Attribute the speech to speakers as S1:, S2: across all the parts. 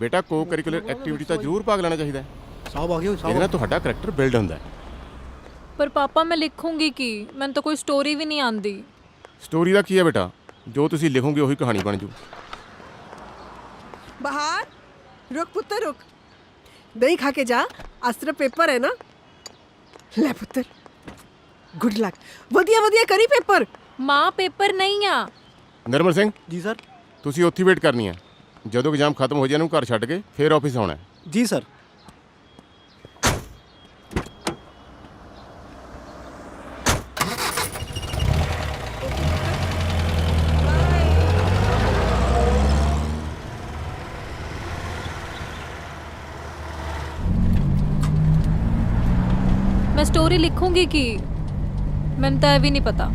S1: बेटा को curricular activity ਤਾਂ ਜ਼ਰੂਰ ਭਾਗ ਲੈਣਾ ਚਾਹੀਦਾ ਹੈ।
S2: साहब आ गए
S1: ਇਹਦੇ ਨਾਲ ਤੁਹਾਡਾ ਕਰੈਕਟਰ ਬਿਲਡ ਹੁੰਦਾ ਹੈ।
S3: ਪਰ ਪਾਪਾ ਮੈਂ ਲਿਖੂੰਗੀ ਕੀ? ਮੈਨੂੰ ਤਾਂ ਕੋਈ ਸਟੋਰੀ ਵੀ ਨਹੀਂ ਆਉਂਦੀ।
S1: ਸਟੋਰੀ ਦਾ ਕੀ ਹੈ ਬੇਟਾ, ਜੋ ਤੁਸੀਂ ਲਿਖੋਗੇ ਉਹੀ ਕਹਾਣੀ ਬਣ ਜੂ।
S4: बहार रुक पुत्र रुक, दही खा के जा, आज तेरा पेपर है ना। ले पुत्र, गुड लक, वधिया वधिया करी पेपर।
S3: ਮਾਂ ਪੇਪਰ ਨਹੀਂ ਆ।
S1: ਨਰਮਲ ਸਿੰਘ
S2: जी सर।
S1: ਤੁਸੀਂ ਉੱਥੇ ਵੇਟ ਕਰਨੀ ਹੈ। ਜਦੋਂ ਐਗਜ਼ਾਮ ਖਤਮ ਹੋ ਜਾਏ ਇਹਨੂੰ ਘਰ ਛੱਡ ਕੇ ਫਿਰ ਆਫਿਸ ਆਉਣਾ ਹੈ।
S2: जी सर।
S3: ਮੈਂ ਸਟੋਰੀ ਲਿਖੂੰਗੀ ਕੀ? ਮੈਨੂੰ ਤਾਂ ਇਹ ਵੀ ਨਹੀਂ ਪਤਾ।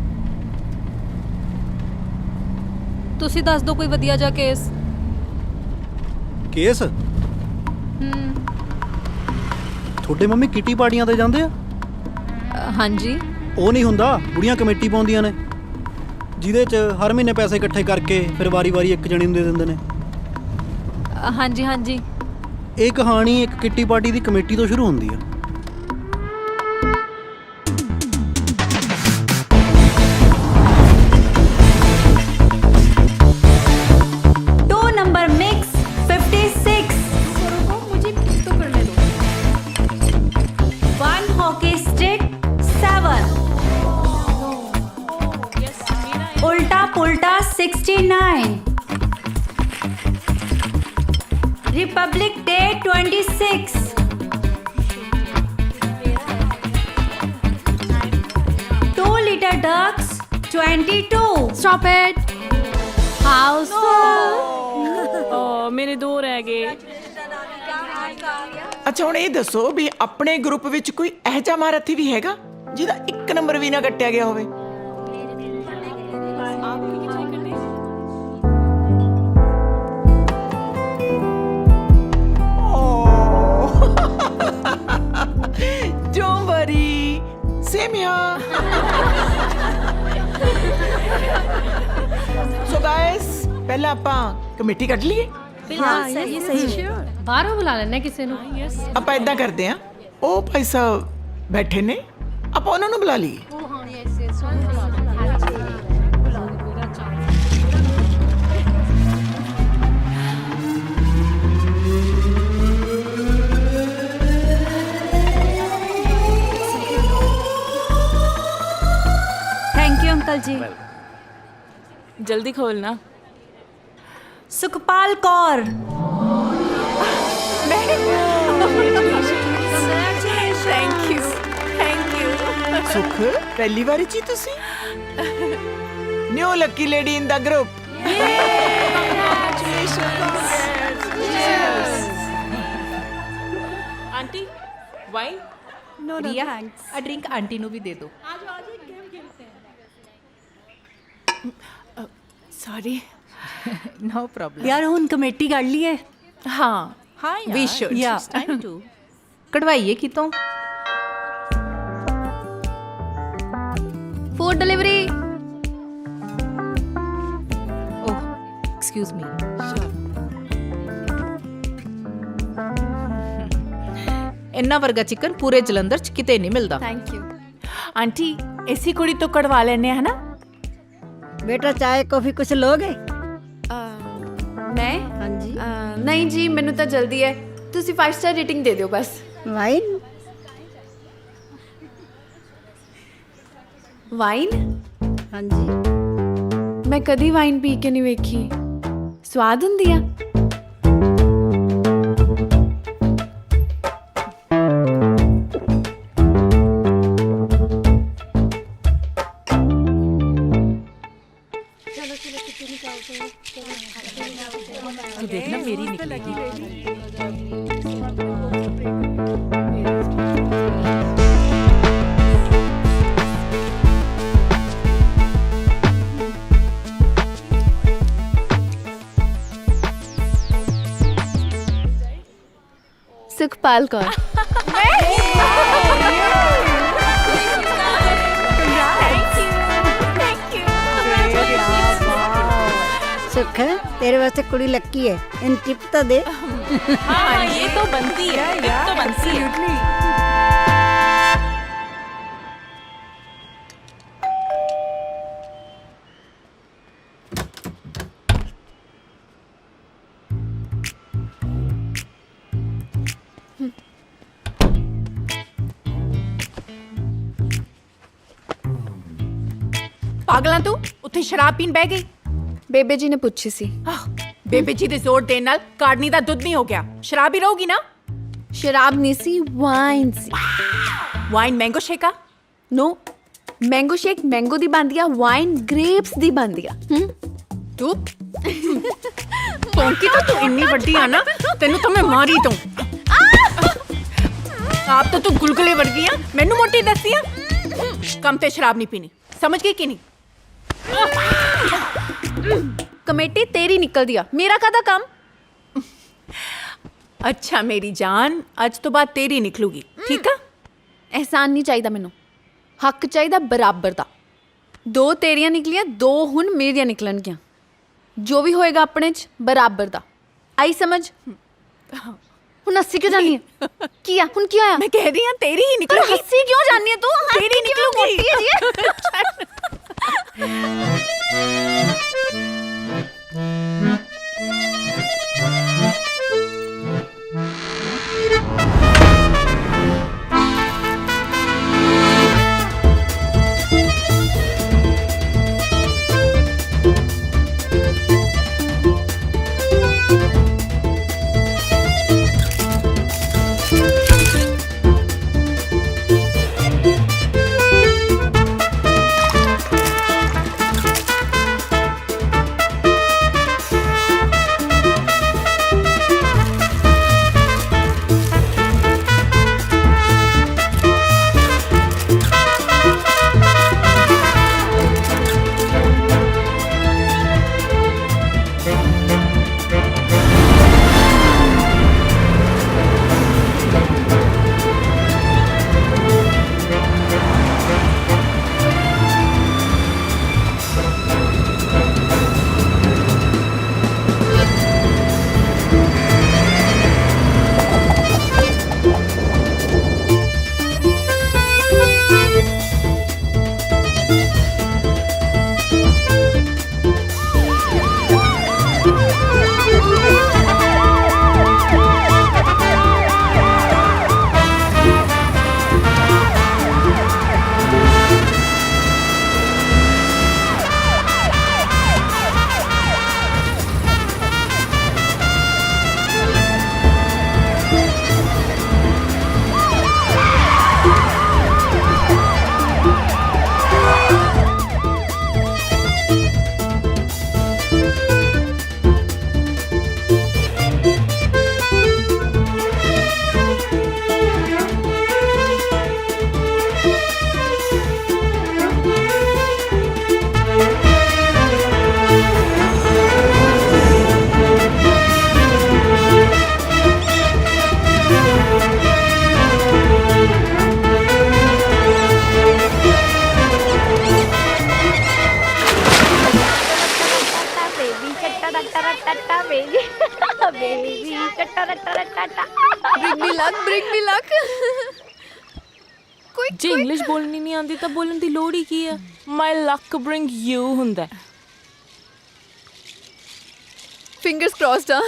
S3: ਤੁਸੀਂ ਦੱਸ ਦਿਓ ਕੋਈ ਵਧੀਆ ਜਿਹਾ ਕੇਸ।
S2: केस ਤੁਹਾਡੇ ਮੰਮੀ ਕਿਟੀ ਪਾਰਟੀਆਂ ਤੇ ਜਾਂਦੇ ਆ?
S3: ਹਾਂਜੀ।
S2: ਉਹ ਨਹੀਂ ਹੁੰਦਾ, ਬੁੜੀਆਂ ਕਮੇਟੀ ਪਾਉਂਦੀਆਂ ਨੇ ਜਿਹਦੇ 'ਚ ਹਰ ਮਹੀਨੇ ਪੈਸੇ ਇਕੱਠੇ ਕਰਕੇ ਫਿਰ ਵਾਰੀ-ਵਾਰੀ ਇੱਕ ਜਣੇ ਨੂੰ ਦੇ ਦਿੰਦੇ ਨੇ।
S3: ਹਾਂਜੀ ਹਾਂਜੀ।
S2: ਇਹ ਕਹਾਣੀ ਇੱਕ ਕਿਟੀ ਪਾਰਟੀ ਦੀ ਕਮੇਟੀ ਤੋਂ ਸ਼ੁਰੂ ਹੁੰਦੀ ਆ।
S5: Number mix 56। मुझे तो करने दो। 1 हॉकी स्टिक 7। उल्टा पुल्टा 69। Republic day 26। 2 liter ducks 22।
S3: Stop it।
S5: Housefull.
S6: ਮੇਰੇ 2 ਰਹਿ ਗਏ।
S7: ਅੱਛਾ ਹੁਣ ਇਹ ਦੱਸੋ ਵੀ ਆਪਣੇ ਗਰੁੱਪ ਵਿੱਚ ਕੋਈ ਇਹੋ ਜਿਹਾ ਮਹਾਰਥੀ ਵੀ ਹੈਗਾ ਜਿਹਦਾ 1 ਨੰਬਰ ਵੀ ਨਾ ਕੱਟਿਆ ਗਿਆ ਹੋਵੇ? Don't worry, same here. So guys, ਪਹਿਲਾਂ ਆਪਾਂ ਕਮੇਟੀ ਕੱਢ ਲਈਏ।
S5: बिल्कुल सही सही।
S3: ਬਾਹਰੋਂ ਬੁਲਾ ਲੈਣਾ ਕਿਸੇ ਨੂੰ।
S7: ਆਪਾਂ ਇਦਾਂ ਕਰਦੇ ਆ, ਉਹ ਭਾਈ ਸਾਹਿਬ ਬੈਠੇ ਨੇ, ਆਪਾਂ ਉਹਨਾਂ ਨੂੰ ਬੁਲਾ ਲਈਏ।
S5: Thank you uncle ji.
S6: ਜਲਦੀ ਖੋਲਣਾ।
S5: Sukhpal Kaur.
S6: Thank you thank you.
S7: Sukh ਪਹਿਲੀ ਵਾਰੀ ਜੀ ਤੁਸੀਂ new lucky lady in the group.
S6: Aunty wine.
S5: No no thanks.
S8: ਆ ਡਰਿੰਕ ਆਂਟੀ ਨੂੰ ਵੀ ਦੇ ਦਿਓ।
S6: ਸੌਰੀ।
S8: No problem.
S5: यार हुन कमेटी कर ली है।
S6: ਹਾਂ
S8: हाँ
S6: We
S8: यार
S6: should.
S5: Yeah.
S8: it's time to कढ़वाइए कितों।
S3: Food delivery.
S8: Oh excuse me. ਇੰਨਾ ਵਰਗਾ ਚਿਕਨ ਪੂਰੇ ਜਲੰਧਰ ਚ ਕਿਤੇ ਨਹੀਂ ਮਿਲਦਾ।
S3: Thank you.
S6: ਆਂਟੀ ਇਸੀ ਕੁੜੀ ਤੋਂ ਕਢਵਾ ਲੈਣੇ ਹੈ ਨਾ।
S4: बेटा चाय कॉफी कुछ लोगे?
S3: ਮੈਂ
S4: हाँ जी।
S3: ਨਹੀਂ ਜੀ, ਮੈਨੂੰ ਤਾਂ ਜਲਦੀ ਹੈ। ਤੁਸੀਂ 5 ਸਟਾਰ ਰੇਟਿੰਗ ਦੇ ਦਿਓ ਬਸ।
S4: वाइन?
S3: ਵਾਈਨ?
S4: हाँ जी।
S3: ਮੈਂ ਕਦੀ ਵਾਈਨ ਪੀ ਕੇ ਨਹੀਂ ਵੇਖੀ। ਸਵਾਦ ਹੁੰਦੀ ਆ?
S8: तू देखना मेरी निकलेगी।
S3: ਸੁਖਪਾਲ ਕੌਰ।
S9: सुख है तेरे वास्ते कुड़ी लक्की है इन टिप तो दे।
S6: हाँ ये तो बनती है, ये तो बनती है। ਪਾਗਲਾਂ ਤੂੰ ਉੱਥੇ ਸ਼ਰਾਬ ਪੀਣ ਬਹਿ ਗਈ।
S5: ਬੇਬੇ ਜੀ ਨੇ ਪੁੱਛੀ ਸੀ।
S6: ਬੇਬੇ ਜੀ ਦੇ ਜ਼ੋਰ ਦੇਣ ਨਾਲ ਕਾੜਨੀ ਦਾ ਦੁੱਧ ਨਹੀਂ ਹੋ ਗਿਆ, ਸ਼ਰਾਬ ਹੀ ਰਹੂਗੀ ਨਾ।
S5: ਸ਼ਰਾਬ ਨਹੀਂ ਸੀ, ਵਾਈਨ ਸੀ।
S6: ਵਾਈਨ ਮੈਂਗੋ ਸ਼ੇਕਾ?
S5: नो मैंगो शेक मैंगो दी बनदी आ, वाइन ग्रेप्स दी बनदी आ।
S6: ਤੂੰ ਪੌਂਕੀ ਤਾਂ ਤੂੰ ਇੰਨੀ ਵੱਡੀ ਆ ਨਾ, ਤੈਨੂੰ ਤਾਂ ਮੈਂ ਮਾਰੀ ਦਊਂ। ਆਪ ਤਾਂ ਤੂੰ ਗੁਲਗੁਲੇ ਵਰਗੀ ਆ, ਮੈਨੂੰ ਮੋਟੀ ਦੱਸਦੀ ਆ। ਕੰਮ ਤੇ ਸ਼ਰਾਬ ਨਹੀਂ ਪੀਣੀ, ਸਮਝ ਗਈ ਕਿ ਨਹੀਂ?
S5: कमेटी तेरी निकलदी आ, मेरा कादा काम?
S6: अच्छा मेरी जान, ਅੱਜ ਤੋਂ ਬਾਅਦ ਤੇਰੀ ਨਿਕਲੂਗੀ, ਠੀਕ ਆ?
S5: एहसान नहीं चाहिदा मैनू, हक चाहिदा बराबर दा। दो तेरियां निकलियां, दो हुन मेरियां निकलणगियां। जो भी होएगा अपने च बराबर दा। आई समझ? हुन हस्सी क्यों जानी है? किया हुन की होया?
S6: मैं कह रही हूं तेरी ही
S5: पर
S6: निकलूगी।
S5: हस्सी क्यों जानी है तू?
S6: तेरी निकलूगी।
S5: मोटी है जी।
S3: bring me luck ਜੇ ਇੰਗਲਿਸ਼ ਬੋਲਣੀ ਨਹੀਂ ਆਉਂਦੀ ਤਾਂ ਬੋਲਣ ਦੀ ਲੋੜ ਹੀ ਕੀ ਹੈ?
S10: My luck bring you ਹੁੰਦਾ।
S5: Fingers crossed, huh?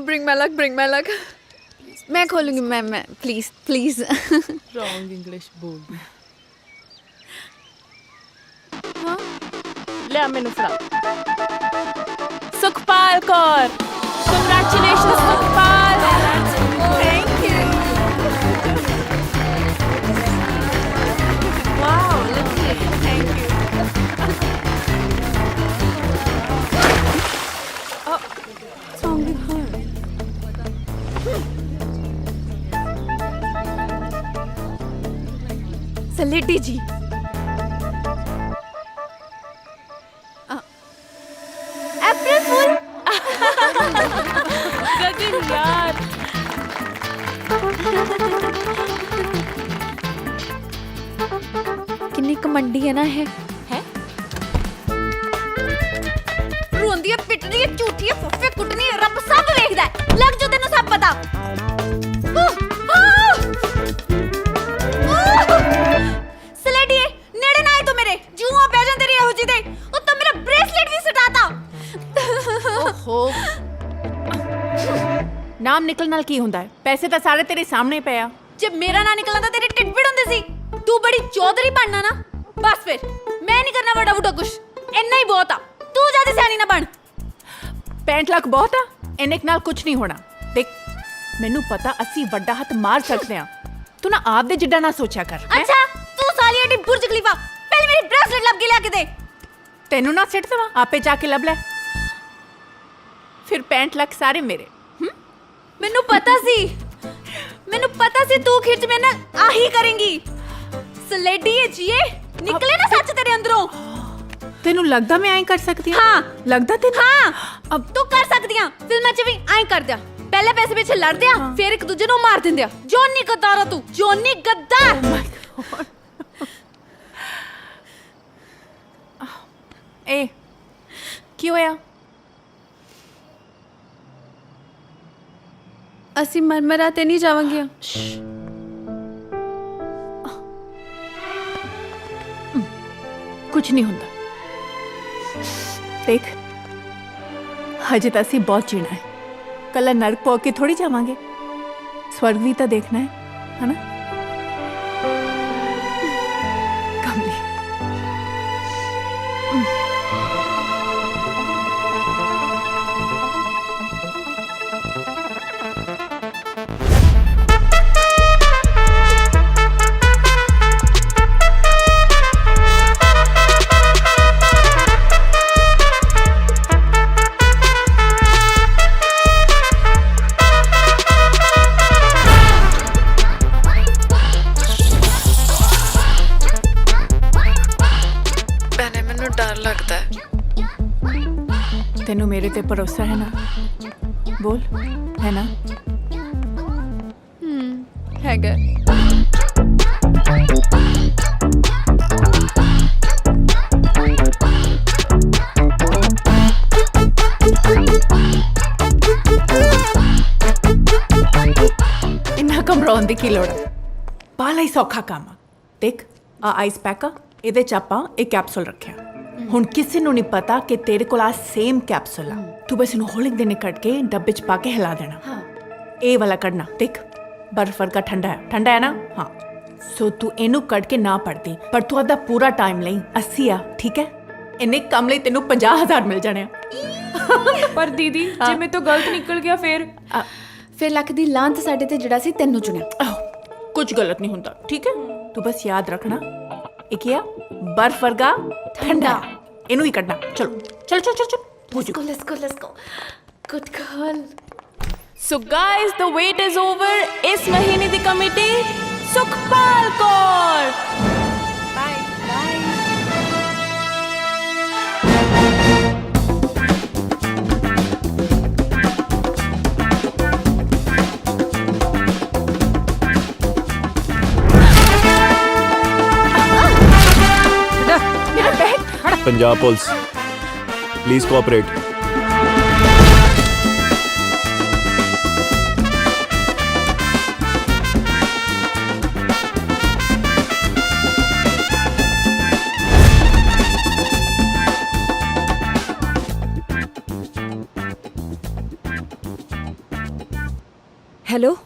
S5: Bring my luck. मैं खोलूंगी, मैं please.
S10: Wrong English ਬੋਲਦੀ।
S5: हाँ?
S10: ਲੈ ਮੈਨੂੰ ਫੜਾ। Sukhpal Kaur. Congratulations Sukhpal.
S5: Thank you. Wow, lovely. Thank you. Oh, what's wrong with her? Saleti ji. April Fool.
S10: गगन यार।
S5: कितनी कमंडी है ना है?
S10: है?
S5: रोंदी ਬੋਲਦੀ ਹੈ, ਪਿੱਟਦੀ ਹੈ, ਝੂਠੀ ਹੈ, ਫੁੱਫੇ ਕੁੱਟਣੀ ਹੈ, ਰੱਬ ਸਭ ਵੇਖਦਾ ਹੈ। ਲੱਗ ਜੋ ਤੈਨੂੰ ਸਭ ਪਤਾ। ਸਲੇਡੀਏ ਨੇੜੇ ਨਾ ਆਏ ਤੂੰ ਮੇਰੇ, ਜੂਆਂ ਪੈ ਜਾਂ ਤੇਰੀ ਇਹੋ ਜੀ ਦੇ। ਉਹ ਤਾਂ ਮੇਰਾ ਬ੍ਰੇਸਲੇਟ ਵੀ ਸਟਾਤਾ।
S6: ਓਹੋ ਨਾਮ ਨਿਕਲਣ ਨਾਲ ਕੀ ਹੁੰਦਾ ਹੈ? ਪੈਸੇ ਤਾਂ ਸਾਰੇ ਤੇਰੇ ਸਾਹਮਣੇ ਪਏ ਆ।
S5: ਜੇ ਮੇਰਾ ਨਾਂ ਨਿਕਲਦਾ ਤਾਂ ਤੇਰੀ ਟਿੱਡ ਪੀੜ ਹੁੰਦੀ ਸੀ। ਤੂੰ ਬੜੀ ਚੌਧਰੀ ਬਣਨਾ ਨਾ, ਬਸ ਫਿਰ ਮੈਂ ਨਹੀਂ ਕਰਨਾ ਵੱਡਾ ਵੁੱਡਾ ਕੁਛ, ਇੰਨਾ ਹੀ ਬਹੁਤ ਆ। ਤੂੰ ਜਿਆਦਾ ਸਿਆਣੀ ਨਾ ਬਣ।
S6: 65 ਲੱਖ ਬਹੁਤ ਆ, ਇੰਨੇ ਕੁ ਨਾਲ ਕੁਝ ਨਹੀਂ ਹੋਣਾ। ਦੇਖ ਮੈਨੂੰ ਪਤਾ ਅਸੀਂ ਵੱਡਾ ਹੱਥ ਮਾਰ ਸਕਦੇ ਆ, ਤੂੰ ਨਾ ਆਪ ਦੇ ਜਿੱਡਾ ਨਾ ਸੋਚਿਆ ਕਰ। ਹੈਂ?
S5: ਅੱਛਾ ਤੂੰ ਸਾਲੀ ਏਡੀ ਬੁਰਜ ਖਲੀਫਾ, ਪਹਿਲੇ ਮੇਰੀ ਬ੍ਰੇਸਲੇਟ ਲੱਭ ਕੇ ਲਿਆ ਕੇ ਦੇ।
S6: ਤੈਨੂੰ ਨਾ ਸਿੱਟ ਦੇਵਾਂ, ਆਪੇ ਜਾ ਕੇ ਲੱਭ ਲੈ। ਫਿਰ 65 ਲੱਖ ਸਾਰੇ ਮੇਰੇ।
S5: ਮੈਨੂੰ ਪਤਾ ਸੀ, ਮੈਨੂੰ ਪਤਾ ਸੀ ਤੂੰ ਖਿੱਚ ਮੇਰੇ ਨਾਲ ਆਹੀ ਕਰੇਂਗੀ। ਸਲੇਡੀ ਹੈ ਜੀਏ, ਨਿਕਲੇ ਨਾ ਸੱਚ ਤੇਰੇ ਅੰਦਰੋਂ।
S6: ਤੈਨੂੰ ਲੱਗਦਾ ਮੈਂ ਐਂ ਕਰ ਸਕਦੀ
S5: ਹਾਂ
S6: ਲੱਗਦਾ ਤੈਨੂੰ?
S5: ਹਾਂ ਅਬ ਤੂੰ ਕਰ ਸਕਦੀ ਆ। ਫਿਲਮਾਂ 'ਚ ਵੀ ਐਂ ਕਰਦੇ ਆ, ਪਹਿਲੇ ਪੈਸੇ ਪਿੱਛੇ ਲੜਦੇ ਆ, ਫਿਰ ਇੱਕ ਦੂਜੇ ਨੂੰ ਮਾਰ ਦਿੰਦੇ ਆ। ਜੋਨੀ ਗੱਦਾਰ ਆ ਤੂੰ, ਜੋਨੀ ਗੱਦਾਰ।
S6: ਏ ਕੀ ਹੋਇਆ?
S5: ਅਸੀਂ ਮਰਮਰਾ ਤੇ ਨਹੀਂ ਜਾਵਾਂਗੀਆਂ।
S6: ਕੁਝ ਨਹੀਂ ਹੁੰਦਾ। ਦੇਖ ਹਜੇ ਤਾਂ ਅਸੀਂ ਬਹੁਤ ਜੀਣਾ ਹੈ, ਕੱਲਾ ਨਰਕ ਪਾ ਕੇ ਥੋੜੀ ਜਾਵਾਂਗੇ, ਸਵਰਗ ਵੀ ਤਾਂ ਦੇਖਣਾ ਹੈ ਨਾ? ਕਮਲੀ ਤੈਨੂੰ ਮੇਰੇ ਤੇ ਭਰੋਸਾ ਹੈ ਨਾ? ਬੋਲ, ਹੈ ਨਾ?
S5: ਹੈਗਾ।
S6: ਇੰਨਾ ਘਬਰਾਉਣ ਦੀ ਕੀ ਲੋੜ ਹੈ? ਬਾਲਾ ਹੀ ਸੌਖਾ ਕੰਮ ਆ। ਦੇਖ ਆ ਆਈਸ ਪੈਕ ਆ, ਇਹਦੇ ਚ ਆਪਾਂ ਇੱਕ ਕੈਪਸੂਲ ਰੱਖਿਆ। ਹੁਣ ਕਿਸੇ ਨੂੰ ਨਹੀਂ ਪਤਾ ਕਿ ਤੇਰੇ ਕੋਲ ਆ ਸੇਮ ਕੈਪਸੂਲ ਆ। ਤੂੰ ਬਸ ਇਹਨੂੰ ਹੌਲੀ ਦੇਣੇ ਕੱਢ ਕੇ ਡੱਬੇ ਚ ਪਾ ਕੇ ਹਿਲਾ ਦੇਣਾ। ਹਾਂ ਇਹ ਵਾਲਾ ਕੱਢਣਾ। ਦੇਖ ਬਰਫ ਵਰਗਾ ਠੰਡਾ ਹੈ ਨਾ? ਹਾਂ ਸੋ ਤੂੰ ਇਹਨੂੰ ਕੱਢ ਕੇ ਨਾ ਪੜਦੀ, ਪਰ ਤੂੰ ਆਪਦਾ ਪੂਰਾ ਟਾਈਮ ਲਈ 80 ਆ, ਠੀਕ ਹੈ? ਇੰਨੇ ਕੰਮ ਲਈ ਤੈਨੂੰ 50,000 ਮਿਲ ਜਾਣੇ ਆ।
S10: ਪਰ ਦੀਦੀ ਜੇ ਮੇਰੇ ਤੋਂ ਗਲਤ ਨਿਕਲ ਗਿਆ
S5: ਫਿਰ ਲੱਖ ਦੀ ਲਾਂਤ ਸਾਡੇ ਤੇ ਜਿਹੜਾ ਸੀ ਤੈਨੂੰ ਚੁਣਿਆ।
S6: ਕੁਝ ਗਲਤ ਨਹੀਂ ਹੁੰਦਾ, ਠੀਕ ਹੈ? ਤੂੰ ਬਸ ਯਾਦ ਰੱਖਣਾ ਇਹ ਕੀ ਆ? ਬਰਫ ਵਰਗਾ ਠੰਡਾ। ਇਹਨੂੰ ਹੀ ਕੱਢਣਾ। ਚਲੋ ਚਲ ਚਲ ਚਲ ਚਲ
S5: let's go good girl।
S10: So guys the wait is over. ਇਸ ਮਹੀਨੇ ਦੀ committee Sukhpal Kaur. Bye bye.
S11: Punjab police please cooperate.
S4: Hello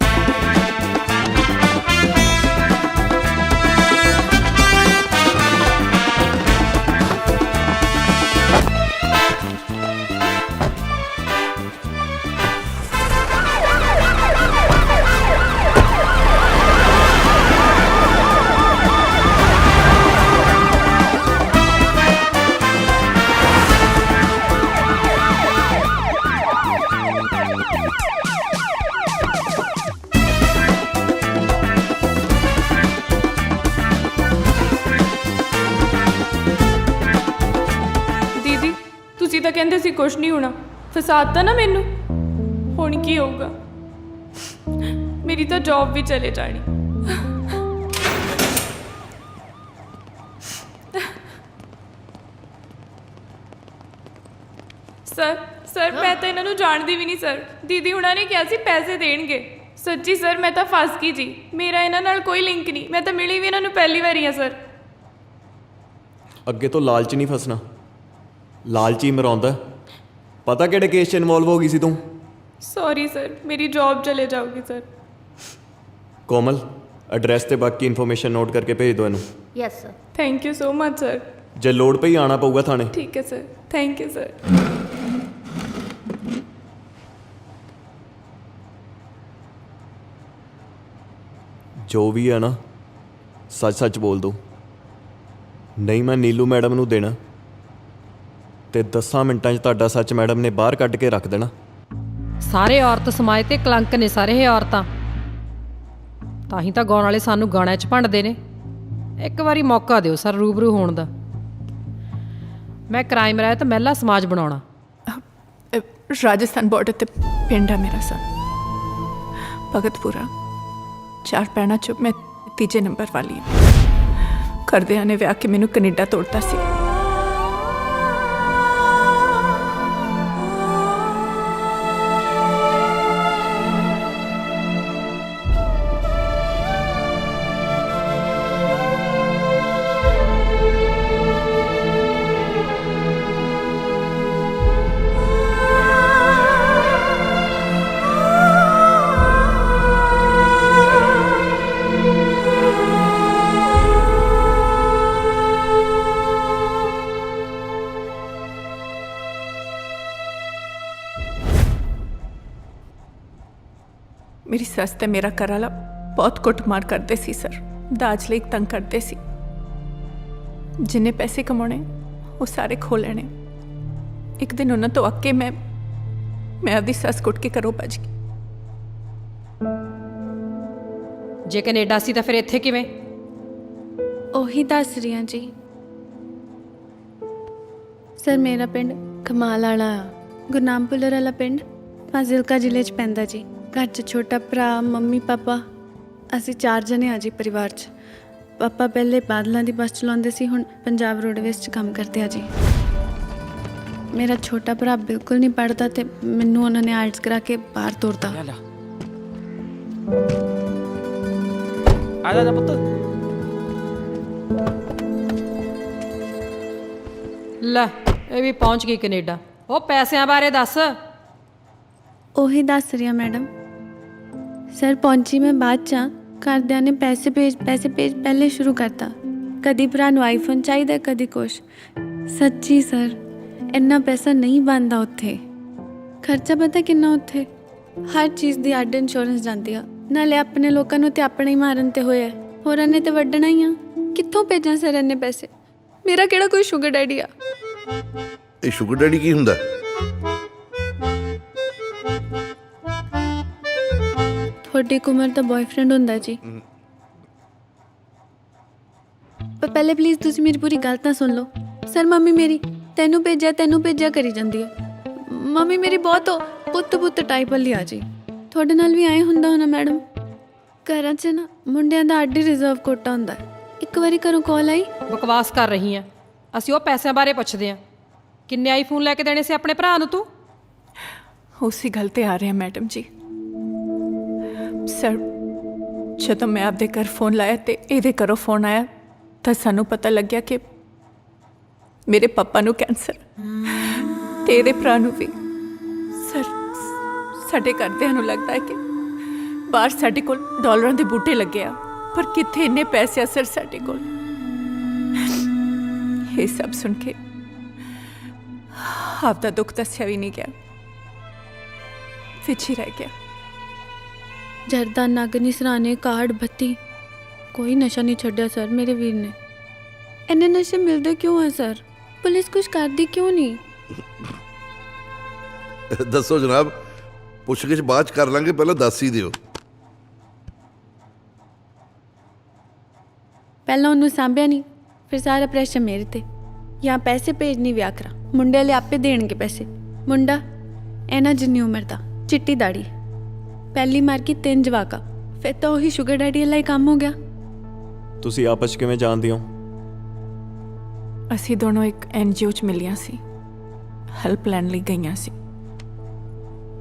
S10: ਤੁਸੀਂ ਤਾਂ ਕਹਿੰਦੇ ਸੀ ਕੁਝ ਨਹੀਂ ਹੋਣਾ, ਫਸਾਤਾ ਨਾ ਮੈਨੂੰ। ਹੁਣ ਕੀ ਹੋਊਗਾ? ਮੇਰੀ ਤਾਂ ਜੌਬ ਵੀ ਚਲੇ ਜਾਣੀ। ਸਰ ਮੈਂ ਤਾਂ ਇਹਨਾਂ ਨੂੰ ਜਾਣਦੀ ਵੀ ਨਹੀਂ ਸਰ। ਦੀਦੀ ਹੁਣਾਂ ਨੇ ਕਿਹਾ ਸੀ ਪੈਸੇ ਦੇਣਗੇ। ਸੱਚੀ ਸਰ ਮੈਂ ਤਾਂ ਫਸ ਗਈ ਜੀ। ਮੇਰਾ ਇਹਨਾਂ ਨਾਲ ਕੋਈ ਲਿੰਕ ਨਹੀਂ। ਮੈਂ ਤਾਂ ਮਿਲੀ ਵੀ ਇਹਨਾਂ ਨੂੰ ਪਹਿਲੀ ਵਾਰੀ ਆ ਸਰ।
S11: ਅੱਗੇ ਤੋਂ ਲਾਲਚ ਨਹੀਂ ਫਸਣਾ, ਲਾਲਚ ਹੀ ਮਰਾਉਂਦਾ। ਪਤਾ ਕਿਹੜੇ ਕੇਸ 'ਚ ਇਨਵੋਲਵ ਹੋ ਗਈ ਸੀ ਤੂੰ?
S10: ਸੌਰੀ ਸਰ, ਮੇਰੀ ਜੌਬ ਚਲੇ ਜਾਊਗੀ ਸਰ।
S11: ਕੋਮਲ, ਐਡਰੈਸ ਤੇ ਬਾਕੀ ਇਨਫੋਰਮੇਸ਼ਨ ਨੋਟ ਕਰਕੇ ਭੇਜ ਦਿਓ ਇਹਨੂੰ।
S9: Yes sir.
S10: Thank you so much sir.
S11: ਜੇ ਲੋੜ ਪਈ ਆਣਾ ਪਊਗਾ ਥਾਣੇ।
S10: ਠੀਕ ਹੈ ਸਰ, ਥੈਂਕ ਯੂ ਸਰ।
S11: ਜੋ ਵੀ ਹੈ ਨਾ, ਸੱਚ ਬੋਲ ਦੋ। ਨਹੀਂ ਮੈਂ ਨੀਲੂ ਮੈਡਮ ਨੂੰ ਦੇਣਾ ਤੇ 10 ਮਿੰਟਾਂ 'ਚ ਤੁਹਾਡਾ ਸੱਚ ਮੈਡਮ ਨੇ ਬਾਹਰ ਕੱਢ ਕੇ ਰੱਖ ਦੇਣਾ।
S12: ਸਾਰੇ ਔਰਤ ਸਮਾਜ ਤੇ ਕਲੰਕ ਨੇ ਸਾਰੇ ਇਹ ਔਰਤਾਂ। ਤਾਂ ਹੀ ਤਾਂ ਗਾਉਣ ਵਾਲੇ ਸਾਨੂੰ ਗਾਣਿਆਂ 'ਚ ਭੰਡਦੇ ਨੇ। ਇੱਕ ਵਾਰੀ ਮੌਕਾ ਦਿਓ ਸਰ ਰੂਬਰੂ ਹੋਣ ਦਾ। ਮੈਂ ਕ੍ਰਾਈਮ ਰਹਿਤ ਮਹਿਲਾ ਸਮਾਜ ਬਣਾਉਣਾ।
S6: ਰਾਜਸਥਾਨ ਬਾਰਡਰ ਤੇ ਪਿੰਡ ਹੈ ਮੇਰਾ ਸਰ, ਭਗਤਪੁਰਾ। 4 ਭੈਣਾਂ 'ਚੋਂ ਮੈਂ ਤੀਜੇ ਨੰਬਰ ਵਾਲੀ ਹਾਂ। ਘਰਦਿਆਂ ਨੇ ਵਿਆਹ ਕੇ ਮੈਨੂੰ ਕੈਨੇਡਾ ਤੋਰਤਾ ਸੀ। ਮੇਰੀ ਸੱਸ ਤੇ ਮੇਰਾ ਘਰ ਵਾਲਾ ਬਹੁਤ ਕੁੱਟਮਾਰ ਕਰਦੇ ਸੀ ਸਰ। ਦਾਜ ਲਈ ਤੰਗ ਕਰਦੇ ਸੀ। ਜਿੰਨੇ ਪੈਸੇ ਕਮਾਉਣੇ ਉਹ ਸਾਰੇ ਖੋ ਲੈਣੇ। ਇੱਕ ਦਿਨ ਉਹਨਾਂ ਤੋਂ ਅੱਕੇ ਮੈਂ ਆਪਦੀ ਸੱਸ ਕੁੱਟ ਕੇ ਘਰੋਂ ਭੱਜ ਗਈ।
S12: ਜੇ ਕੈਨੇਡਾ ਸੀ ਤਾਂ ਫਿਰ ਇੱਥੇ ਕਿਵੇਂ?
S5: ਉਹੀ ਦੱਸ ਰਹੀ ਹਾਂ ਜੀ ਸਰ। ਮੇਰਾ ਪਿੰਡ ਕਮਾਲ ਵਾਲਾ, ਗੁਰਨਾਮ ਪੁੱਲਰ ਵਾਲਾ ਪਿੰਡ ਫਾਜ਼ਿਲਕਾ ਜ਼ਿਲ੍ਹੇ 'ਚ ਪੈਂਦਾ ਜੀ। ਘਰ 'ਚ ਛੋਟਾ ਭਰਾ, ਮੰਮੀ, ਪਾਪਾ, ਅਸੀਂ 4 ਜਣੇ ਆ ਜੀ ਪਰਿਵਾਰ 'ਚ। ਪਾਪਾ ਪਹਿਲੇ ਬਾਦਲਾਂ ਦੀ ਬੱਸ ਚਲਾਉਂਦੇ ਸੀ, ਹੁਣ ਪੰਜਾਬ ਰੋਡਵੇਜ਼ 'ਚ ਕੰਮ ਕਰਦੇ ਆ ਜੀ। ਮੇਰਾ ਛੋਟਾ ਭਰਾ ਬਿਲਕੁਲ ਨਹੀਂ ਪੜ੍ਹਦਾ ਤੇ ਮੈਨੂੰ ਉਹਨਾਂ ਨੇ ਆਰਟਸ ਕਰਾ ਕੇ ਬਾਹਰ ਤੋਰਤਾ।
S2: ਆ ਜਾ ਪੁੱਤ।
S12: ਲੈ ਇਹ ਵੀ ਪਹੁੰਚ ਗਈ ਕੈਨੇਡਾ। ਉਹ ਪੈਸਿਆਂ ਬਾਰੇ ਦੱਸ।
S5: ਉਹੀ ਦੱਸ ਰਹੀ ਹਾਂ ਮੈਡਮ। ਸਰ ਪਹੁੰਚੀ ਮੈਂ ਬਾਅਦ 'ਚ। ਘਰਦਿਆਂ ਨੇ ਪੈਸੇ ਭੇਜ ਪਹਿਲੇ ਸ਼ੁਰੂ ਕਰਤਾ। ਕਦੀ ਭਰਾ ਨੂੰ ਆਈਫੋਨ ਚਾਹੀਦਾ, ਕਦੀ ਕੁਛ। ਸੱਚੀ ਸਰ ਇੰਨਾ ਪੈਸਾ ਨਹੀਂ ਬਣਦਾ ਉੱਥੇ। ਖਰਚਾ ਪਤਾ ਕਿੰਨਾ ਉੱਥੇ? ਹਰ ਚੀਜ਼ ਦੀ ਅੱਡ ਇੰਸ਼ੋਰੈਂਸ ਜਾਂਦੀ ਆ। ਨਾਲੇ ਆਪਣੇ ਲੋਕਾਂ ਨੂੰ ਤੇ ਆਪਣੇ ਹੀ ਮਾਰਨ ਤੇ ਹੋਇਆ, ਹੋਰਾਂ ਨੇ ਤੇ ਵੱਢਣਾ ਹੀ ਆ। ਕਿੱਥੋਂ ਭੇਜਾਂ ਸਰ ਇੰਨੇ ਪੈਸੇ? ਮੇਰਾ ਕਿਹੜਾ ਕੋਈ ਸ਼ੂਗਰ ਡੈਡੀ ਆ?
S13: ਇਹ ਸ਼ੂਗਰ ਡੈਡੀ ਕੀ ਹੁੰਦਾ?
S5: ਤੁਹਾਡੀ ਇੱਕ ਉਮਰ ਦਾ ਬॉयਫ੍ਰੈਂਡ ਹੁੰਦਾ ਜੀ। ਪਰ ਪਹਿਲੇ ਪਲੀਜ਼ ਤੁਸੀਂ ਮੇਰੀ ਪੂਰੀ ਗੱਲ ਤਾਂ ਸੁਣ ਲਓ। ਸਰ ਮੰਮੀ ਮੇਰੀ ਤੈਨੂੰ ਭੇਜਿਆ ਕਰੀ ਜਾਂਦੀ ਹੈ। ਮੰਮੀ ਮੇਰੀ ਬਹੁਤ ਪੁੱਤ ਟਾਈਪ ਵਾਲੀ ਆ ਜੀ। ਤੁਹਾਡੇ ਨਾਲ ਵੀ ਆਏ ਹੁੰਦਾ ਹੋਣਾ ਮੈਡਮ। ਘਰਾਂ 'ਚ ਨਾ ਮੁੰਡਿਆਂ ਦਾ ਅੱਡ ਹੀ ਰਿਜ਼ਰਵ ਕੋਟਾ ਹੁੰਦਾ। ਇੱਕ ਵਾਰੀ ਘਰੋਂ ਕਾਲ ਆਈ।
S12: ਬਕਵਾਸ ਕਰ ਰਹੀ ਆ। ਅਸੀਂ ਉਹ ਪੈਸਿਆਂ ਬਾਰੇ ਪੁੱਛਦੇ ਆ। ਕਿੰਨੇ ਆਈਫੋਨ ਲੈ ਕੇ ਦੇਣੇ ਸੀ ਆਪਣੇ ਭਰਾ ਨੂੰ ਤੂੰ?
S6: ਉਸੇ ਗੱਲ ਤੇ ਆ ਰਹੇ ਹਾਂ ਮੈਡਮ ਜੀ। ਸਰ ਜਦੋਂ ਮੈਂ ਆਪਦੇ ਘਰ ਫੋਨ ਲਾਇਆ ਤੇ ਇਹਦੇ ਘਰੋਂ ਫੋਨ ਆਇਆ ਤਾਂ ਸਾਨੂੰ ਪਤਾ ਲੱਗਿਆ ਕਿ ਮੇਰੇ ਪਾਪਾ ਨੂੰ ਕੈਂਸਰ ਤੇ ਇਹਦੇ ਭਰਾ ਨੂੰ ਵੀ। ਸਰ ਸਾਡੇ ਘਰਦਿਆਂ ਨੂੰ ਲੱਗਦਾ ਹੈ ਕਿ ਬਾਹਰ ਸਾਡੇ ਕੋਲ ਡਾਲਰਾਂ ਦੇ ਬੂਟੇ ਲੱਗੇ ਆ, ਪਰ ਕਿੱਥੇ ਇੰਨੇ ਪੈਸੇ ਆ ਸਰ ਸਾਡੇ ਕੋਲ। ਇਹ ਸਭ ਸੁਣ ਕੇ ਆਪਦਾ ਦੁੱਖ ਦੱਸਿਆ ਵੀ ਨਹੀਂ ਗਿਆ, ਵਿੱਚ ਹੀ ਰਹਿ ਗਿਆ।
S5: ਜਰਦਾ ਨਾਗਨੀ ਸਰਾਣੇ ਕਾਰਡ ਬੱਤੀ ਕੋਈ ਨਸ਼ਾ ਨਹੀਂ ਛੱਡਿਆ ਸਰ ਮੇਰੇ ਵੀਰ ਨੇ। ਇੰਨੇ ਨਸ਼ੇ ਮਿਲਦੇ ਕਿਉਂ ਹੈ ਸਰ? ਪੁਲਿਸ ਕੁਝ ਕਰਦੀ ਕਿਉਂ ਨਹੀਂ?
S13: ਦੱਸੋ ਜਨਾਬ, ਪੁੱਛਗਿੱਛ ਬਾਅਦ 'ਚ ਕਰ ਲਾਂਗੇ, ਪਹਿਲਾਂ ਦੱਸ ਹੀ ਦਿਓ।
S5: ਪਹਿਲਾਂ ਉਹਨੂੰ ਸਾਂਭਿਆ ਨਹੀਂ, ਫਿਰ ਸਾਰਾ ਪ੍ਰੈਸ਼ਰ ਮੇਰੇ ਤੇ। ਜਾਂ ਪੈਸੇ ਭੇਜਣੀ ਵਿਆਹ ਕਰਾਂ, ਮੁੰਡੇ ਵਾਲੇ ਆਪੇ ਦੇਣਗੇ ਪੈਸੇ। ਮੁੰਡਾ ਇਹਨਾਂ ਜਿੰਨੀ ਉਮਰ ਦਾ, ਚਿੱਟੀ ਦਾੜੀ, ਪਹਿਲੀ ਮਾਰ ਕੇ 3 ਜਵਾਕਾਂ। ਫਿਰ ਤਾਂ ਉਹੀ ਸ਼ੂਗਰ ਡੈਡੀ ਵਾਲਾ ਹੀ ਕੰਮ ਹੋ ਗਿਆ।
S11: ਤੁਸੀਂ ਆਪਸ 'ਚ ਕਿਵੇਂ ਜਾਣਦੇ ਹੋ?
S6: ਅਸੀਂ ਦੋਨੋਂ ਇੱਕ NGO 'ਚ ਮਿਲੀਆਂ ਸੀ। ਹੈਲਪ ਲੈਣ ਲਈ ਗਈਆਂ ਸੀ,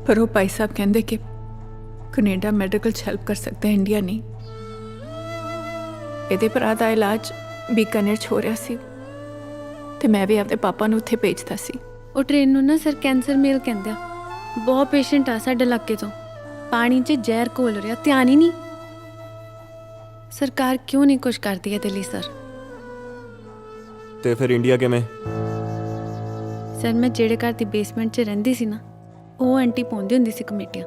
S6: ਪਰ ਉਹ ਭਾਈ ਸਾਹਿਬ ਕਹਿੰਦੇ ਕਿ ਕੈਨੇਡਾ ਮੈਡੀਕਲ 'ਚ ਹੈਲਪ ਕਰ ਸਕਦੇ, ਇੰਡੀਆ ਨਹੀਂ। ਇਹਦੇ ਭਰਾ ਦਾ ਇਲਾਜ ਬੀਕਾਨੇਰ 'ਚ ਹੋ ਰਿਹਾ ਸੀ ਤੇ ਮੈਂ ਵੀ ਆਪਦੇ ਪਾਪਾ ਨੂੰ ਉੱਥੇ ਭੇਜਦਾ ਸੀ।
S5: ਉਹ ਟ੍ਰੇਨ ਨੂੰ ਨਾ ਸਰ ਕੈਂਸਰ ਮੇਲ ਕਹਿੰਦੇ ਆ। ਬਹੁਤ ਪੇਸ਼ੈਂਟ ਆ ਸਾਡੇ ਇਲਾਕੇ ਤੋਂ, ਪਾਣੀ 'ਚ ਜ਼ਹਿਰ ਘੋਲ ਰਿਹਾ, ਧਿਆਨ ਹੀ ਨਹੀਂ। ਸਰਕਾਰ ਕਿਉਂ ਨਹੀਂ ਕੁਝ ਕਰਦੀ ਇਹਦੇ ਲਈ ਸਰ?
S11: ਤੇ ਫਿਰ ਇੰਡੀਆ ਕਿਵੇਂ?
S5: ਸਰ ਮੈਂ ਜਿਹੜੇ ਘਰ ਦੀ ਬੇਸਮੈਂਟ 'ਚ ਰਹਿੰਦੀ ਸੀ ਨਾ, ਉਹ ਆਂਟੀ ਪਾਉਂਦੀ ਹੁੰਦੀ ਸੀ ਕਮੇਟੀਆਂ।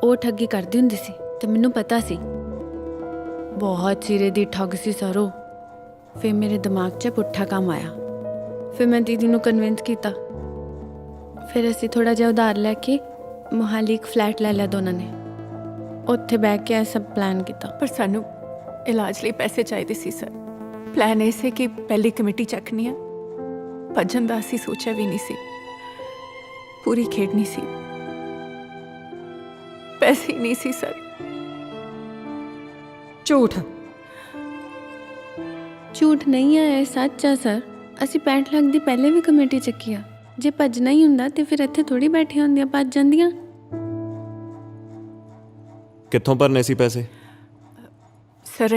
S5: ਉਹ ਠੱਗੀ ਕਰਦੀ ਹੁੰਦੀ ਸੀ ਤੇ ਮੈਨੂੰ ਪਤਾ ਸੀ, ਬਹੁਤ ਸਿਰੇ ਦੀ ਠੱਗ ਸੀ ਸਰ ਉਹ। ਫਿਰ ਮੇਰੇ ਦਿਮਾਗ 'ਚ ਪੁੱਠਾ ਕੰਮ ਆਇਆ। ਫਿਰ ਮੈਂ ਦੀਦੀ ਨੂੰ ਕਨਵਿੰਸ ਕੀਤਾ। ਫਿਰ ਅਸੀਂ ਥੋੜ੍ਹਾ ਜਿਹਾ ਉਧਾਰ ਲੈ ਕੇ ਮੋਹਾਲੀ ਇੱਕ ਫਲੈਟ ਲੈ ਲਿਆ ਦੋਨਾਂ ਨੇ। ਉੱਥੇ ਬਹਿ ਕੇ ਇਹ ਸਭ ਪਲਾਨ ਕੀਤਾ।
S6: ਪਰ ਸਾਨੂੰ ਇਲਾਜ ਲਈ ਪੈਸੇ ਚਾਹੀਦੇ ਸੀ ਸਰ। ਪਲਾਨ ਇਹ ਸੀ ਕਿ ਪਹਿਲੀ ਕਮੇਟੀ ਚੱਕਣੀ ਆ, ਭੱਜਣ ਦਾ ਅਸੀਂ ਸੋਚਿਆ ਵੀ ਨਹੀਂ ਸੀ। ਪੂਰੀ ਖੇਡ ਨਹੀਂ ਸੀ, ਪੈਸੇ ਹੀ ਨਹੀਂ ਸੀ ਸਰ।
S12: ਝੂਠ
S5: ਝੂਠ ਨਹੀਂ ਹੈ, ਇਹ ਸੱਚ ਆ ਸਰ। ਅਸੀਂ 65 ਲੱਖ ਦੀ ਪਹਿਲੇ ਵੀ ਕਮੇਟੀ ਚੱਕੀ ਆ। ਜੇ ਭੱਜਣਾ ਹੀ ਹੁੰਦਾ ਤੇ ਫਿਰ ਇੱਥੇ ਥੋੜੀ ਬੈਠੀ ਹੁੰਦੀਆਂ, ਭੱਜ ਜਾਂਦੀਆਂ।
S11: ਕਿੱਥੋਂ ਭਰਨੇ ਸੀ ਪੈਸੇ?
S6: ਸਰ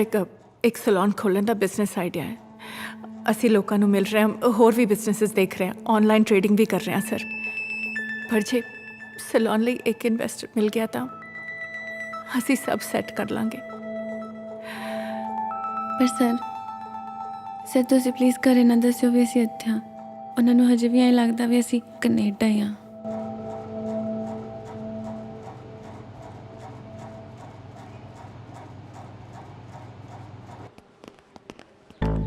S6: ਇੱਕ ਸੈਲੂਨ ਖੋਲ੍ਹਣ ਦਾ ਬਿਜ਼ਨਸ ਆਈਡੀਆ ਹੈ। ਅਸੀਂ ਲੋਕਾਂ ਨੂੰ ਮਿਲ ਰਹੇ ਹਾਂ, ਹੋਰ ਵੀ ਬਿਜ਼ਨਸਿਸ ਦੇਖ ਰਹੇ ਹਾਂ, ਆਨਲਾਈਨ ਟ੍ਰੇਡਿੰਗ ਵੀ ਕਰ ਰਹੇ ਹਾਂ ਸਰ। ਪਰ ਜੇ ਸੈਲੂਨ ਲਈ ਇੱਕ ਇਨਵੈਸਟਰ ਮਿਲ ਗਿਆ ਤਾਂ ਅਸੀਂ ਸਭ ਸੈੱਟ ਕਰ ਲਾਂਗੇ।
S5: ਪਰ ਸਰ ਤੁਸੀਂ ਪਲੀਜ਼ ਘਰੇ ਨਾ ਦੱਸਿਓ ਵੀ ਅਸੀਂ ਇੱਥੇ ਹਾਂ। ਉਹਨਾਂ ਨੂੰ ਹਜੇ ਵੀ ਐਂ ਲੱਗਦਾ ਵੀ ਅਸੀਂ ਕੈਨੇਡਾ ਹੀ ਹਾਂ।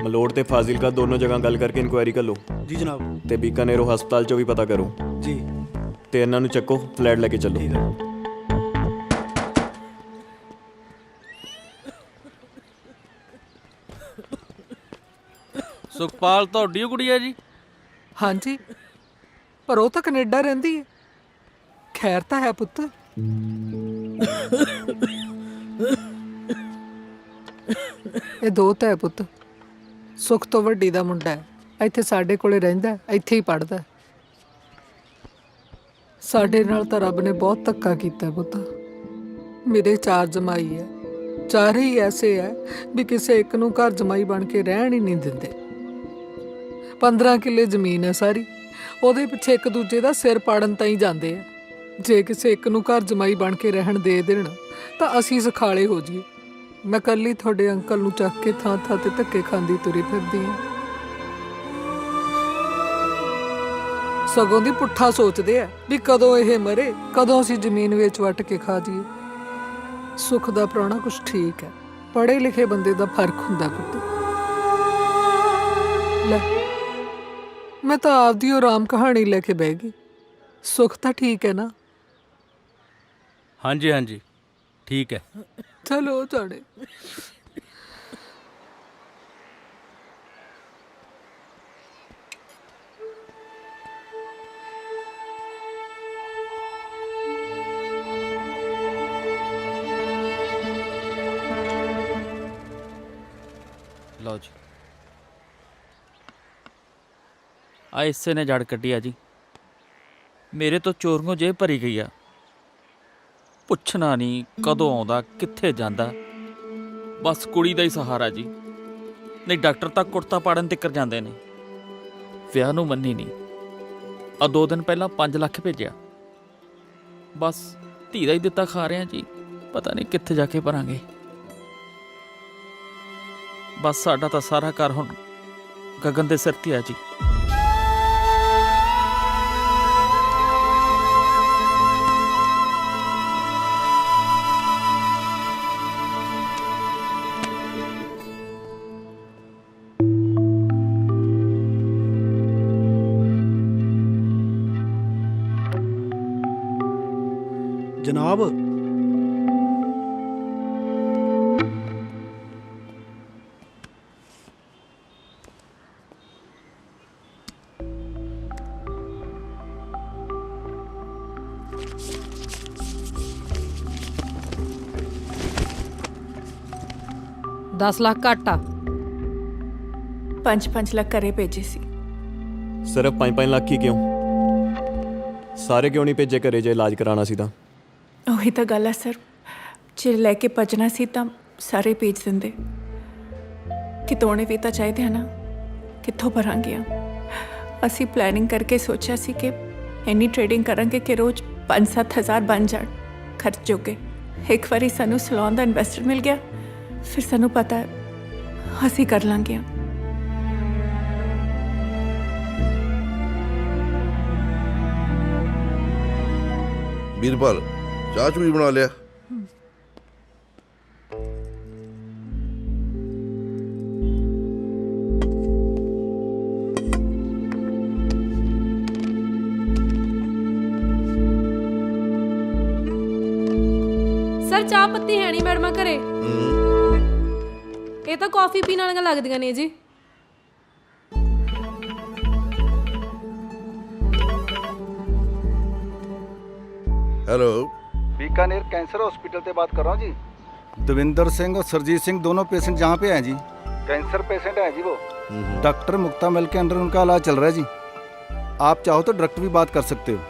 S11: ਮਲੋੜ ਤੇ ਫਾਜ਼ਿਲਕਾ ਦੋਨੋਂ ਜਗ੍ਹਾ ਗੱਲ ਕਰਕੇ ਇਨਕੁਆਇਰੀ ਕਰ ਲਓ।
S2: ਜੀ ਜਨਾਬ।
S11: ਤੇ ਬੀਕਾਨੇਰੋਂ ਹਸਪਤਾਲ 'ਚੋਂ ਵੀ ਪਤਾ ਕਰੋ
S2: ਜੀ।
S11: ਤੇ ਇਹਨਾਂ ਨੂੰ ਚੱਕੋ, ਫਲੈਟ ਲੈ ਕੇ ਚੱਲੋ।
S2: ਠੀਕ ਹੈ।
S14: ਸੁਖਪਾਲ ਤੁਹਾਡੀ ਕੁੜੀ ਹੈ ਜੀ?
S15: ਹਾਂਜੀ, ਪਰ ਉਹ ਤਾਂ ਕੈਨੇਡਾ ਰਹਿੰਦੀ ਹੈ। ਖੈਰ ਤਾਂ ਹੈ ਪੁੱਤ। ਇਹ ਦੋਤ ਹੈ ਪੁੱਤ, ਸੁਖ ਤੋਂ ਵੱਡੀ ਦਾ ਮੁੰਡਾ ਹੈ। ਇੱਥੇ ਸਾਡੇ ਕੋਲੇ ਰਹਿੰਦਾ, ਇੱਥੇ ਹੀ ਪੜ੍ਹਦਾ। ਸਾਡੇ ਨਾਲ ਤਾਂ ਰੱਬ ਨੇ ਬਹੁਤ ਧੱਕਾ ਕੀਤਾ ਪੁੱਤ। ਮੇਰੇ 4 ਜਮਾਈ ਹੈ, ਚਾਰੇ ਹੀ ਐਸੇ ਹੈ ਵੀ ਕਿਸੇ ਇੱਕ ਨੂੰ ਘਰ ਜਮਾਈ ਬਣ ਕੇ ਰਹਿਣ ਹੀ ਨਹੀਂ ਦਿੰਦੇ। 15 ਕਿੱਲੇ ਜ਼ਮੀਨ ਹੈ ਸਾਰੀ, ਉਹਦੇ ਪਿੱਛੇ ਇੱਕ ਦੂਜੇ ਦਾ ਸਿਰ ਪਾੜਨ ਤਾਂ ਹੀ ਜਾਂਦੇ ਆ। ਜੇ ਕਿਸੇ ਇੱਕ ਨੂੰ ਘਰ ਜਮਾਈ ਬਣ ਕੇ ਰਹਿਣ ਦੇ ਦੇਣ ਤਾਂ ਅਸੀਂ ਸਖਾਲੇ ਹੋ ਜਾਈਏ। ਮੈਂ ਕੱਲੀ ਤੁਹਾਡੇ ਅੰਕਲ ਨੂੰ ਚੱਕ ਕੇ ਥਾਂ ਥਾਂ ਤੇ ਧੱਕੇ ਖਾਂਦੀ ਤੁਰੀ ਫਿਰਦੀ ਹਾਂ। ਸਗੋਂ ਦੀ ਪੁੱਠਾ ਸੋਚਦੇ ਆ ਵੀ ਕਦੋਂ ਇਹ ਮਰੇ, ਕਦੋਂ ਅਸੀਂ ਜ਼ਮੀਨ ਵੇਚ ਵੱਟ ਕੇ ਖਾ ਜਾਈਏ। ਸੁੱਖ ਦਾ ਪ੍ਰਾਹੁਣਾ ਕੁਛ ਠੀਕ ਹੈ, ਪੜ੍ਹੇ ਲਿਖੇ ਬੰਦੇ ਦਾ ਫਰਕ ਹੁੰਦਾ ਪੁੱਤ। ਲੈ ਮੈਂ ਤਾਂ ਆਪਦੀ ਉਹ ਰਾਮ ਕਹਾਣੀ ਲੈ ਕੇ ਬਹਿ ਗਈ। ਸੁੱਖ ਤਾਂ ਠੀਕ ਹੈ ਨਾ?
S14: ਹਾਂਜੀ ਹਾਂਜੀ ਠੀਕ ਹੈ।
S15: ਚਲੋ ਤੁਹਾਡੇ
S14: ਲਓ ਜੀ, ਆ ਇਸੇ ਨੇ ਜੜ ਕੱਢੀ ਆ ਜੀ। ਮੇਰੇ ਤੋਂ ਚੋਰੀਆਂ ਜੇਬ ਭਰੀ ਗਈ ਆ। ਪੁੱਛਣਾ ਨਹੀਂ ਕਦੋਂ ਆਉਂਦਾ, ਕਿੱਥੇ ਜਾਂਦਾ। ਬਸ ਕੁੜੀ ਦਾ ਹੀ ਸਹਾਰਾ ਜੀ। ਨਹੀਂ ਡਾਕਟਰ ਤੱਕ ਕੁੜਤਾ ਪਾੜਨ ਤਿੱਕਰ ਜਾਂਦੇ ਨੇ। ਵਿਆਹ ਨੂੰ ਮੰਨੀ ਨਹੀਂ। ਆ 2 ਦਿਨ ਪਹਿਲਾਂ 5 ਲੱਖ ਭੇਜਿਆ। ਬਸ ਧੀ ਦਾ ਹੀ ਦਿੱਤਾ ਖਾ ਰਹੇ ਆ ਜੀ। ਪਤਾ ਨਹੀਂ ਕਿੱਥੇ ਜਾ ਕੇ ਭਰਾਂਗੇ। ਬਸ ਸਾਡਾ ਤਾਂ ਸਾਰਾ ਘਰ ਹੁਣ ਗਗਨ ਦੇ ਸਿਰ ਤੇ ਆ ਜੀ।
S2: ਜਨਾਬ
S12: $10 ਲੱਖ ਘੱਟ ਆ।
S6: 5 ਲੱਖ ਘਰੇ ਭੇਜੇ ਸੀ।
S11: ਸਿਰਫ 5 ਲੱਖ ਹੀ ਕਿਉਂ? ਸਾਰੇ ਕਿਉਂ ਨਹੀਂ ਭੇਜੇ ਘਰੇ ਜੇ ਇਲਾਜ ਕਰਾਉਣਾ ਸੀ ਤਾਂ?
S6: ਉਹੀ ਤਾਂ ਗੱਲ ਹੈ ਸਰ, ਜੇ ਲੈ ਕੇ ਭੱਜਣਾ ਸੀ ਤਾਂ ਸਾਰੇ ਭੇਜ ਦਿੰਦੇ। ਕਿਤੋਂ ਵੀ ਤਾਂ ਚਾਹੀਦੇ ਹਨ ਨਾ, ਕਿੱਥੋਂ ਭਰਾਂਗੇ? ਅਸੀਂ ਪਲੈਨਿੰਗ ਕਰਕੇ ਸੋਚਿਆ ਸੀ ਕਿ ਇੰਨੀ ਟ੍ਰੇਡਿੰਗ ਕਰਾਂਗੇ ਕਿ ਰੋਜ਼ 5-7 ਹਜ਼ਾਰ ਬਣ ਜਾਣ ਖਰਚ ਜੋਗੇ। ਇੱਕ ਵਾਰੀ ਸਾਨੂੰ ਸਲੂਨ ਦਾ ਇਨਵੈਸਟਰ ਮਿਲ ਗਿਆ, ਫਿਰ ਸਾਨੂੰ ਪਤਾ ਹੈ ਅਸੀਂ ਕਰ ਲਾਂਗੇ।
S13: ਵੀਰਪਾਲ ਚਾਹ ਚੂਹ ਵੀ ਬਣਾ ਲਿਆ?
S3: ਸਰ ਚਾਹ ਪੱਤੀ ਹੈ ਨਹੀਂ ਮੈਡਮਾਂ ਘਰੇ। ਇਹ ਤਾਂ ਕਾਫੀ ਪੀਣ ਵਾਲੀਆਂ ਲੱਗਦੀਆਂ ਨੇ ਜੀ।
S13: हेलो,
S2: बीकानेर कैंसर हॉस्पिटल से बात कर रहा हूँ जी। दविंदर सिंह और सरजीत सिंह दोनों पेशेंट जहाँ पे हैं जी, कैंसर पेशेंट हैं जी वो। डॉक्टर मुक्ता मिल के अंदर उनका इलाज चल रहा है जी। आप चाहो तो डायरेक्ट भी बात कर सकते हो।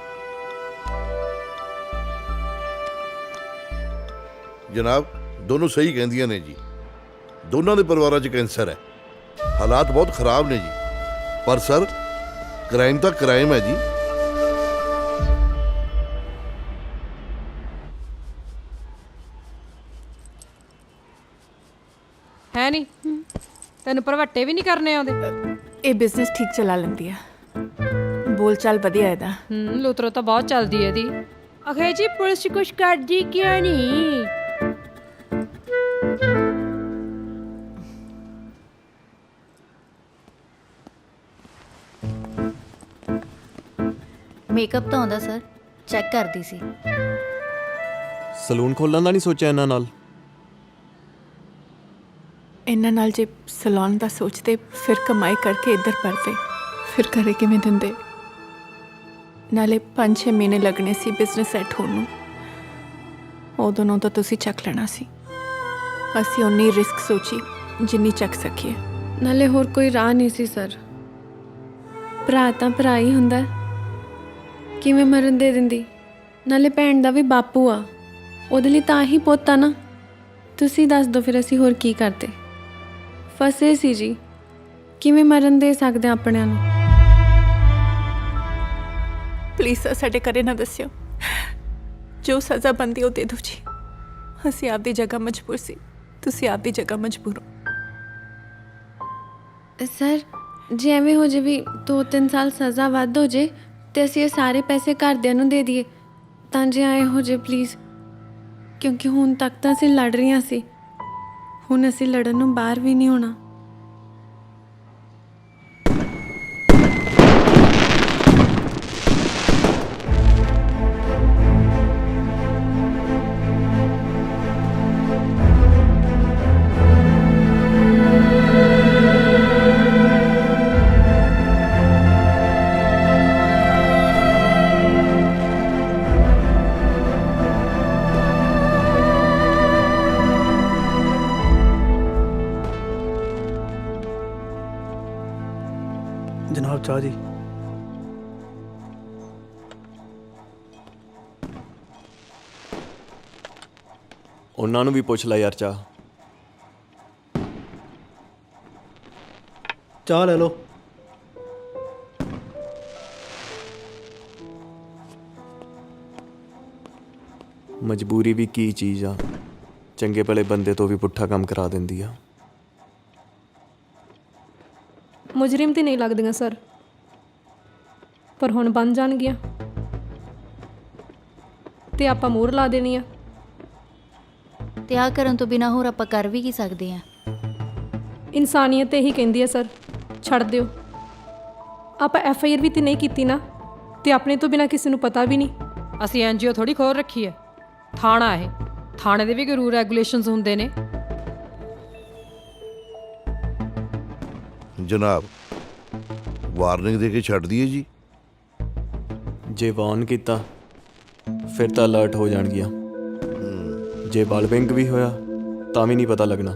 S13: जनाब दोनों सही कहंदियां ने जी। दोनों के परिवार च कैंसर है, हालात बहुत खराब ने जी। पर सर क्राइम तो क्राइम है जी।
S12: ਹੈ ਨਹੀਂ ਤੈਨੂੰ ਭਰਵੱਟੇ ਵੀ ਨਹੀਂ ਕਰਨੇ ਆਉਂਦੇ?
S6: ਇਹ ਬਿਜ਼ਨਸ ਠੀਕ ਚਲਾ ਲੈਂਦੀ ਆ, ਬੋਲ ਚਾਲ ਵਧੀਆ ਇਹਦਾ।
S12: ਲੁਤਰੋ ਤਾਂ ਬਹੁਤ ਚੱਲਦੀ ਹੈ ਇਹਦੀ। ਅਖੇ ਜੀ ਪੁਲਿਸ ਕੁਛ ਕਰਦੀ ਕਿਉਂ ਨਹੀਂ?
S5: ਮੇਕਅਪ ਤਾਂ ਆਉਂਦਾ ਸਰ, ਚੈੱਕ ਕਰਦੀ ਸੀ।
S11: ਸਲੂਨ ਖੋਲ੍ਹਣ ਦਾ ਨਹੀਂ ਸੋਚਿਆ ਇਹਨਾਂ ਨਾਲ?
S6: ਇਹਨਾਂ ਨਾਲ ਜੇ ਸਲੂਨ ਦਾ ਸੋਚਦੇ ਫਿਰ ਕਮਾਈ ਕਰਕੇ ਇੱਧਰ ਪਰਦੇ, ਫਿਰ ਘਰੇ ਕਿਵੇਂ ਦਿੰਦੇ? ਨਾਲੇ 5-6 ਮਹੀਨੇ ਲੱਗਣੇ ਸੀ ਬਿਜ਼ਨਸ ਸੈੱਟ ਹੋਣ ਨੂੰ, ਉਦੋਂ ਨੂੰ ਤਾਂ ਤੁਸੀਂ ਚੱਕ ਲੈਣਾ ਸੀ। ਅਸੀਂ ਉਨੀ ਰਿਸਕ ਸੋਚੀ ਜਿੰਨੀ ਚੱਕ ਸਕੀਏ।
S5: ਨਾਲੇ ਹੋਰ ਕੋਈ ਰਾਹ ਨਹੀਂ ਸੀ ਸਰ। ਭਰਾ ਤਾਂ ਭਰਾ ਹੀ ਹੁੰਦਾ, ਕਿਵੇਂ ਮਰਨ ਦੇ ਦਿੰਦੀ? ਨਾਲੇ ਭੈਣ ਦਾ ਵੀ ਬਾਪੂ ਆ, ਉਹਦੇ ਲਈ ਤਾਂ ਹੀ ਪੁੱਤ ਆ ਨਾ। ਤੁਸੀਂ ਦੱਸ ਦਿਓ ਫਿਰ ਅਸੀਂ ਹੋਰ ਕੀ ਕਰਦੇ? ਫਸੇ ਸੀ ਜੀ, ਕਿਵੇਂ ਮਰਨ ਦੇ ਸਕਦੇ ਆਪਣਿਆਂ ਨੂੰ?
S6: ਪਲੀਜ਼ ਸਰ ਸਾਡੇ ਘਰੇ ਨਾ ਦੱਸਿਓ, ਜੋ ਸਜ਼ਾ ਬਣਦੀ ਉਹ ਦੇ ਦਿਓ ਜੀ। ਅਸੀਂ ਆਪਦੀ ਜਗ੍ਹਾ ਮਜਬੂਰ ਸੀ, ਤੁਸੀਂ ਆਪਦੀ ਜਗ੍ਹਾ ਮਜਬੂਰ ਹੋ।
S5: ਸਰ ਜੇ ਐਵੇਂ ਹੋ ਜੇ ਵੀ 2-3 ਸਾਲ ਸਜ਼ਾ ਵੱਧ ਹੋ ਜੇ ਤੇ ਅਸੀਂ ਇਹ ਸਾਰੇ ਪੈਸੇ ਘਰਦਿਆਂ ਨੂੰ ਦੇ ਦਈਏ ਤਾਂ ਜੇ ਆਏ ਹੋ ਜੇ ਪਲੀਜ਼, ਕਿਉਂਕਿ ਹੁਣ ਤੱਕ ਤਾਂ ਅਸੀਂ ਲੜ ਰਹੀਆਂ ਸੀ, ਹੁਣ ਅਸੀਂ ਲੜਨ ਨੂੰ ਬਾਹਰ ਵੀ ਨਹੀਂ ਹੋਣਾ।
S2: जनाब चाह जी।
S11: ਉਹਨਾਂ ਨੂੰ ਵੀ ਪੁੱਛ ਲੈ ਯਾਰ ਚਾਹ।
S2: चाह ले लो।
S11: ਮਜਬੂਰੀ ਵੀ ਕੀ ਚੀਜ਼ ਆ, ਚੰਗੇ ਭਲੇ ਬੰਦੇ ਤੋਂ ਵੀ ਪੁੱਠਾ ਕੰਮ ਕਰਾ ਦਿੰਦੀ ਆ।
S3: ਮੁਜਰਿਮ ਤੇ ਨਹੀਂ ਲੱਗਦੀਆਂ ਸਰ, ਪਰ ਹੁਣ ਬਣ ਜਾਣਗੀਆਂ ਤੇ ਆਪਾਂ ਮੂਹਰ ਲਾ ਦੇਣੀ ਆ।
S5: ਤੇ ਆ ਕਰਨ ਤੋਂ ਬਿਨਾਂ ਹੋਰ ਆਪਾਂ ਕਰ ਵੀ ਕੀ ਸਕਦੇ ਆ?
S3: ਇਨਸਾਨੀਅਤ ਇਹੀ ਕਹਿੰਦੀ ਹੈ ਸਰ, ਛੱਡ ਦਿਓ। ਆਪਾਂ FIR ਵੀ ਤੇ ਨਹੀਂ ਕੀਤੀ ਨਾ, ਤੇ ਆਪਣੇ ਤੋਂ ਬਿਨਾਂ ਕਿਸੇ ਨੂੰ ਪਤਾ ਵੀ ਨਹੀਂ।
S12: ਅਸੀਂ NGO ਥੋੜੀ ਖੋਲ ਰੱਖੀ ਹੈ, ਥਾਣਾ ਇਹ। ਥਾਣੇ ਦੇ ਵੀ ਕੋਈ ਰੂਲ ਰੈਗੂਲੇਸ਼ਨਸ ਹੁੰਦੇ ਨੇ।
S13: ਜਨਾਬ ਵਾਰਨਿੰਗ ਦੇ ਕੇ ਛੱਡ ਦਈਏ ਜੀ?
S11: ਜੇ ਵਾਰਨ ਕੀਤਾ ਫਿਰ ਤਾਂ ਅਲਰਟ ਹੋ ਜਾਣਗੀਆਂ, ਜੇ ਬਲਵਿੰਗ ਵੀ ਹੋਇਆ ਤਾਂ ਵੀ ਨਹੀਂ ਪਤਾ ਲੱਗਣਾ।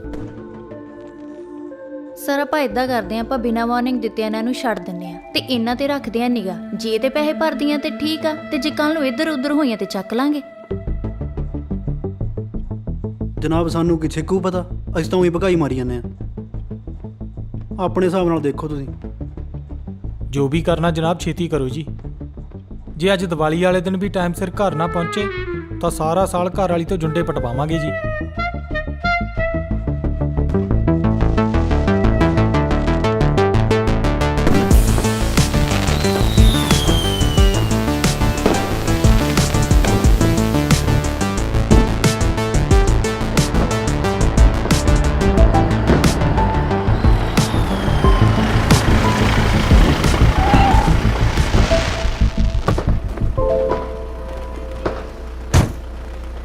S5: ਸਰ ਆਪਾਂ ਇਦਾਂ ਕਰਦੇ ਆਂ, ਆਪਾਂ ਬਿਨਾਂ ਵਾਰਨਿੰਗ ਦਿੱਤੇ ਇਹਨਾਂ ਨੂੰ ਛੱਡ ਦਿੰਨੇ ਆ ਤੇ ਇਹਨਾਂ ਤੇ ਰੱਖਦੇ ਆ ਨਿਗਾ। ਜੇ ਤੇ ਪੈਸੇ ਭਰਦੀਆਂ ਤੇ ਠੀਕ ਆ, ਤੇ ਜੇ ਕੱਲ ਨੂੰ ਇੱਧਰ ਉੱਧਰ ਹੋਈਆਂ ਤੇ ਚੱਕ ਲਾਂਗੇ।
S2: ਜਨਾਬ ਸਾਨੂੰ ਕੀ ਛੇਕੂ ਪਤਾ, ਅਸੀਂ ਤਾਂ ਉਹੀ ਭਗਾਈ ਮਾਰੀ ਜਾਂਦੇ ਆ। ਆਪਣੇ ਹਿਸਾਬ ਨਾਲ ਦੇਖੋ ਤੁਸੀਂ।
S16: ਜੋ ਵੀ ਕਰਨਾ ਜਨਾਬ ਛੇਤੀ ਕਰੋ ਜੀ। ਜੇ ਅੱਜ ਦੀਵਾਲੀ ਵਾਲੇ ਦਿਨ ਵੀ ਟਾਈਮ ਸਿਰ ਘਰ ਨਾ ਪਹੁੰਚੇ ਤਾਂ ਸਾਰਾ ਸਾਲ ਘਰ ਵਾਲੀ ਤੋਂ ਜੁੰਡੇ ਪਟਵਾਵਾਂਗੇ ਜੀ।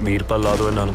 S11: ਵੀਰਪਾਲ ਲਾ ਦਿਓ ਇਹਨਾਂ ਨੂੰ।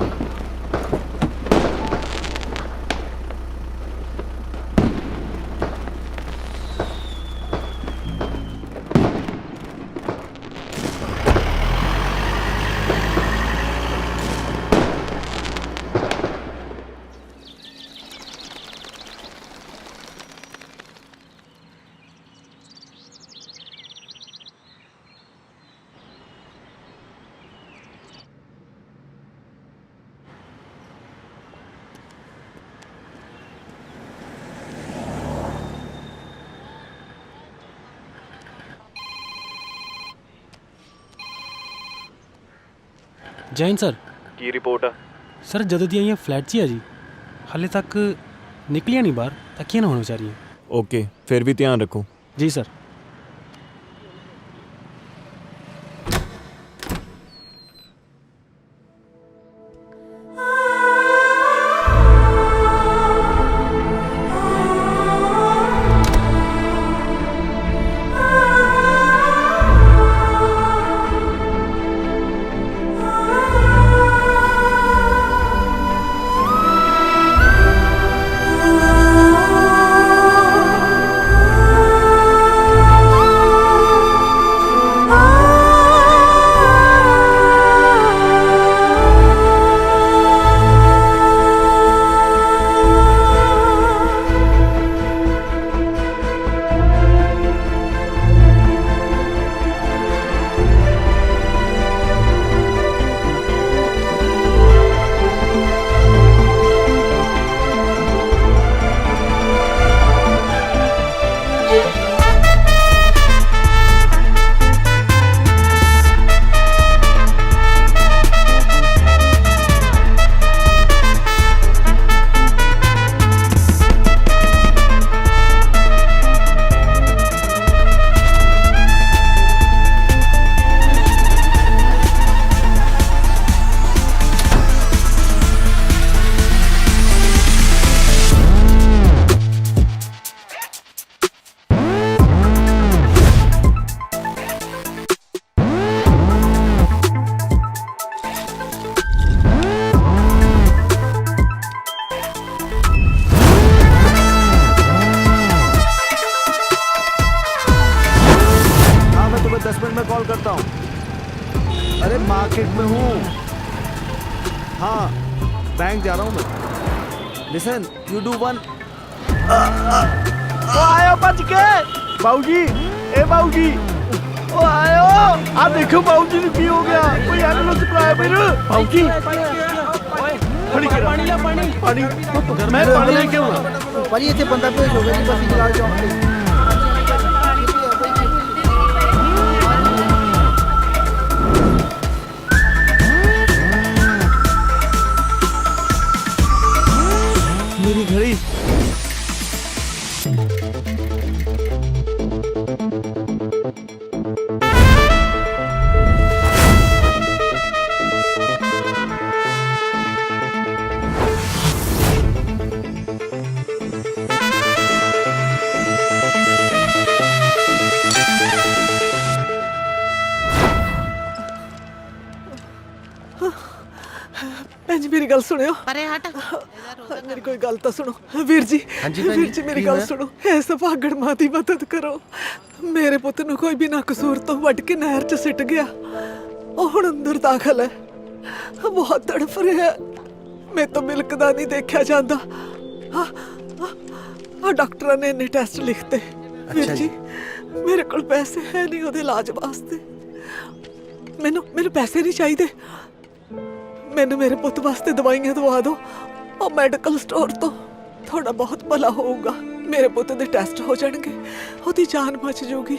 S16: ਜੈਨ ਸਰ,
S11: ਕੀ ਰਿਪੋਰਟ ਆ?
S16: ਸਰ ਜਦੋਂ ਦੀਆਂ ਆਈਆਂ ਫਲੈਟ 'ਚ ਹੀ ਆ ਜੀ, ਹਾਲੇ ਤੱਕ ਨਿਕਲੀਆਂ ਨਹੀਂ ਬਾਹਰ, ਤੱਕੀਆਂ ਨਾ ਹੋਣ ਵਿਚਾਰੀਆਂ।
S11: ਓਕੇ, ਫਿਰ ਵੀ ਧਿਆਨ ਰੱਖੋ।
S16: ਜੀ ਸਰ।
S2: मार्केट में हूँ। हाँ बैंक जा रहा हूँ मैं। Listen you do one. आयो बच के बाबूजी, ए बाबूजी ओ आयो। आप देखो बाबूजी ने की हो गया, कोई एम्बुलेंस बुलाया मेरे बाबूजी। पानी ला पानी पानी मैं पानी लेके आऊँ। पानी इतने बंदा पेश हो गया बस इधर आ जाओ। मेरी घड़ी
S15: जी मेरी गल सुनियो। अरे हट मेरी कोई गल तो सुनो वीर जी। वीर जी मेरी गल सुनो, इस भागड़ मां दी मदद करो। मेरे पुत नूं कोई बिना कसूर तो वट के नहर च सिट गया, ਉਹ ਹੁਣ ਅੰਦਰ ਦਾਖਲ ਹੈ, बहुत तड़फ रहा है। मैं तो मिलकदा नहीं देखा जाता। ਆ ਡਾਕਟਰਾਂ ਨੇ ਇੰਨੇ ਟੈਸਟ ਲਿਖਤੇ ਵੀਰ ਜੀ ਮੇਰੇ ਕੋਲ ਪੈਸੇ ਹੈ ਨਹੀਂ ਉਹਦੇ ਇਲਾਜ ਵਾਸਤੇ। ਮੈਨੂੰ ਪੈਸੇ ਨਹੀਂ ਚਾਹੀਦੇ, ਮੈਨੂੰ ਮੇਰੇ ਪੁੱਤ ਵਾਸਤੇ ਦਵਾਈਆਂ ਦਵਾ ਦਿਓ ਉਹ ਮੈਡੀਕਲ ਸਟੋਰ ਤੋਂ। ਤੁਹਾਡਾ ਬਹੁਤ ਭਲਾ ਹੋਊਗਾ, ਮੇਰੇ ਪੁੱਤ ਦੇ ਟੈਸਟ ਹੋ ਜਾਣਗੇ, ਉਹਦੀ ਜਾਨ ਬਚ ਜਾਊਗੀ।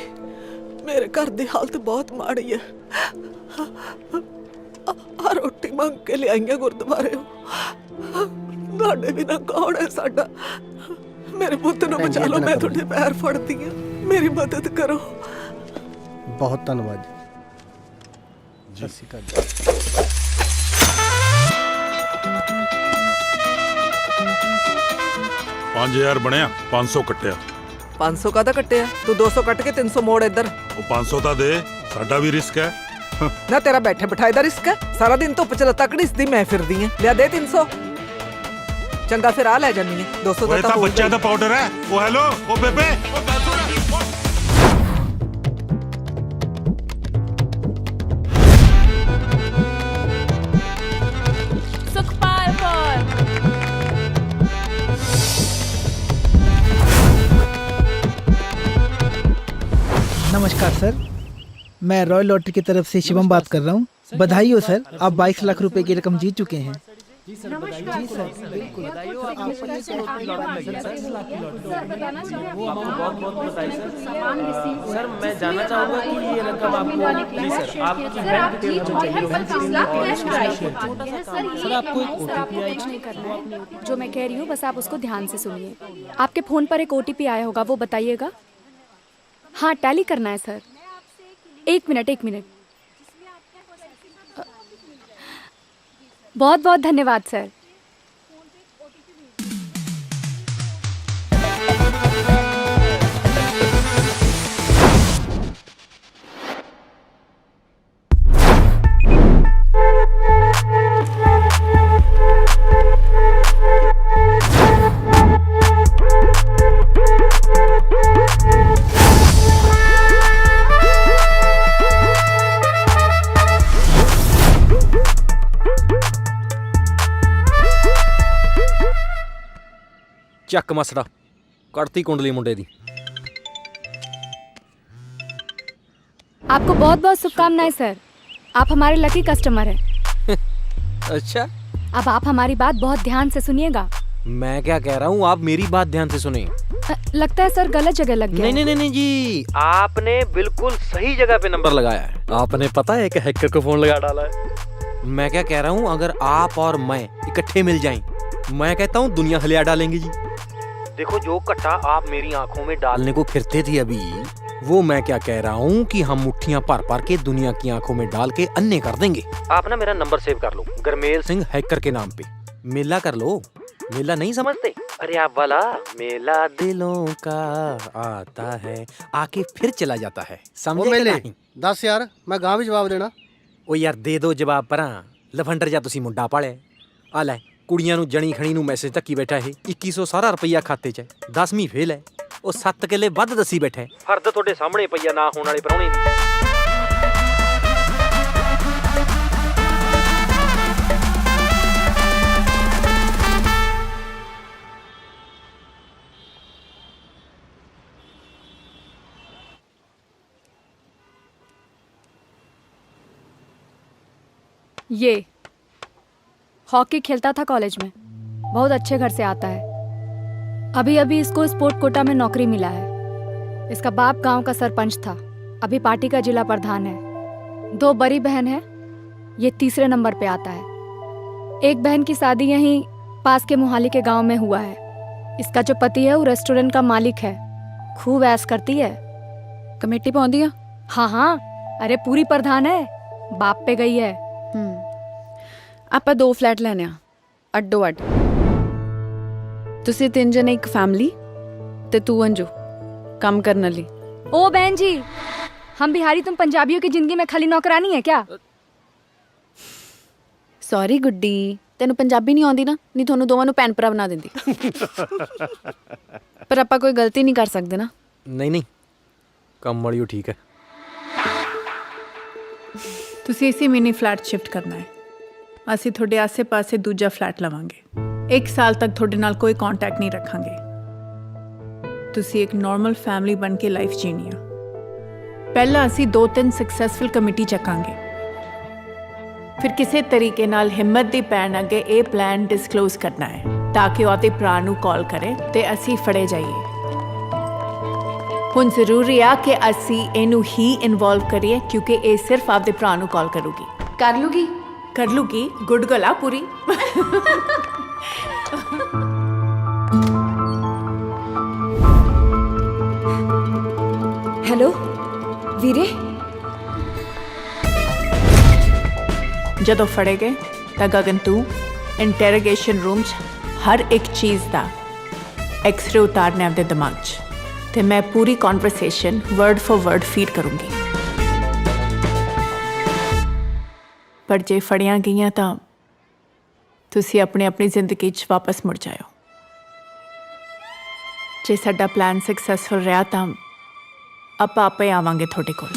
S15: ਮੇਰੇ ਘਰ ਦੀ ਹਾਲਤ ਬਹੁਤ ਮਾੜੀ ਹੈ, ਆ ਰੋਟੀ ਮੰਗ ਕੇ ਲਿਆਈਆਂ ਗੁਰਦੁਆਰੇ। ਤੁਹਾਡੇ ਬਿਨਾਂ ਕੌਣ ਹੈ ਸਾਡਾ? ਮੇਰੇ ਪੁੱਤ ਨੂੰ ਬਚਾ ਲਓ, ਮੈਂ ਤੁਹਾਡੇ ਪੈਰ ਫੜਦੀ ਹਾਂ, ਮੇਰੀ ਮਦਦ ਕਰੋ।
S2: ਬਹੁਤ ਧੰਨਵਾਦ ਜੀ। ਸਤਿ ਸ਼੍ਰੀ ਅਕਾਲ ਜੀ।
S17: 5000 ਬਣਿਆ, 500 ਕੱਟਿਆ।
S15: 500 ਕਾਹਦਾ ਕੱਟਿਆ? ਤੂੰ 200 ਕੱਟ ਕੇ 300 ਮੋੜ ਇੱਧਰ।
S17: ਉਹ 500 ਤਾਂ ਦੇ, ਸਾਡਾ ਵੀ ਰਿਸਕ ਹੈ।
S15: ਨਾ ਤੇਰਾ ਬੈਠੇ ਬਿਠਾਏ ਦਾ ਰਿਸਕ ਹੈ, ਸਾਰਾ ਦਿਨ ਧੁੱਪ ਚ ਲੱਤਾਂ ਘੜੀਸਦੀ ਮੈਂ ਫਿਰਦੀ ਆਂ। ਲਿਆ ਦੇ 300। ਚੰਗਾ ਫਿਰ ਆ ਲੈ ਜਾਨੀ ਹੈ 200 ਦਾ।
S17: ਉਹ ਤਾਂ ਬੱਚਿਆਂ ਦਾ ਪਾਊਡਰ ਹੈ। ਉਹ ਹੈਲੋ, ਉਹ ਬੇਬੇ, ਉਹ
S10: ਸੁਖਪਾਲ ਕੌਰ।
S18: नमस्कार सर, मैं रॉयल लॉटरी की तरफ से शिवम बात कर रहा हूँ। बधाई हो सर, आप 22 लाख रुपए की रकम जीत चुके हैं। जी सर, बिल्कुल।
S19: सर मैं जानना चाहूँगा कि ये रकम आपको, जी सर, आपकी बैंक डिटेल
S5: सर आपको कुछ नहीं करना है, जो मैं कह रही हूँ बस आप उसको ध्यान से सुनिए। आपके फ़ोन पर एक OTP आया होगा, वो बताइएगा। हाँ टैली करना है सर। एक मिनट। बहुत बहुत धन्यवाद सर।
S19: ਚੱਕ ਮਸੜਾ, ਕੱਢਤੀ ਕੁੰਡਲੀ ਮੁੰਡੇ ਦੀ।
S5: आपको बहुत बहुत शुभकामनाएं सर, आप हमारे लकी कस्टमर हैं।
S19: अच्छा,
S5: अब आप हमारी बात बहुत ध्यान से सुनिएगा।
S19: मैं क्या कह रहा हूँ, आप मेरी बात ध्यान से सुने।
S5: लगता है सर गलत जगह लग गया।
S19: नहीं जी, आपने बिल्कुल सही जगह पे नंबर लगाया है। आपने पता है एक हैकर को फोन लगा डाला है। मैं क्या कह रहा हूँ, अगर आप और मैं इकट्ठे मिल जाएं, मैं कहता हूँ दुनिया हिला डालेंगे जी। देखो जो कट्टा आप मेरी आंखों में डालने को फिरते थे अभी, वो मैं क्या कह रहा हूँ कि हम मुट्ठियाँ भर के दुनिया की आंखों में डाल के अन्य कर देंगे। आप ना मेरा नंबर सेव कर लो, गरमेल सिंह हैकर के नाम पे। मेला कर लो, मेला नहीं समझते? अरे आप वाला मेला दिलों का आता है, आके फिर चला जाता है। समझे नहीं?
S2: 10 यार, मैं गाँव भी जवाब देना।
S19: ओ यार दे दो जवाब परा, लफंडर जा तुसी मुंडा पाले। आ ले ਕੁੜੀਆਂ ਨੂੰ ਜਣੀ ਖਣੀ ਨੂੰ ਮੈਸੇਜ ਧੱਕੀ ਬੈਠਾ ਇਹ। 2100 ਸਾਰਾ ਰੁਪਈਆ ਖਾਤੇ 'ਚ ਹੈ, 10ਵੀਂ ਫੇਲ ਹੈ। ਉਹ 7 ਕਿੱਲੇ ਵੱਧ ਦੱਸੀ ਬੈਠਾ ਹੈ। ਫਰਦ ਤੁਹਾਡੇ ਸਾਹਮਣੇ ਪਈਆ ਨਾ ਹੋਣ ਵਾਲੇ ਪ੍ਰਾਹੁਣੇ ਦੀ।
S5: ये हॉकी खेलता था कॉलेज में, बहुत अच्छे घर से आता है। अभी अभी इसको स्पोर्ट कोटा में नौकरी मिला है। इसका बाप गांव का सरपंच था, अभी पार्टी का जिला प्रधान है। 2 बड़ी बहन है, ये तीसरे नंबर पे आता है। एक बहन की शादी यहीं पास के मोहाली के गांव में हुआ है। इसका जो पति है वो रेस्टोरेंट का मालिक है, खूब ऐश करती है। कमेटी पहुंची है? हाँ, अरे पूरी प्रधान है, बाप पे गई है।
S20: ਆਪਾਂ 2 ਫਲੈਟ ਲੈਣੇ ਆ, ਅੱਡੋ ਅੱਡ। ਤੁਸੀਂ 3 ਜਣੇ ਇੱਕ ਫੈਮਿਲੀ ਤੇ ਤੂੰ ਅੰਜੂ ਕੰਮ ਕਰਨ ਵਾਲੀ।
S5: ओ बहन जी, हम बिहारी तुम पंजाबियों की जिंदगी में खाली नौकरानी है क्या?
S20: ਸੌਰੀ ਗੁੱਡੀ, ਤੈਨੂੰ ਪੰਜਾਬੀ ਨਹੀਂ ਆਉਂਦੀ ਨਾ, ਨਹੀਂ ਤੁਹਾਨੂੰ ਦੋਵਾਂ ਨੂੰ ਭੈਣ ਭਰਾ ਬਣਾ ਦਿੰਦੀ। ਪਰ ਆਪਾਂ ਕੋਈ ਗਲਤੀ ਨਹੀਂ ਕਰ ਸਕਦੇ ਨਾ।
S19: ਨਹੀਂ ਕੰਮ ਵਾਲੀ ਠੀਕ ਹੈ।
S6: ਤੁਸੀਂ ਇਸੇ ਮਹੀਨੇ ਫਲੈਟ ਸ਼ਿਫਟ ਕਰਨਾ ਹੈ। ਅਸੀਂ ਤੁਹਾਡੇ ਆਸੇ-ਪਾਸੇ ਦੂਜਾ ਫਲੈਟ ਲਵਾਂਗੇ। 1 ਸਾਲ ਤੱਕ ਤੁਹਾਡੇ ਨਾਲ ਕੋਈ ਕੰਟੈਕਟ ਨਹੀਂ ਰੱਖਾਂਗੇ। ਤੁਸੀਂ ਇੱਕ ਨਾਰਮਲ ਫੈਮਿਲੀ ਬਣ ਕੇ ਲਾਈਫ ਜੀਣੀ ਆ। ਪਹਿਲਾਂ ਅਸੀਂ 2-3 ਸਕਸੈਸਫੁਲ ਕਮੇਟੀ ਚੱਕਾਂਗੇ, ਫਿਰ ਕਿਸੇ ਤਰੀਕੇ ਨਾਲ ਹਿੰਮਤ ਦੀ ਭੈਣ ਅੱਗੇ ਇਹ ਪਲਾਨ ਡਿਸਕਲੋਜ਼ ਕਰਨਾ ਹੈ ਤਾਂ ਕਿ ਉਹ ਆਪਣੇ ਭਰਾ ਨੂੰ ਕਾਲ ਕਰੇ ਤੇ ਅਸੀਂ ਫੜੇ ਜਾਈਏ। ਹੁਣ ਜ਼ਰੂਰੀ ਆ ਕਿ ਅਸੀਂ ਇਹਨੂੰ ਹੀ ਇਨਵੋਲਵ ਕਰੀਏ ਕਿਉਂਕਿ ਇਹ ਸਿਰਫ ਆਪਦੇ ਭਰਾ ਨੂੰ ਕਾਲ ਕਰੂਗੀ। ਕਰ ਲੂਗੀ ਗੁੱਡ ਗਲਾ ਪੂਰੀ।
S5: ਹੈਲੋ ਵੀਰੇ,
S6: ਜਦੋਂ ਫੜੇ ਗਏ ਤਾਂ ਗਗਨ ਤੂੰ ਇੰਟਰੋਗੇਸ਼ਨ ਰੂਮ 'ਚ ਹਰ ਇੱਕ ਚੀਜ਼ ਦਾ ਐਕਸਰੇ ਉਤਾਰਨੇ ਆਪਦੇ ਦਿਮਾਗ 'ਚ, ਤੇ ਮੈਂ ਪੂਰੀ conversation word for word feed ਕਰੂੰਗੀ। ਪਰ ਜੇ ਫੜੀਆਂ ਗਈਆਂ ਤਾਂ ਤੁਸੀਂ ਆਪਣੀ ਜ਼ਿੰਦਗੀ 'ਚ ਵਾਪਸ ਮੁੜ ਜਾਇਓ। ਜੇ ਸਾਡਾ ਪਲਾਨ ਸਕਸੈਸਫੁਲ ਰਿਹਾ ਤਾਂ ਆਪਾਂ ਆਪੇ ਆਵਾਂਗੇ ਤੁਹਾਡੇ ਕੋਲ।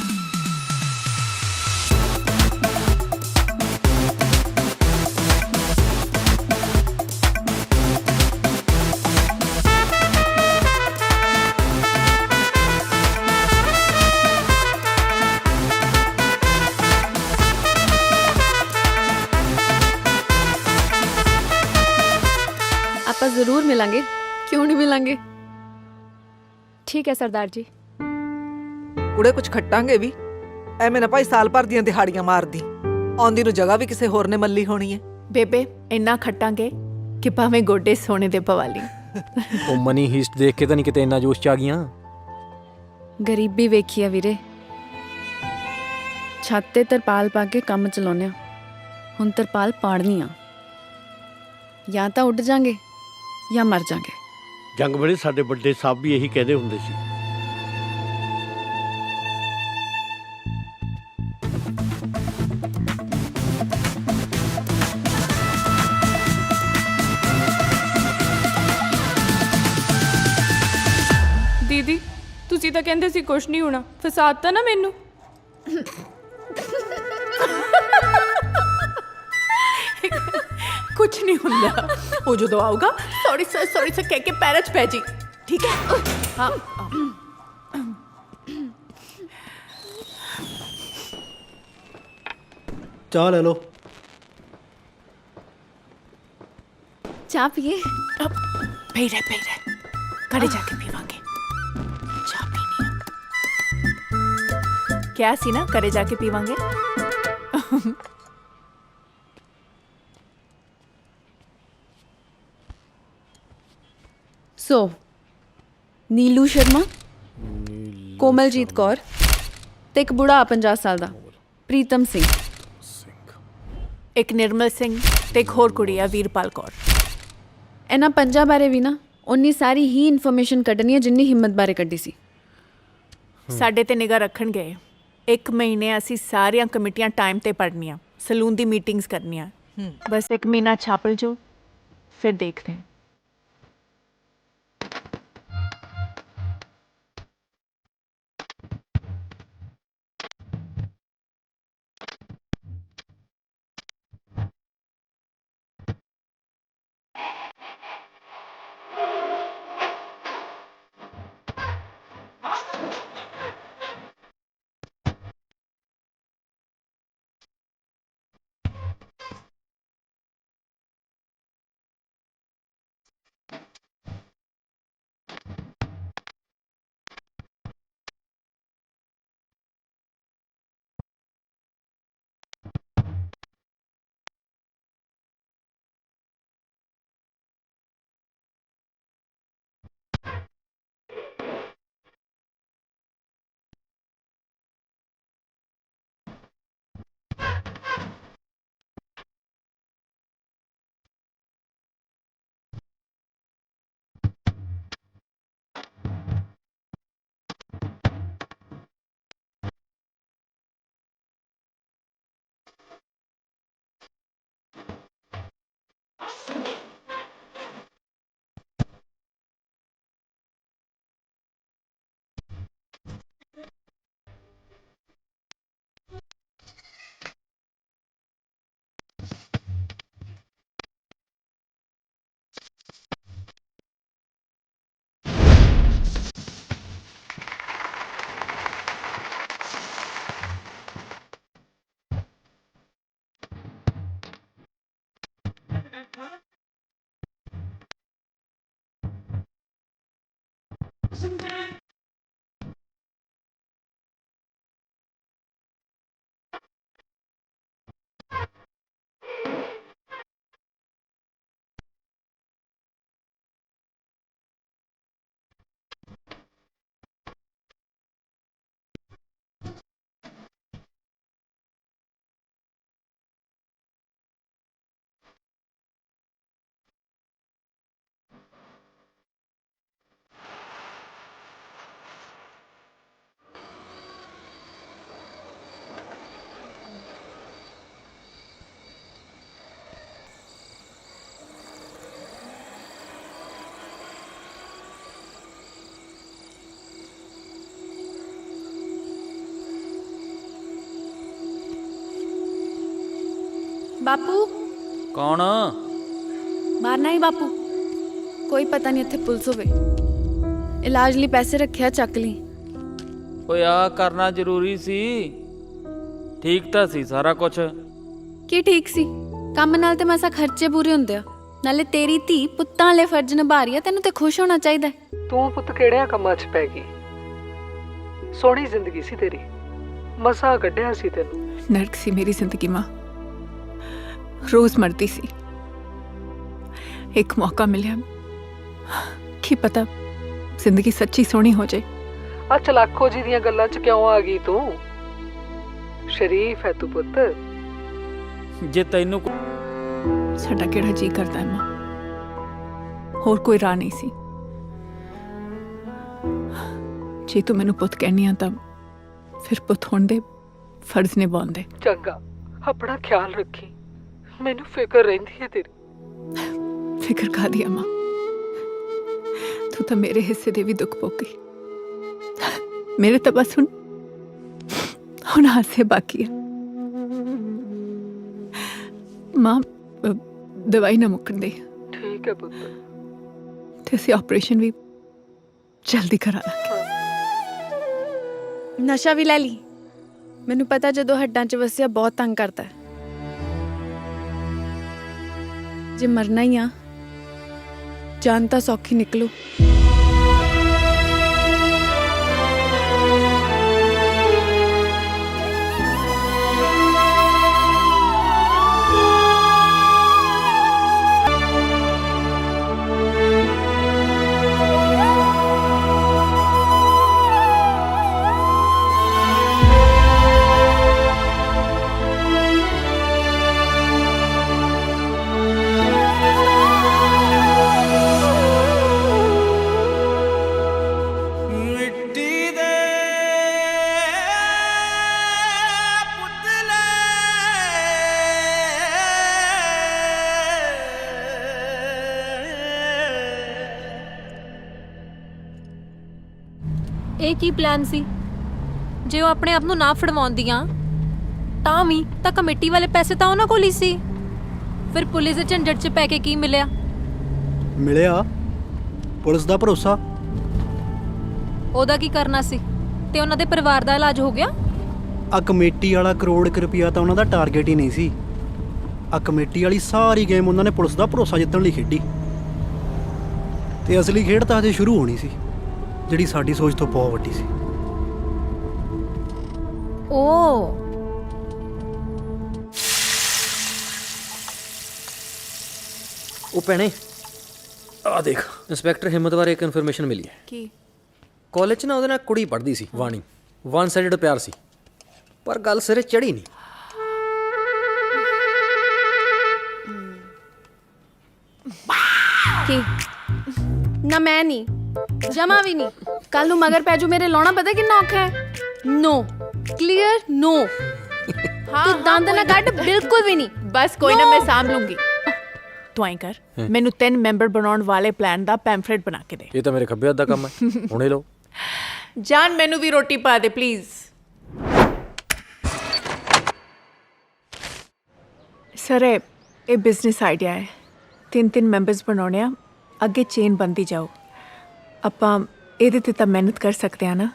S20: ਆਪਾਂ ਜ਼ਰੂਰ ਮਿਲਾਂਗੇ, ਕਿਉਂ ਨਹੀਂ ਮਿਲਾਂਗੇ। ਠੀਕ ਹੈ ਸਰਦਾਰ ਜੀ।
S15: ਕੁੜੇ ਕੁਝ ਖੱਟਾਂਗੇ ਵੀ, ਐਵੇਂ ਨਾ ਭਾਈ ਸਾਲ ਭਰ ਦੀਆਂ ਦਿਹਾੜੀਆਂ ਮਾਰਦੀ। ਆਉਂਦੀ ਨੂੰ ਜਗ੍ਹਾ ਵੀ ਕਿਸੇ ਹੋਰ ਨੇ ਮੱਲੀ ਹੋਣੀ ਹੈ।
S6: ਬੇਬੇ ਇੰਨਾ ਖੱਟਾਂਗੇ ਕਿ ਭਾਵੇਂ ਗੋਡੇ ਸੋਨੇ ਦੇ ਪਵਾਲੀ।
S19: ਉਹ ਮਨੀ ਹੀਸਟ ਦੇਖ ਕੇ ਤਾਂ ਨਹੀਂ ਕਿਤੇ ਇੰਨਾ ਜੋਸ਼ ਚ ਆ ਗਈਆਂ।
S20: ਗਰੀਬੀ ਵੇਖੀ ਆ ਵੀਰੇ, ਛੱਤ ਤੇ ਤਰਪਾਲ ਪਾ ਕੇ ਕੰਮ ਚਲਾਉਂਦੇ ਆ। ਹੁਣ ਤਰਪਾਲ ਪਾੜਨੀ ਆ, ਜਾਂ ਤਾਂ ਉੱਡ ਜਾਾਂਗੇ ਜਾਂ ਮਰ ਜਾਾਂਗੇ।
S21: ਜੰਗ ਵੇਲੇ ਸਾਡੇ ਵੱਡੇ ਸਾਹਿਬ ਵੀ ਇਹੀ ਕਹਿੰਦੇ ਹੁੰਦੇ ਸੀ।
S10: ਦੀਦੀ ਤੁਸੀਂ ਤਾਂ ਕਹਿੰਦੇ ਸੀ ਕੁਛ ਨਹੀਂ ਹੋਣਾ, ਫਸਾਤਾ ਨਾ ਮੈਨੂੰ।
S6: ਕੁਝ ਨਹੀਂ ਹੁੰਦਾ। ਉਹ ਜਦੋਂ ਆਊਗਾ ਸੌਰੀ ਸਰ ਕਹਿ ਕੇ ਪੈਰਾਂ 'ਚ ਪੈ ਜੀ, ਠੀਕ ਹੈ। ਹਾਂ
S18: चाह ले लो।
S20: ਚਾਹ ਪੀਏ?
S6: ਪਈ ਰਹਿ ਘਰੇ ਜਾ ਕੇ ਪੀਵਾਂਗੇ। ਚਾਹ ਪੀਣੀ ਆ। ਕਿਹਾ ਸੀ ਨਾ ਘਰੇ ਜਾ ਕੇ ਪੀਵਾਂਗੇ।
S20: ਸੋ ਨੀਲੂ ਸ਼ਰਮਾ, ਕੋਮਲਜੀਤ ਕੌਰ ਤੇ ਇੱਕ ਬੁੜਾ 50 ਸਾਲ ਦਾ ਪ੍ਰੀਤਮ ਸਿੰਘ,
S6: ਇੱਕ ਨਿਰਮਲ ਸਿੰਘ ਤੇ ਇੱਕ ਹੋਰ ਕੁੜੀ ਆ ਵੀਰਪਾਲ ਕੌਰ।
S20: ਇਹਨਾਂ ਪੰਜਾਂ ਬਾਰੇ ਵੀ ਨਾ ਉਨੀ ਸਾਰੀ ਹੀ ਇਨਫੋਰਮੇਸ਼ਨ ਕੱਢਣੀ ਹੈ ਜਿੰਨੀ ਹਿੰਮਤ ਬਾਰੇ ਕੱਢੀ ਸੀ।
S6: ਸਾਡੇ ਤੇ ਨਿਗਾਹ ਰੱਖਣਗੇ। 1 ਮਹੀਨੇ ਅਸੀਂ ਸਾਰੀਆਂ ਕਮੇਟੀਆਂ ਟਾਈਮ ਤੇ ਪੜ੍ਹਨੀਆਂ, ਸਲੂਨ ਦੀ ਮੀਟਿੰਗਸ ਕਰਨੀਆਂ। ਬਸ 1 ਮਹੀਨਾ ਛਾਪਲ ਜੋ, ਫਿਰ ਦੇਖਦੇ ਹਾਂ।
S5: ਬਾਪੂ
S14: ਕੌਣ?
S5: ਬਾਹਰ ਨਾ ਹੀ ਬਾਪੂ, ਕੋਈ ਪਤਾ ਨਹੀਂ ਇੱਥੇ ਪੁਲਿਸ ਹੋਵੇ। ਇਲਾਜ ਲਈ ਪੈਸੇ ਰੱਖਿਆ, ਚੱਕ ਲਈ।
S14: ਓਏ ਆ ਕਰਨਾ ਜ਼ਰੂਰੀ ਸੀ। ਠੀਕ ਤਾਂ ਸੀ ਸਾਰਾ ਕੁਝ।
S5: ਕੀ ਠੀਕ ਸੀ? ਕੰਮ ਨਾਲ ਤੇ ਮਸਾ ਖਰਚੇ ਪੂਰੇ ਹੁੰਦੇ ਆ। ਨਾਲੇ ਤੇਰੀ ਧੀ ਪੁੱਤਾਂ ਵਾਲੇ ਫਰਜ਼ ਨਿਭਾ ਰਹੀ ਆ, ਤੈਨੂੰ ਤੇ ਖੁਸ਼ ਹੋਣਾ ਚਾਹੀਦਾ।
S15: ਤੂੰ ਪੁੱਤ ਕਿਹੜਿਆਂ ਕੰਮਾਂ 'ਚ ਪੈ ਗਈ? ਸੋਹਣੀ ਜ਼ਿੰਦਗੀ ਸੀ ਤੇਰੀ, ਮਸਾਂ ਕੱਢਿਆ ਸੀ ਤੈਨੂੰ।
S6: ਨਰਕ ਸੀ ਮੇਰੀ ਜ਼ਿੰਦਗੀ ਮਾਂ, ਰੋਜ਼ ਮਰਦੀ ਸੀ। ਇੱਕ ਮੌਕਾ ਮਿਲਿਆ, ਕੀ ਪਤਾ ਜ਼ਿੰਦਗੀ ਸੱਚੀ ਸੋਹਣੀ ਹੋ ਜਾਏ।
S15: ਆ ਚਲਾਕੋ ਜੀ ਦੀਆਂ ਗੱਲਾਂ 'ਚ ਕਿਉਂ ਆ ਗਈ ਤੂੰ? ਸ਼ਰੀਫ ਹੈ ਤੂੰ ਪੁੱਤ।
S14: ਜੇ ਤੈਨੂੰ
S6: ਸਾਡਾ ਕਿਹੜਾ ਜੀ ਕਰਦਾ ਹੈ ਮਾਂ, ਹੋਰ ਕੋਈ ਰਾਹ ਨਹੀਂ ਸੀ। ਜੇ ਤੂੰ ਮੈਨੂੰ ਪੁੱਤ ਕਹਿਨੀ ਆ ਤਾਂ ਫਿਰ ਪੁੱਤ ਹੋਣ ਦੇ ਫਰਜ਼ ਨਿਭਾਉਂਦੇ।
S15: ਚੰਗਾ, ਆਪਣਾ ਖਿਆਲ ਰੱਖੀ, ਮੈਨੂੰ ਫਿਕਰ ਰਹਿੰਦੀ ਹੈ ਤੇਰੀ।
S6: ਫਿਕਰ ਕਾਹਦੀ ਆ ਮਾਂ, ਤੂੰ ਤਾਂ ਮੇਰੇ ਹਿੱਸੇ ਦੇ ਵੀ ਦੁੱਖ ਭੋਗੀ। ਮੇਰੇ ਤਾਂ ਬਸ ਹੁਣ ਹਾਸੇ ਬਾਕੀ ਆ। ਮਾਂ ਦਵਾਈ ਨਾ ਮੁੱਕਣ ਦੇ।
S15: ਠੀਕ ਹੈ ਪੁੱਤ।
S6: ਤੇ ਅਸੀਂ ਆਪਰੇਸ਼ਨ ਵੀ ਜਲਦੀ ਕਰਾ ਲਾਂਗੇ।
S5: ਨਸ਼ਾ ਵੀ ਲੈ ਲਈ। ਮੈਨੂੰ ਪਤਾ ਜਦੋਂ ਹੱਡਾਂ 'ਚ ਵਸਿਆ ਬਹੁਤ ਤੰਗ ਕਰਦਾ ਹੈ। ਜੇ ਮਰਨਾ ਹੀ ਆ, ਜਾਨ ਤਾਂ ਸੌਖੀ ਨਿਕਲੂ।
S3: ਇਹ ਕੀ ਪਲਾਨ ਸੀ? ਜੇ ਉਹ ਆਪਣੇ ਆਪ ਨੂੰ ਨਾ ਫੜਵਾਉਂਦੀਆਂ ਤਾਂ ਵੀ ਤਾਂ ਕਮੇਟੀ ਵਾਲੇ ਪੈਸੇ ਤਾਂ ਉਹਨਾਂ ਕੋਲ ਹੀ ਸੀ। ਫਿਰ ਪੁਲਿਸ ਦੇ ਝੰਡਟ 'ਚ ਪੈ ਕੇ ਕੀ ਮਿਲਿਆ?
S1: ਮਿਲਿਆ ਪੁਲਿਸ ਦਾ ਭਰੋਸਾ।
S3: ਉਹਦਾ ਕੀ ਕਰਨਾ ਸੀ? ਤੇ ਉਹਨਾਂ ਦੇ ਪਰਿਵਾਰ ਦਾ ਇਲਾਜ ਹੋ ਗਿਆ?
S1: ਆ ਕਮੇਟੀ ਵਾਲਾ ਕਰੋੜ ਕੁ ਰੁਪਈਆ ਤਾਂ ਉਹਨਾਂ ਦਾ ਟਾਰਗੇਟ ਹੀ ਨਹੀਂ ਸੀ। ਆ ਕਮੇਟੀ ਵਾਲੀ ਸਾਰੀ ਗੇਮ ਉਹਨਾਂ ਨੇ ਪੁਲਿਸ ਦਾ ਭਰੋਸਾ ਜਿੱਤਣ ਲਈ ਖੇਡੀ, ਤੇ ਅਸਲੀ ਖੇਡ ਤਾਂ ਹਜੇ ਸ਼ੁਰੂ ਹੋਣੀ ਸੀ, ਜਿਹੜੀ ਸਾਡੀ ਸੋਚ ਤੋਂ ਬਹੁਤ ਵੱਡੀ ਸੀ।
S19: ਉਹ ਭੈਣੇ ਆ ਦੇਖ, ਇੰਸਪੈਕਟਰ ਹਿੰਮਤ ਬਾਰੇ ਇੱਕ ਇਨਫੋਰਮੇਸ਼ਨ ਮਿਲੀ ਹੈ।
S5: ਕੀ?
S19: ਕਾਲਜ 'ਚ ਨਾ ਉਹਦੇ ਨਾਲ ਕੁੜੀ ਪੜ੍ਹਦੀ ਸੀ, ਵਾਣੀ। ਵਨ ਸਾਈਡਡ ਪਿਆਰ ਸੀ, ਪਰ ਗੱਲ ਸਿਰੇ ਚੜੀ ਨਹੀਂ।
S5: ਕੀ? ਨਾ ਮੈਂ ਨਹੀਂ, ਜਮਾ ਵੀ ਨਹੀਂ। ਕੱਲ ਨੂੰ ਮਗਰ ਪੈ ਜੂ ਮੇਰੇ, ਲਾਉਣਾ ਪਤਾ ਕਿੰਨਾ ਔਖਾ ਹੈ। ਨੋ, ਕਲੀਅਰ ਨੋ। ਤੂੰ ਦੰਦ ਨਾ ਕੱਢ, ਬਿਲਕੁਲ ਵੀ ਨਹੀਂ।
S6: ਬਸ ਕੋਈ ਨਾ, ਮੈਂ ਸਾਂਭ ਲੂੰਗੀ। ਤੂੰ ਐਂ ਕਰ, ਮੈਨੂੰ 3 ਮੈਂਬਰ ਬਣਾਉਣ ਵਾਲੇ ਪਲਾਨ ਦਾ ਪੈਂਫਲੇਟ ਬਣਾ ਕੇ ਦੇ।
S19: ਇਹ ਤਾਂ ਮੇਰੇ ਖੱਬੇ ਹੱਥ ਦਾ ਕੰਮ ਹੈ, ਹੁਣੇ ਲਓ।
S6: ਜਾਨ, ਮੈਨੂੰ ਵੀ ਰੋਟੀ ਪਾ ਦੇ ਪਲੀਜ਼। ਸਰ, ਇਹ ਬਿਜ਼ਨਸ ਆਈਡੀਆ ਹੈ। 3 ਮੈਂਬਰਸ ਬਣਾਉਣੇ ਆ, ਅੱਗੇ ਚੇਨ ਬਣਦੀ ਜਾਓ। ਆਪਾਂ ਇਹਦੇ ਤੇ ਤਾਂ ਮਿਹਨਤ ਕਰ ਸਕਦੇ ਆ ਨਾ।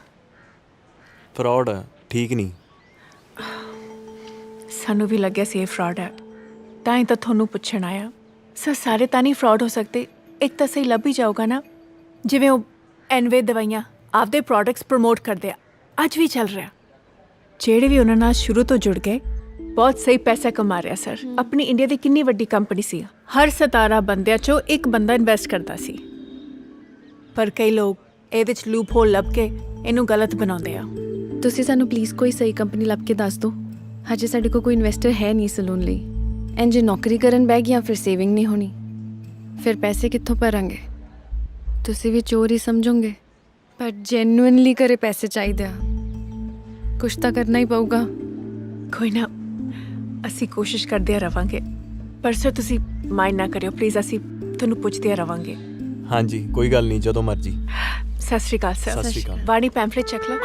S11: ਫਰਾਡ ਹੈ, ਠੀਕ ਨਹੀਂ।
S6: ਸਾਨੂੰ ਵੀ ਲੱਗਿਆ ਸੀ ਇਹ ਫਰਾਡ ਹੈ, ਤਾਂ ਹੀ ਤਾਂ ਤੁਹਾਨੂੰ ਪੁੱਛਣ ਆਇਆ। ਸਰ, ਸਾਰੇ ਤਾਂ ਨਹੀਂ ਫਰਾਡ ਹੋ ਸਕਦੇ, ਇੱਕ ਤਾਂ ਸਹੀ ਲੱਭ ਹੀ ਜਾਊਗਾ ਨਾ। ਜਿਵੇਂ ਉਹ ਐਨਵੇ ਦਵਾਈਆਂ ਆਪਦੇ ਪ੍ਰੋਡਕਟਸ ਪ੍ਰਮੋਟ ਕਰਦੇ ਆ, ਅੱਜ ਵੀ ਚੱਲ ਰਿਹਾ। ਜਿਹੜੇ ਵੀ ਉਹਨਾਂ ਨਾਲ ਸ਼ੁਰੂ ਤੋਂ ਜੁੜ ਗਏ ਬਹੁਤ ਸਹੀ ਪੈਸਾ ਕਮਾ ਰਿਹਾ ਸਰ। ਆਪਣੀ ਇੰਡੀਆ ਦੀ ਕਿੰਨੀ ਵੱਡੀ ਕੰਪਨੀ ਸੀ, ਹਰ 17 ਬੰਦਿਆਂ ਚੋਂ ਇੱਕ ਬੰਦਾ ਇਨਵੈਸਟ ਕਰਦਾ ਸੀ, ਪਰ ਕਈ ਲੋਕ ਇਹਦੇ 'ਚ ਲੂਪ ਹੋਲ ਲੱਭ ਕੇ ਇਹਨੂੰ ਗਲਤ ਬਣਾਉਂਦੇ ਆ।
S5: ਤੁਸੀਂ ਸਾਨੂੰ ਪਲੀਜ਼ ਕੋਈ ਸਹੀ ਕੰਪਨੀ ਲੱਭ ਕੇ ਦੱਸ ਦਿਓ। ਹਜੇ ਸਾਡੇ ਕੋਲ ਕੋਈ ਇਨਵੈਸਟਰ ਹੈ ਨਹੀਂ ਸਲੂਨ ਲਈ। ਐਂ ਜੇ ਨੌਕਰੀ ਕਰਨ ਬਹਿ ਗਿਆ ਫਿਰ ਸੇਵਿੰਗ ਨਹੀਂ ਹੋਣੀ, ਫਿਰ ਪੈਸੇ ਕਿੱਥੋਂ ਭਰਾਂਗੇ? ਤੁਸੀਂ ਵੀ ਚੋਰ ਹੀ ਸਮਝੋਗੇ, ਪਰ ਜੈਨੂਇਨਲੀ ਕਰੇ ਪੈਸੇ ਚਾਹੀਦੇ ਆ। ਕੁਛ ਤਾਂ ਕਰਨਾ ਹੀ ਪਊਗਾ।
S6: ਕੋਈ ਨਾ, ਅਸੀਂ ਕੋਸ਼ਿਸ਼ ਕਰਦੇ ਰਵਾਂਗੇ, ਪਰ ਸਰ ਤੁਸੀਂ ਮਾਈਂਡ ਨਾ ਕਰਿਓ ਪਲੀਜ਼, ਅਸੀਂ ਤੁਹਾਨੂੰ ਪੁੱਛਦੇ ਰਵਾਂਗੇ।
S11: ਹਾਂਜੀ ਕੋਈ ਗੱਲ ਨਹੀਂ, ਜਦੋਂ ਮਰਜ਼ੀ।
S6: ਸਤਿ ਸ਼੍ਰੀ ਅਕਾਲ ਸਰ।
S11: ਸਤਿ ਸ਼੍ਰੀ ਅਕਾਲ।
S6: ਵਾਣੀ ਪੈਂਫਲੇਟ ਚੱਕ ਲਓ।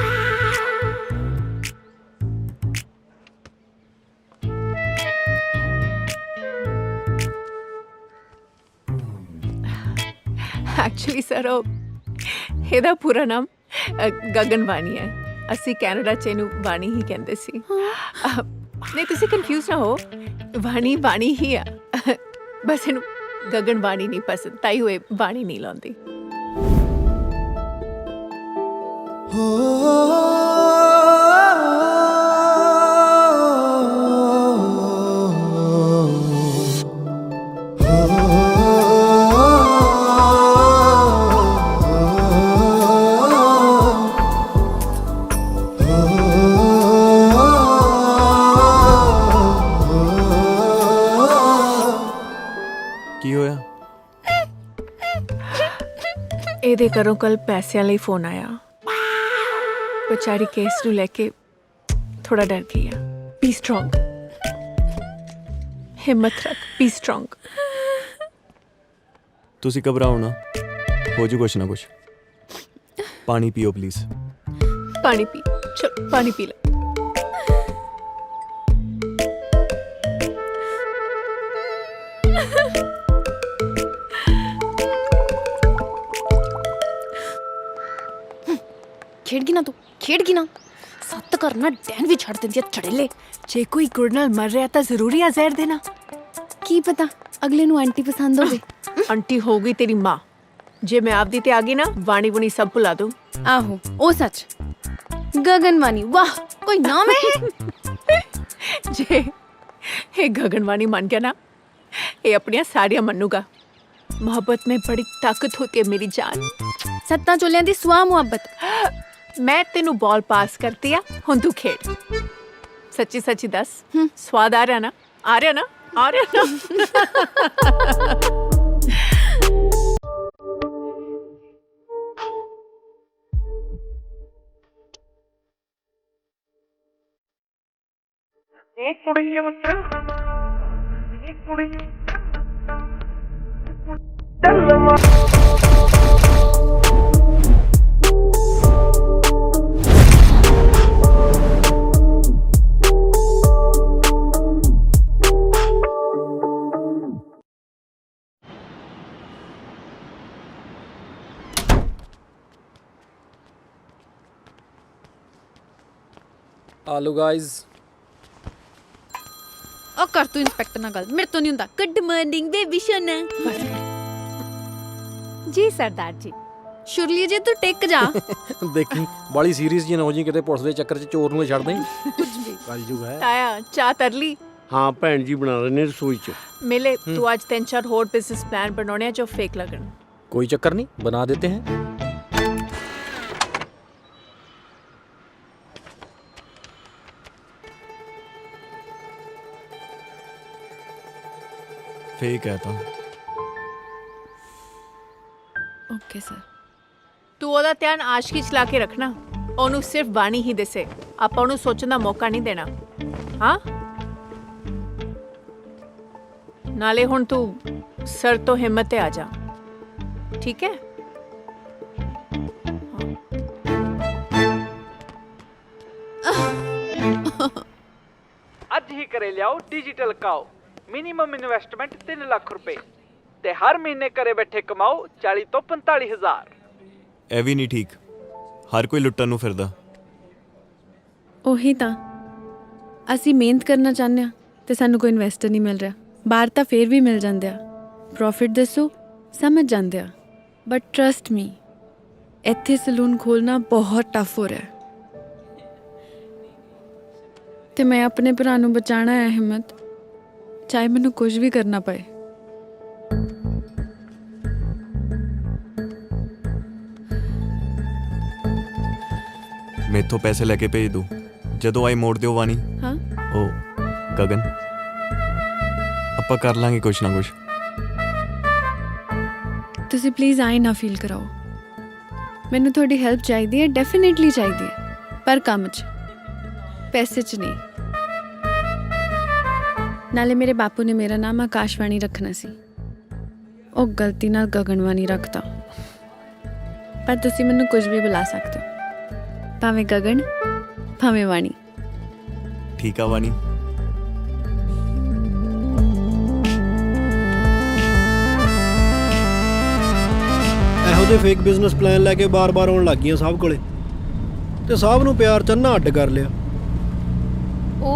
S6: ਐਕਚੁਅਲੀ ਸਰ ਇਹਦਾ ਪੂਰਾ ਨਾਮ ਗਗਨ ਵਾਣੀ ਹੈ। ਅਸੀਂ ਕੈਨੇਡਾ 'ਚ ਇਹਨੂੰ ਵਾਣੀ ਹੀ ਕਹਿੰਦੇ ਸੀ। ਨਹੀਂ ਤੁਸੀਂ ਕਨਫਿਊਜ਼ ਨਾ ਹੋ, ਵਾਣੀ ਵਾਣੀ ਹੀ ਆ, ਬਸ ਇਹਨੂੰ ਗਗਨ ਵਾਣੀ ਨਹੀਂ ਪਸੰਦ, ਤਾਈ ਹੋਏ ਵਾਣੀ ਨਹੀਂ ਲਾਉਂਦੀ।
S11: ਕੀ ਹੋਇਆ?
S6: ਇਹਦੇ ਘਰੋਂ ਕੱਲ ਪੈਸਿਆਂ ਲਈ ਫੋਨ ਆਇਆ। ਵਿਚਾਰੀ ਕੇਸ ਨੂੰ ਲੈ ਕੇ ਥੋੜਾ ਡਰ ਗਈ ਆ। ਬੀ ਸਟਰੋਂਗ, ਹਿੰਮਤ ਰੱਖ, ਬੀ ਸਟਰੋਂਗ।
S11: ਤੁਸੀਂ ਘਬਰਾਓ ਨਾ, ਹੋ ਜੂ ਕੁਛ ਨਾ ਕੁਛ। ਪਾਣੀ ਪੀਓ ਪਲੀਜ਼।
S6: ਪਾਣੀ ਪੀ, ਚਲ ਪਾਣੀ ਪੀ ਲੈ।
S5: ਖੇਡਗੀ ਨਾ ਤੂੰ, ਖੇਡਗੀ ਨਾ। ਸੱਤ ਕਰਨਾ ਡੈਨ ਵੀ ਛੱਡ ਦਿੰਦੀ ਆ ਚੜੇਲੇ।
S6: ਜੇ ਕੋਈ ਗੁੜ ਨਾਲ ਮਰ ਰਿਹਾ ਤਾਂ ਜ਼ਰੂਰੀ ਆ ਜ਼ਹਿਰ ਦੇਣਾ।
S5: ਕੀ ਪਤਾ ਅਗਲੇ ਨੂੰ ਆਂਟੀ ਪਸੰਦ ਹੋਵੇ।
S6: ਆਂਟੀ ਹੋ ਗਈ ਤੇਰੀ ਮਾਂ। ਜੇ ਮੈਂ ਆਪਦੀ ਤੇ ਆ ਗਈ ਨਾ, ਵਾਣੀ ਬੁਣੀ ਸਭ ਭੁਲਾ ਦੂੰ।
S5: ਆਹੋ ਉਹ ਸੱਚ, ਗਗਨ ਵਾਣੀ, ਵਾਹ ਕੋਈ ਨਾਮ ਹੈ।
S6: ਜੇ ਇਹ ਗगन वाणी मान गया ना, ये अपनियां सारियां मनूगा। मोहब्बत में बड़ी ताकत होती है मेरी जान।
S5: सत्ता चोलियां दी सुआ मुहब्बत।
S6: मैं तेनू बॉल पास करती आ, हुण तू खेड। सच्ची सच्ची दस, स्वाद आ रहा ना? आ रहा ना? आ रहा ना?
S19: आलू गाइस।
S5: ओ कर तू इंस्पेक्टर ना गल, मेरे तो नहीं हुंदा। गुड मॉर्निंग बेबी सोना।
S6: जी सरदार जी।
S5: शुरली जी तू टेक जा।
S19: देखी बड़ी सीरीज जी ना हो जी, किते पुलिस दे चक्कर च चोर नूं छड़ दें।
S6: कुछ भी
S19: कलयुग है।
S6: ताया चाह तर ली?
S21: हाँ भैन जी बना रहे ने रसोई च।
S6: मिले तू आज 3-4 होर बिजनेस प्लान बनाने जो फेक लगन।
S19: कोई चक्कर नहीं, बना देते हैं।
S11: फेक है तो
S5: ओके सर।
S6: तू ओदा ध्यान आशकी च ला के रखना, ओनू सिर्फ बाणी ही दिसे। आपां ओनू सोचण दा मौका नहीं देना। हाँ नाले हुण तू सर तो हिम्मत ते आ जा, ठीक है?
S7: ਅੱਜ ਹੀ ਕਰੇ ਲਿਆਓ digital cow. Minimum investment 3 lakh ਰੁਪਏ ਤੇ ਹਰ ਮਹੀਨੇ ਘਰੇ ਬੈਠੇ ਕਮਾਓ 40 ਤੋਂ 45 ਹਜ਼ਾਰ।
S11: ਇਹ ਵੀ ਨਹੀਂ ਠੀਕ, ਹਰ ਕੋਈ ਲੁੱਟਣ ਨੂੰ ਫਿਰਦਾ।
S5: ਉਹੀ ਤਾਂ ਅਸੀਂ ਮਿਹਨਤ ਕਰਨਾ ਚਾਹੁੰਦੇ ਆ ਤੇ ਸਾਨੂੰ ਕੋਈ ਇਨਵੈਸਟਰ ਨਹੀਂ ਮਿਲ ਰਿਹਾ। ਬਾਹਰ ਤਾਂ ਫੇਰ ਵੀ ਮਿਲ ਜਾਂਦੇ ਆ, ਪ੍ਰੋਫਿਟ ਦੱਸੋ ਸਮਝ ਜਾਂਦੇ ਆ, ਬਟ ਟਰਸਟ ਮੀ
S20: ਇੱਥੇ ਸਲੂਨ ਖੋਲਣਾ ਬਹੁਤ ਟਫ ਹੋ ਰਿਹਾ ਹੈ ਤੇ ਮੈਂ ਆਪਣੇ ਭਰਾ ਨੂੰ ਬਚਾਉਣਾ ਹੈ ਹਿੰਮਤ, ਚਾਹੇ ਮੈਨੂੰ ਕੁਝ ਵੀ ਕਰਨਾ ਪਏ।
S11: मेथों पैसे लेके भेज दो, ਜਦੋਂ ਆਈ ਮੋੜ ਦਿਓ ਵਾਨੀ।
S20: ਹਾਂ
S11: ਉਹ ਗਗਨ, ਆਪਾਂ ਕਰ ਲਾਂਗੇ ਕੁਛ ਨਾ ਕੁਛ।
S20: ਤੁਸੀਂ ਪਲੀਜ਼ ਆਏ ਨਾ ਫੀਲ ਕਰਾਓ। ਮੈਨੂੰ ਤੁਹਾਡੀ ਹੈਲਪ ਚਾਹੀਦੀ ਹੈ, ਡੈਫੀਨੇਟਲੀ ਚਾਹੀਦੀ ਹੈ, ਪਰ ਕੰਮ 'ਚ, ਪੈਸੇ 'ਚ ਨਹੀਂ। ਨਾਲੇ ਮੇਰੇ ਬਾਪੂ ਨੇ ਮੇਰਾ ਨਾਮ ਆਕਾਸ਼ਵਾਣੀ ਰੱਖਣਾ ਸੀ, ਉਹ ਗਲਤੀ ਨਾਲ ਗਗਨਵਾਣੀ ਰੱਖਤਾ। ਪਰ ਤੁਸੀਂ ਮੈਨੂੰ ਕੁਝ ਵੀ ਬੁਲਾ ਸਕਦੇ ਹੋ, ਭਾਵੇਂ ਗਗਨ ਭਾਵੇਂ ਵਾਣੀ।
S11: ਠੀਕ ਆ ਵਾਨੀ।
S1: ਇਹੋ ਜਿਹੇ ਫੇਕ ਬਿਜ਼ਨਸ ਪਲਾਨ ਲੈ ਕੇ ਬਾਰ-ਬਾਰ ਆਉਣ ਲੱਗ ਗਈਆਂ ਸਾਹਿਬ ਕੋਲੇ, ਤੇ ਸਾਹਿਬ ਨੂੰ ਪਿਆਰ ਚੰਨਾ ਅੱਡ ਕਰ ਲਿਆ।
S3: ਓ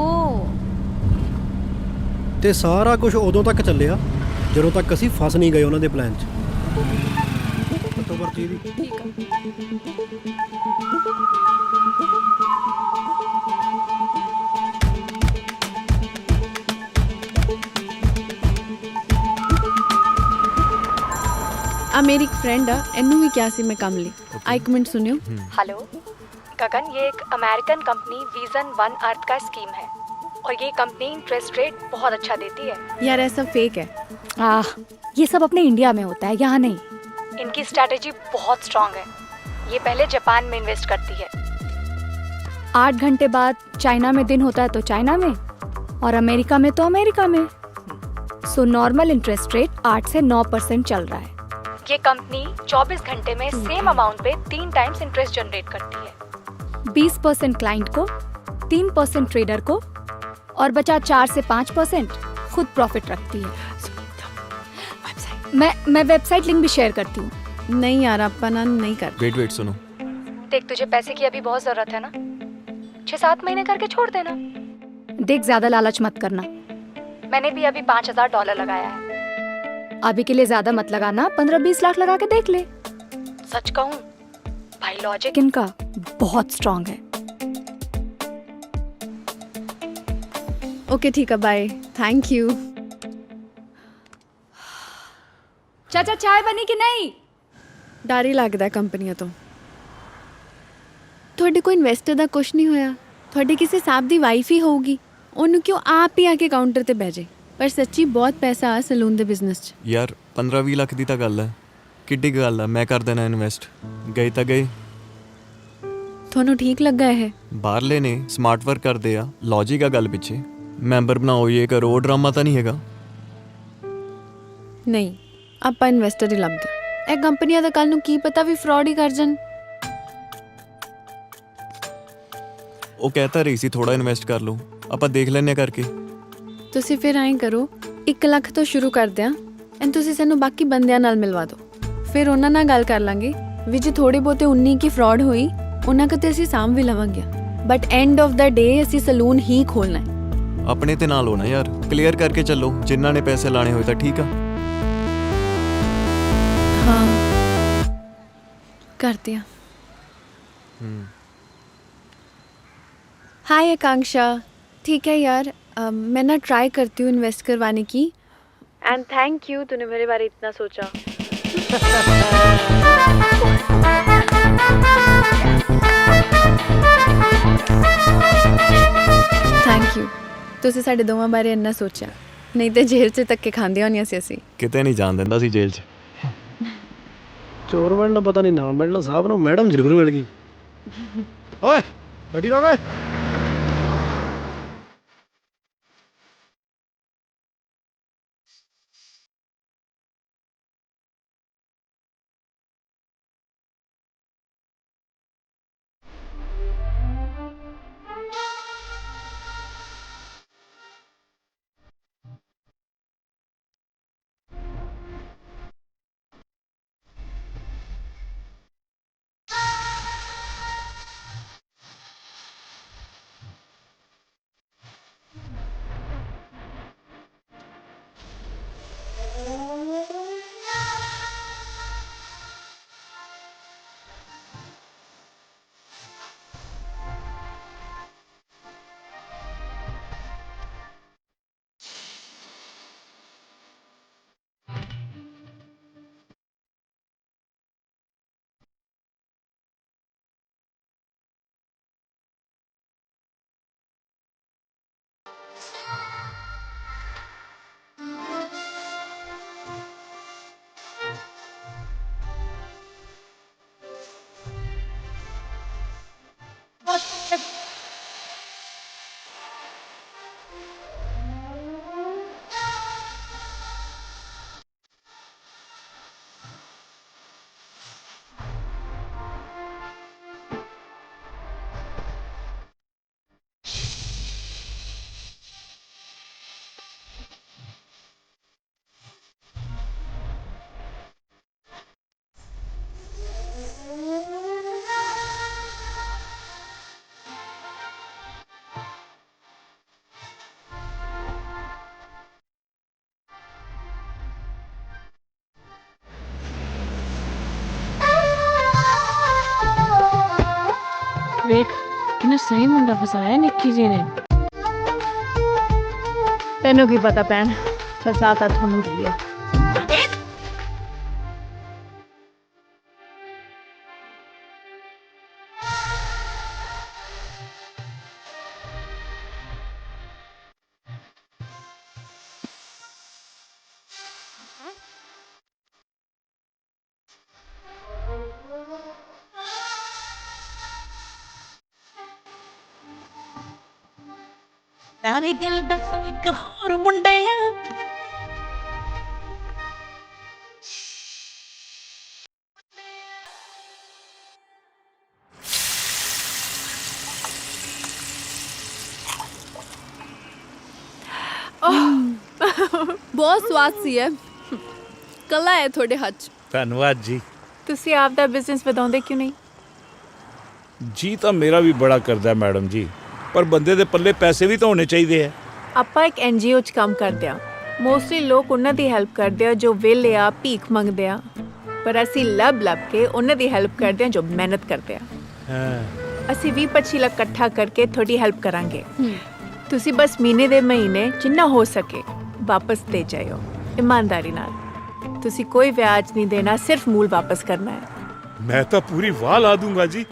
S1: ਤੇ ਸਾਰਾ ਕੁਝ ਉਦੋਂ ਤੱਕ ਚੱਲਿਆ ਜਦੋਂ ਤੱਕ ਅਸੀਂ ਫਸ ਨਹੀਂ ਗਏ ਉਹਨਾਂ ਦੇ ਪਲਾਨ 'ਚ। ਕੱਟੋ ਪਰਚੀ ਦੀ।
S3: ਠੀਕ ਆ।
S20: ਆ ਮੇਰੀ ਇੱਕ ਫਰੈਂਡ ਆ, ਇਹਨੂੰ ਵੀ ਕਿਹਾ ਸੀ ਮੈਂ ਕੰਮ ਲਈ। ਆ ਇੱਕ ਮਿੰਟ ਸੁਣਿਓ।
S8: हेलो गगन, ये एक American company vision one earth का स्कीम है और ये कंपनी इंटरेस्ट रेट बहुत अच्छा देती है।
S20: यार ऐसा फेक है।
S8: ये सब अपने इंडिया में होता है, यहाँ नहीं। इनकी स्ट्रैटेजी बहुत स्ट्रांग है। ये पहले जापान में इन्वेस्ट करती है, 8 घंटे बाद चाइना में दिन होता है तो चाइना में, और अमेरिका में तो अमेरिका में। सो नॉर्मल इंटरेस्ट रेट 8 से 9% चल रहा है। ये कंपनी 24 घंटे में सेम अमाउंट पे 3 टाइम्स इंटरेस्ट जनरेट करती है। 20% क्लाइंट को, 3% ट्रेडर को, और बचा 4 से 5% खुद प्रॉफिट रखती है। मैं वेबसाइट लिंक भी शेयर करती हूँ।
S20: नहीं यार, आपका ना नहीं कर।
S11: वेट सुनो,
S8: देख तुझे पैसे की अभी बहुत जरूरत है ना, 6-7 महीने करके छोड़ देना। देख ज्यादा लालच मत करना। मैंने भी अभी $5000 लगाया है। अभी के लिए ज्यादा मत लगाना, 15-20 लाख लगा के देख ले। सच कहूँ भाई, लॉजिक इनका बहुत स्ट्रांग है।
S20: ओके ठीक है, बाय, थैंक यू।
S8: चाचा चाय बनी कि नहीं?
S20: ਡਰ ਹੀ ਲੱਗਦਾ ਕੰਪਨੀਆਂ ਤੋਂ। ਤੁਹਾਡੇ ਕੋਈ ਇਨਵੈਸਟਰ ਦਾ ਕੁਝ ਨਹੀਂ ਹੋਇਆ, ਤੁਹਾਡੇ ਕਿਸੇ ਸਾਹਿਬ ਦੀ ਵਾਈਫ ਹੀ ਹੋਊਗੀ, ਉਹਨੂੰ ਕਿਉਂ ਆਪ ਹੀ ਆ ਕੇ ਕਾਊਂਟਰ ਤੇ ਬਹਿ ਜੇ। ਪਰ ਸੱਚੀ ਬਹੁਤ ਪੈਸਾ ਆ ਸਲੂਨ ਦੇ ਬਿਜ਼ਨਸ 'ਚ।
S11: ਯਾਰ 15-20 ਲੱਖ ਦੀ ਤਾਂ ਗੱਲ ਹੈ, ਕਿੱਡੀ ਗੱਲ ਹੈ, ਮੈਂ ਕਰ ਦੇਣਾ ਇਨਵੈਸਟ। ਗਏ ਤਾਂ ਗਏ।
S20: ਤੁਹਾਨੂੰ ਠੀਕ ਲੱਗਾ ਇਹ?
S11: ਬਾਹਰਲੇ ਨੇ ਸਮਾਰਟ ਵਰਕ ਕਰਦੇ ਆ, ਲੌਜਿਕ ਆ ਗੱਲ ਪਿੱਛੇ। ਮੈਂਬਰ ਬਣਾਓ, ਇਹ ਕਰੋ, ਡਰਾਮਾ ਤਾਂ ਨਹੀਂ ਹੈਗਾ।
S20: ਨਹੀਂ, ਆਪਾਂ ਇਨਵੈਸਟਰ ਹੀ ਲੱਭਦੇ। ਇਹ ਕੰਪਨੀਆਂ ਦਾ ਕੱਲ ਨੂੰ ਕੀ ਪਤਾ ਵੀ ਫਰਾਡ ਹੀ ਕਰ ਜਾਣ।
S11: ਉਹ ਕਹਿਤਾ ਰਹੀ ਸੀ ਥੋੜਾ ਇਨਵੈਸਟ ਕਰ ਲਓ, ਆਪਾਂ ਦੇਖ ਲੈਂਦੇ ਕਰਕੇ।
S20: ਤੁਸੀਂ ਫਿਰ ਐਂ ਕਰੋ, 1 ਲੱਖ ਤੋਂ ਸ਼ੁਰੂ ਕਰਦੇ ਹਾਂ, ਐਂਡ ਤੁਸੀਂ ਸਾਨੂੰ ਬਾਕੀ ਬੰਦਿਆਂ ਨਾਲ ਮਿਲਵਾ ਦਿਓ। ਫਿਰ ਉਹਨਾਂ ਨਾਲ ਗੱਲ ਕਰ ਲਾਂਗੇ ਵੀ ਜੇ ਥੋੜੇ ਬਹੁਤੇ 19 ਕੀ ਫਰਾਡ ਹੋਈ, ਉਹਨਾਂ ਕਿਤੇ ਅਸੀਂ ਸਾਂਭ ਵੀ ਲਵਾਂਗੇ। ਬਟ ਐਂਡ ਆਫ ਦਾ ਡੇ ਅਸੀਂ ਸਲੂਨ ਹੀ ਖੋਲਣਾ ਹੈ।
S11: ਆਪਣੇ ਤੇ ਨਾਲ ਹੋਣਾ ਯਾਰ, ਕਲੀਅਰ ਕਰਕੇ ਚੱਲੋ। ਜਿਨ੍ਹਾਂ ਨੇ ਪੈਸੇ ਲਾਣੇ ਹੋਏ ਤਾਂ ਠੀਕ ਆ।
S20: हाँ करते हैं। हाय आकांक्षा, ठीक है यार, मैं ना ट्राई करती हूँ इन्वेस्ट करवाने की। एंड थैंक यू, तूने मेरे बारे इतना सोचा। थैंक यू, ਤੁਸੀਂ ਸਾਡੇ ਦੋਵਾਂ ਬਾਰੇ ਇੰਨਾ ਸੋਚਿਆ, ਨਹੀਂ ਤੇ ਜੇਲ੍ਹ 'ਚ ਧੱਕੇ ਖਾਂਦੇ ਹੋਣੀਆਂ ਸੀ ਅਸੀਂ।
S11: ਕਿਤੇ ਨਹੀਂ ਜਾਣ ਦਿੰਦਾ ਸੀ ਜੇਲ੍ਹ 'ਚ।
S1: ਚੋਰ ਬਣਨਾ ਪਤਾ ਨਹੀਂ, ਨਾ ਮਿਲਣਾ ਸਾਹਿਬ ਨੂੰ, ਮੈਡਮ ਜ਼ਰੂਰ ਮਿਲ ਗਈ। ਓਏ ਗੱਡੀ ਰੋਕ ਓਏ।
S10: ਇਹਨੇ ਸਹੀ ਮੁੰਡਾ ਫਸਾਇਆ ਨਿੱਕੀ ਜੀ ਨੇ।
S20: ਤੈਨੂੰ ਕੀ ਪਤਾ ਭੈਣ, ਫਸਾ ਤਾਂ ਤੁਹਾਨੂੰ ਰਹੀ ਹੈ।
S10: ਤਾਰੇ ਦਿਲ ਦਾ ਇੱਕ ਹੋਰ ਮੁੰਡਾ ਆ।
S20: ਬਹੁਤ ਸਵਾਦ ਸੀ ਹੈ, ਕਲਾ ਹੈ ਤੁਹਾਡੇ ਹੱਥ 'ਚ।
S4: ਧੰਨਵਾਦ ਜੀ।
S6: ਤੁਸੀਂ ਆਪ ਦਾ ਬਿਜ਼ਨਸ ਵਧਾਉਂਦੇ ਕਿਉਂ ਨਹੀਂ?
S4: ਜੀ ਤਾਂ ਮੇਰਾ ਵੀ ਬੜਾ ਕਰਦਾ ਮੈਡਮ ਜੀ, ਪਰ ਬੰਦੇ ਦੇ ਪੱਲੇ ਪੈਸੇ ਵੀ ਤਾਂ ਹੋਣੇ ਚਾਹੀਦੇ ਆ।
S6: ਆਪਾਂ ਇੱਕ NGO 'ਚ ਕੰਮ ਕਰਦੇ ਆ। ਮੋਸਟਲੀ ਲੋਕ ਉਹਨਾਂ ਦੀ ਹੈਲਪ ਕਰਦੇ ਆ ਜੋ ਵਿਹਲੇ ਆ, ਭੀਖ ਮੰਗਦੇ ਆ, ਪਰ ਅਸੀਂ ਲੱਭ ਕੇ ਉਹਨਾਂ ਦੀ ਹੈਲਪ ਕਰਦੇ ਆ ਜੋ ਮਿਹਨਤ ਕਰਦੇ ਆ। ਅਸੀਂ 20-25 ਲੱਖ ਇਕੱਠਾ ਕਰਕੇ ਤੁਹਾਡੀ ਹੈਲਪ ਕਰਾਂਗੇ। ਤੁਸੀਂ ਬਸ ਮਹੀਨੇ ਦੇ ਮਹੀਨੇ ਜਿੰਨਾ ਹੋ ਸਕੇ ਵਾਪਸ ਦੇ ਜਾਇਓ ਇਮਾਨਦਾਰੀ ਨਾਲ। ਤੁਸੀਂ ਕੋਈ ਵਿਆਜ ਨਹੀਂ ਦੇਣਾ, ਸਿਰਫ ਮੂਲ ਵਾਪਸ ਕਰਨਾ ਹੈ।
S4: ਮੈਂ ਤਾਂ ਪੂਰੀ ਵਾਹ ਲਾ ਦੂੰਗਾ ਜੀ,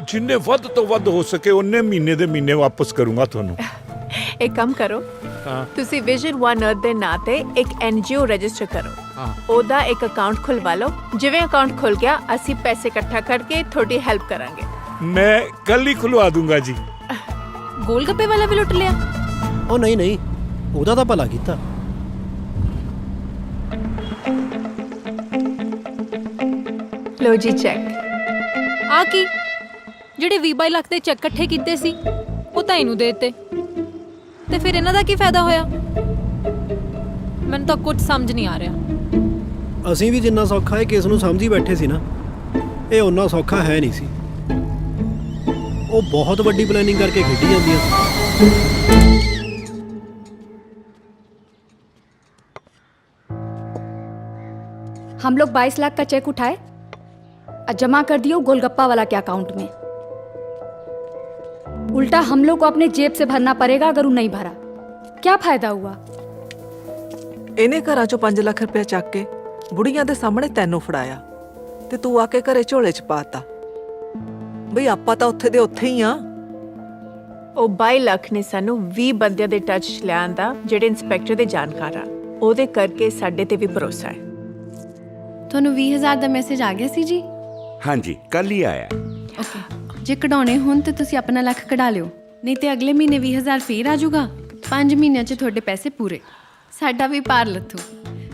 S4: ਜਿੰਨੇ ਵੱਧ ਤੋਂ ਵੱਧ ਹੋ ਸਕੇ ਉਹਨੇ ਮਹੀਨੇ ਦੇ ਮਹੀਨੇ ਵਾਪਸ ਕਰੂੰਗਾ ਤੁਹਾਨੂੰ।
S6: ਇੱਕ ਕੰਮ ਕਰੋ, ਤੁਸੀਂ ਵਿਜ਼ਨ ਵਨ ਅਰਥ ਦੇ ਨਾਂ ਤੇ ਇੱਕ NGO ਰਜਿਸਟਰ ਕਰੋ। ਉਹਦਾ ਇੱਕ ਅਕਾਊਂਟ ਖੁਲਵਾ ਲਓ। ਜਿਵੇਂ ਅਕਾਊਂਟ ਖੁੱਲ ਗਿਆ ਅਸੀਂ ਪੈਸੇ ਇਕੱਠਾ ਕਰਕੇ ਤੁਹਾਡੀ ਹੈਲਪ ਕਰਾਂਗੇ।
S4: ਮੈਂ ਕੱਲ ਹੀ ਖੁਲਵਾ ਦੂੰਗਾ ਜੀ।
S3: ਗੋਲ ਗੱਪੇ ਵਾਲਾ ਵੀ ਲੁੱਟ ਲਿਆ?
S1: ਉਹ ਨਹੀਂ, ਉਹਦਾ ਤਾਂ ਭਲਾ ਕੀਤਾ।
S6: ਲੋ ਜੀ ਚੈੱਕ।
S3: ਆ ਕੀ? ਜਿਹੜੇ 20-22 ਲੱਖ ਦੇ ਚੈੱਕ ਇਕੱਠੇ ਕੀਤੇ ਸੀ ਉਹ ਤਾਂ ਇਹਨੂੰ ਦੇ ਦਿੱਤੇ, ਤੇ ਫਿਰ ਇਹਨਾਂ ਦਾ ਕੀ ਫਾਇਦਾ ਹੋਇਆ? ਮੈਨੂੰ ਤਾਂ ਕੁਝ ਸਮਝ ਨਹੀਂ ਆ ਰਿਹਾ।
S1: ਅਸੀਂ ਵੀ ਜਿੰਨਾ ਸੌਖਾ ਇਹ ਕੇਸ ਨੂੰ ਸਮਝੀ ਬੈਠੇ ਸੀ ਨਾ, ਇਹ ਓਨਾ ਸੌਖਾ ਹੈ ਨਹੀਂ ਸੀ। ਉਹ ਬਹੁਤ ਵੱਡੀ ਪਲੈਨਿੰਗ ਕਰਕੇ ਖੇਡੀ ਜਾਂਦੀਆਂ ਸੀ।
S8: हम लोग 22 लाख का चेक उठाए और जमा कर दिए गोलगप्पा वाला के अकाउंट में। उल्टा हम लोग को अपने जेब से भरना पड़ेगा अगर वो नहीं भरा। क्या फायदा हुआ?
S15: ਇਹਨੇ ਘਰਾਂ ਚੋਂ 5 ਲੱਖ ਰੁਪਇਆ ਚੱਕ ਕੇ ਬੁੜੀਆਂ ਦੇ ਸਾਹਮਣੇ ਤੈਨੂੰ ਫੜਾਇਆ ਤੇ ਤੂੰ ਆ ਕੇ ਘਰੇ ਝੋਲੇ 'ਚ ਪਾਤਾ। ਬਈ ਆਪਾਂ ਤਾਂ ਉੱਥੇ ਦੇ ਉੱਥੇ ਹੀ ਆ।
S6: ਉਹ 22 ਲੱਖ ਨੇ ਸਾਨੂੰ 20 ਬੰਦਿਆਂ ਦੇ ਟੱਚ 'ਚ ਲਿਆਉਣ ਦਾ, ਜਿਹੜੇ ਇੰਸਪੈਕਟਰ ਦੇ ਜਾਣਕਾਰ ਆ। ਉਹਦੇ ਕਰਕੇ ਸਾਡੇ ਤੇ ਵੀ ਭਰੋਸਾ ਹੈ।
S20: ਤੁਹਾਨੂੰ 20,000 ਦਾ ਮੈਸੇਜ ਆ ਗਿਆ ਸੀ ਜੀ?
S22: ਹਾਂਜੀ, ਕੱਲ ਹੀ ਆਇਆ।
S20: ਓਕੇ, ਜੇ ਕਢਾਉਣੇ ਹੁਣ ਤੇ ਤੁਸੀਂ ਆਪਣਾ ਲੱਖ ਕਢਾ ਲਿਓ, ਨਹੀਂ ਤੇ ਅਗਲੇ ਮਹੀਨੇ 20,000 ਫੇਰ ਆ ਜਾਊਗਾ। 5 ਮਹੀਨਿਆਂ 'ਚ ਤੁਹਾਡੇ ਪੈਸੇ ਪੂਰੇ। ਸਾਡਾ ਵੀ ਪਾਰ ਲੱਥੂ,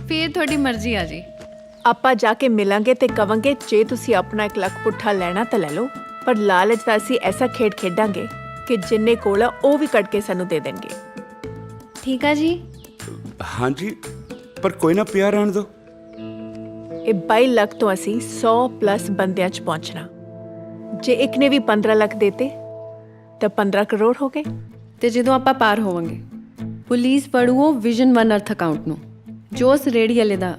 S20: ਫੇਰ ਤੁਹਾਡੀ ਮਰਜ਼ੀ ਆ ਜੀ।
S6: ਆਪਾਂ ਜਾ ਕੇ ਮਿਲਾਂਗੇ ਤੇ ਕਵਾਂਗੇ ਜੇ ਤੁਸੀਂ ਆਪਣਾ 1 ਲੱਖ ਪੁੱਠਾ ਲੈਣਾ ਤਾਂ ਲੈ ਲਓ, ਪਰ ਲਾਲਚ ਦਾ ਅਸੀਂ ਐਸਾ ਖੇਡ ਖੇਡਾਂਗੇ ਕਿ ਜਿੰਨੇ ਕੋਲ ਆ ਉਹ ਵੀ ਕੱਢ ਕੇ ਸਾਨੂੰ ਦੇ ਦੇਣਗੇ।
S20: ਠੀਕ ਆ ਜੀ?
S22: ਹਾਂਜੀ, ਪਰ ਕੋਈ ਨਾ ਪਿਆ ਰਹਿਣ ਦਿਓ।
S6: ਇਹ 22 ਲੱਖ ਤੋਂ ਅਸੀਂ 100+ ਬੰਦਿਆਂ 'ਚ ਪਹੁੰਚਣਾ। ਜੇ ਇੱਕ ਨੇ ਵੀ 15 ਲੱਖ ਦੇਤੇ ਤਾਂ 15 ਕਰੋੜ ਹੋ ਗਏ।
S20: ਤੇ ਜਦੋਂ ਆਪਾਂ ਪਾਰ ਹੋਵਾਂਗੇ, ਪੁਲਿਸ ਫੜੂਓ ਵਿਜ਼ਨ ਵਨ ਅਰਥ ਅਕਾਊਂਟ ਨੂੰ, ਜੋ ਉਸ ਰੇੜੀ ਵਾਲੇ ਦਾ,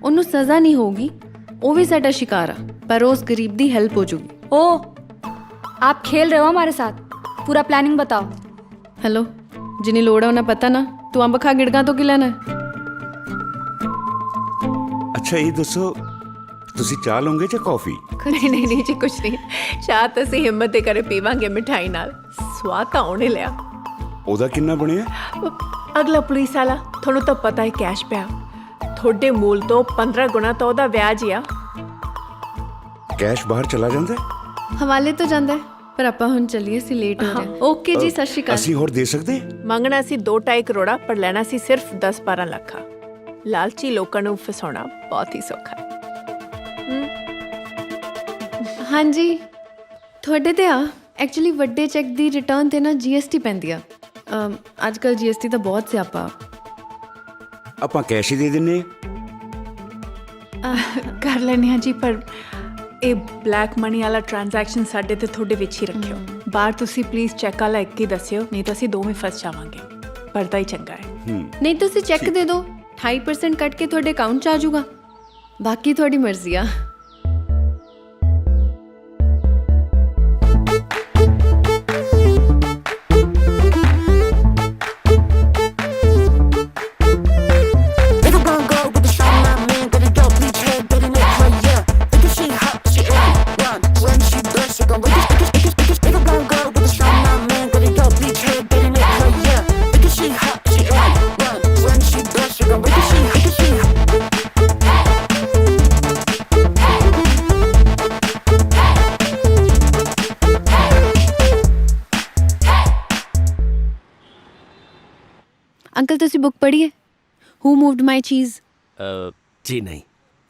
S20: ਉਹਨੂੰ ਸਜ਼ਾ ਨਹੀਂ ਹੋਊਗੀ, ਉਹ ਵੀ ਸਾਡਾ ਸ਼ਿਕਾਰ ਆ, ਪਰ ਉਸ ਗਰੀਬ ਦੀ ਹੈਲਪ ਹੋ ਜੂਗੀ।
S8: ओ, आप खेल रहे हो हमारे साथ? पूरा प्लानिंग बताओ।
S20: ਹੈਲੋ, ਜਿੰਨੀ ਲੋੜ ਆ ਉਹਨਾਂ ਪਤਾ ਨਾ। ਤੂੰ ਅੰਬ ਖਾ ਗਿੜਕਾਂ ਤੋਂ ਕੀ ਲੈਣਾ?
S22: ਅੱਛਾ ਇਹ ਦੱਸੋ, ਤੁਸੀਂ ਚਾਹ ਲਓਗੇ ਜਾਂ ਕੌਫੀ?
S6: ਨਹੀਂ ਜੀ, ਕੁਛ ਨਹੀਂ। ਚਾਹ ਤਾਂ ਅਸੀਂ ਹਿੰਮਤ ਦੇ ਕਰੇ ਪੀਵਾਂਗੇ ਮਿਠਾਈ ਨਾਲ। ਸਵਾਦ ਤਾਂ ਉਹਨੇ ਲਿਆ।
S22: ਉਹਦਾ ਕਿੰਨਾ ਬਣਿਆ?
S6: ਅਗਲਾ ਪੁਲਿਸ ਵਾਲਾ, ਤੁਹਾਨੂੰ ਤਾਂ ਪਤਾ ਹੈ ਕੈਸ਼ ਪਿਆ। ਤੁਹਾਡੇ ਮੂਲ ਤੋਂ 15 ਗੁਣਾ ਤਾਂ ਉਹਦਾ ਵਿਆਜ ਹੀ ਆ।
S22: ਕੈਸ਼ ਬਾਹਰ ਚਲਾ ਜਾਂਦਾ?
S20: ਹਵਾਲੇ ਤੋਂ ਜਾਂਦਾ ਹੈ, ਪਰ ਆਪਾਂ ਹੁਣ ਚੱਲੀਏ, ਅਸੀਂ ਲੇਟ ਹੋ ਰਹੇ। ਓਕੇ ਜੀ, ਸਤਿ ਸ਼੍ਰੀ ਅਕਾਲ।
S22: ਅਸੀਂ ਹੋਰ ਦੇ ਸਕਦੇ?
S6: ਮੰਗਣਾ ਸੀ 2.5 ਕਰੋੜਾ, ਪਰ ਲੈਣਾ ਸੀ ਸਿਰਫ 10-12 ਲੱਖ। ਲਾਲਚੀ ਲੋਕਾਂ ਨੂੰ ਫਸਾਉਣਾ ਬਹੁਤ ਹੀ ਸੌਖਾ ਹੈ।
S20: ਹਾਂਜੀ, ਤੁਹਾਡੇ ਤੇ ਆ। ਐਕਚੁਅਲੀ ਵੱਡੇ ਚੈੱਕ ਦੀ ਰਿਟਰਨ ਤੇ ਨਾ GST ਪੈਂਦੀ ਆ। ਅੱਜ ਕੱਲ GST ਤਾਂ ਬਹੁਤ ਸਿਆਪਾ।
S22: ਆਪਾਂ ਕੈਸ਼ ਹੀ ਦੇ ਦਿੰਨੇ ਆ।
S6: ਕਰ ਲੈਣੇ ਆ ਜੀ, ਪਰ ਇਹ ਬਲੈਕ ਮਨੀ ਵਾਲਾ ਟ੍ਰਾਂਜੈਕਸ਼ਨ ਸਾਡੇ ਤੇ ਤੁਹਾਡੇ ਵਿੱਚ ਹੀ ਰੱਖਿਓ। ਬਾਹਰ ਤੁਸੀਂ ਪਲੀਜ਼ ਚੈੱਕ ਵਾਲਾ ਇੱਕ ਹੀ ਦੱਸਿਓ, ਨਹੀਂ ਤਾਂ ਅਸੀਂ ਦੋਵੇਂ ਫਸ ਜਾਵਾਂਗੇ। ਪਰਦਾ ਹੀ ਚੰਗਾ ਹੈ।
S20: ਨਹੀਂ, ਤੁਸੀਂ ਚੈੱਕ ਦੇ ਦਿਓ, 28% ਕੱਟ ਕੇ ਤੁਹਾਡੇ ਅਕਾਊਂਟ 'ਚ ਆ ਜਾਊਗਾ। ਬਾਕੀ ਤੁਹਾਡੀ ਮਰਜ਼ੀ ਆ। ਅੰਕਲ ਤੁਸੀਂ ਬੁੱਕ ਪੜ੍ਹੀ ਹੈ ਹੂ ਮੂਵਡ ਮਾਈ ਚੀਜ਼?
S19: ਜੀ ਨਹੀਂ।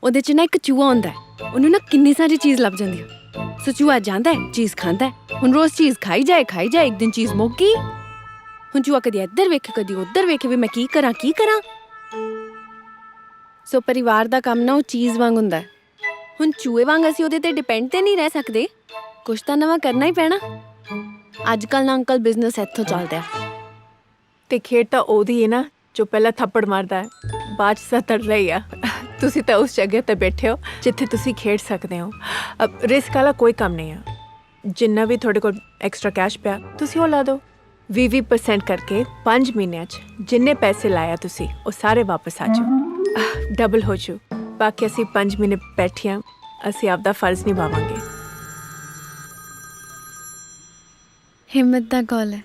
S20: ਉਹਦੇ 'ਚ ਨਾ ਇੱਕ ਚੂਹਾ ਹੁੰਦਾ ਹੈ, ਉਹਨੂੰ ਨਾ ਕਿੰਨੀ ਸਾਰੀ ਚੀਜ਼ ਲੱਭ ਜਾਂਦੀ ਹੈ। ਸੋ ਚੂਹਾ ਜਾਂਦਾ ਹੈ, ਚੀਜ਼ ਖਾਂਦਾ ਹੈ। ਹੁਣ ਰੋਜ਼ ਚੀਜ਼ ਖਾਈ ਜਾਏ, ਇੱਕ ਦਿਨ ਚੀਜ਼ ਮੁੱਕ ਗਈ। ਹੁਣ ਚੂਹਾ ਕਦੀ ਇੱਧਰ ਵੇਖੇ ਕਦੀ ਉੱਧਰ ਵੇਖੇ, ਵੀ ਮੈਂ ਕੀ ਕਰਾਂ। ਸੋ ਪਰਿਵਾਰ ਦਾ ਕੰਮ ਨਾ ਉਹ ਚੀਜ਼ ਵਾਂਗ ਹੁੰਦਾ ਹੈ। ਹੁਣ ਚੂਹੇ ਵਾਂਗ ਅਸੀਂ ਉਹਦੇ ਤੇ ਡਿਪੈਂਡ ਤੇ ਨਹੀਂ ਰਹਿ ਸਕਦੇ, ਕੁਛ ਤਾਂ ਨਵਾਂ ਕਰਨਾ ਹੀ ਪੈਣਾ। ਅੱਜ ਕੱਲ੍ਹ ਨਾ ਅੰਕਲ ਬਿਜ਼ਨਸ ਇੱਥੋਂ ਚੱਲਦਾ ਹੈ।
S6: ਤੇ ਖੇਡ ਤਾਂ ਉਹਦੀ ਹੈ ਨਾ ਜੋ ਪਹਿਲਾਂ ਥੱਪੜ ਮਾਰਦਾ ਹੈ, ਬਾਅਦ 'ਚ ਸੱਤੜ ਰਹੀ ਆ। ਤੁਸੀਂ ਤਾਂ ਉਸ ਜਗ੍ਹਾ ਤੇ ਬੈਠੇ ਹੋ ਜਿੱਥੇ ਤੁਸੀਂ ਖੇਡ ਸਕਦੇ ਹੋ। ਰਿਸਕ ਵਾਲਾ ਕੋਈ ਕੰਮ ਨਹੀਂ ਆ। ਜਿੰਨਾ ਵੀ ਤੁਹਾਡੇ ਕੋਲ ਐਕਸਟਰਾ ਕੈਸ਼ ਪਿਆ ਤੁਸੀਂ ਉਹ ਲਾ ਦਿਓ। 20% ਕਰਕੇ 5 ਮਹੀਨਿਆਂ 'ਚ ਜਿੰਨੇ ਪੈਸੇ ਲਾਇਆ ਤੁਸੀਂ ਉਹ ਸਾਰੇ ਵਾਪਸ ਆ ਜਾਓ, ਡਬਲ ਹੋ ਜਾਓ। ਬਾਕੀ ਅਸੀਂ 5 ਮਹੀਨੇ ਬੈਠੀਆਂ, ਅਸੀਂ ਆਪਦਾ ਫਰਜ਼ ਨਿਭਾਵਾਂਗੇ।
S20: ਹਿੰਮਤ ਦਾ ਕਾਲ ਹੈ।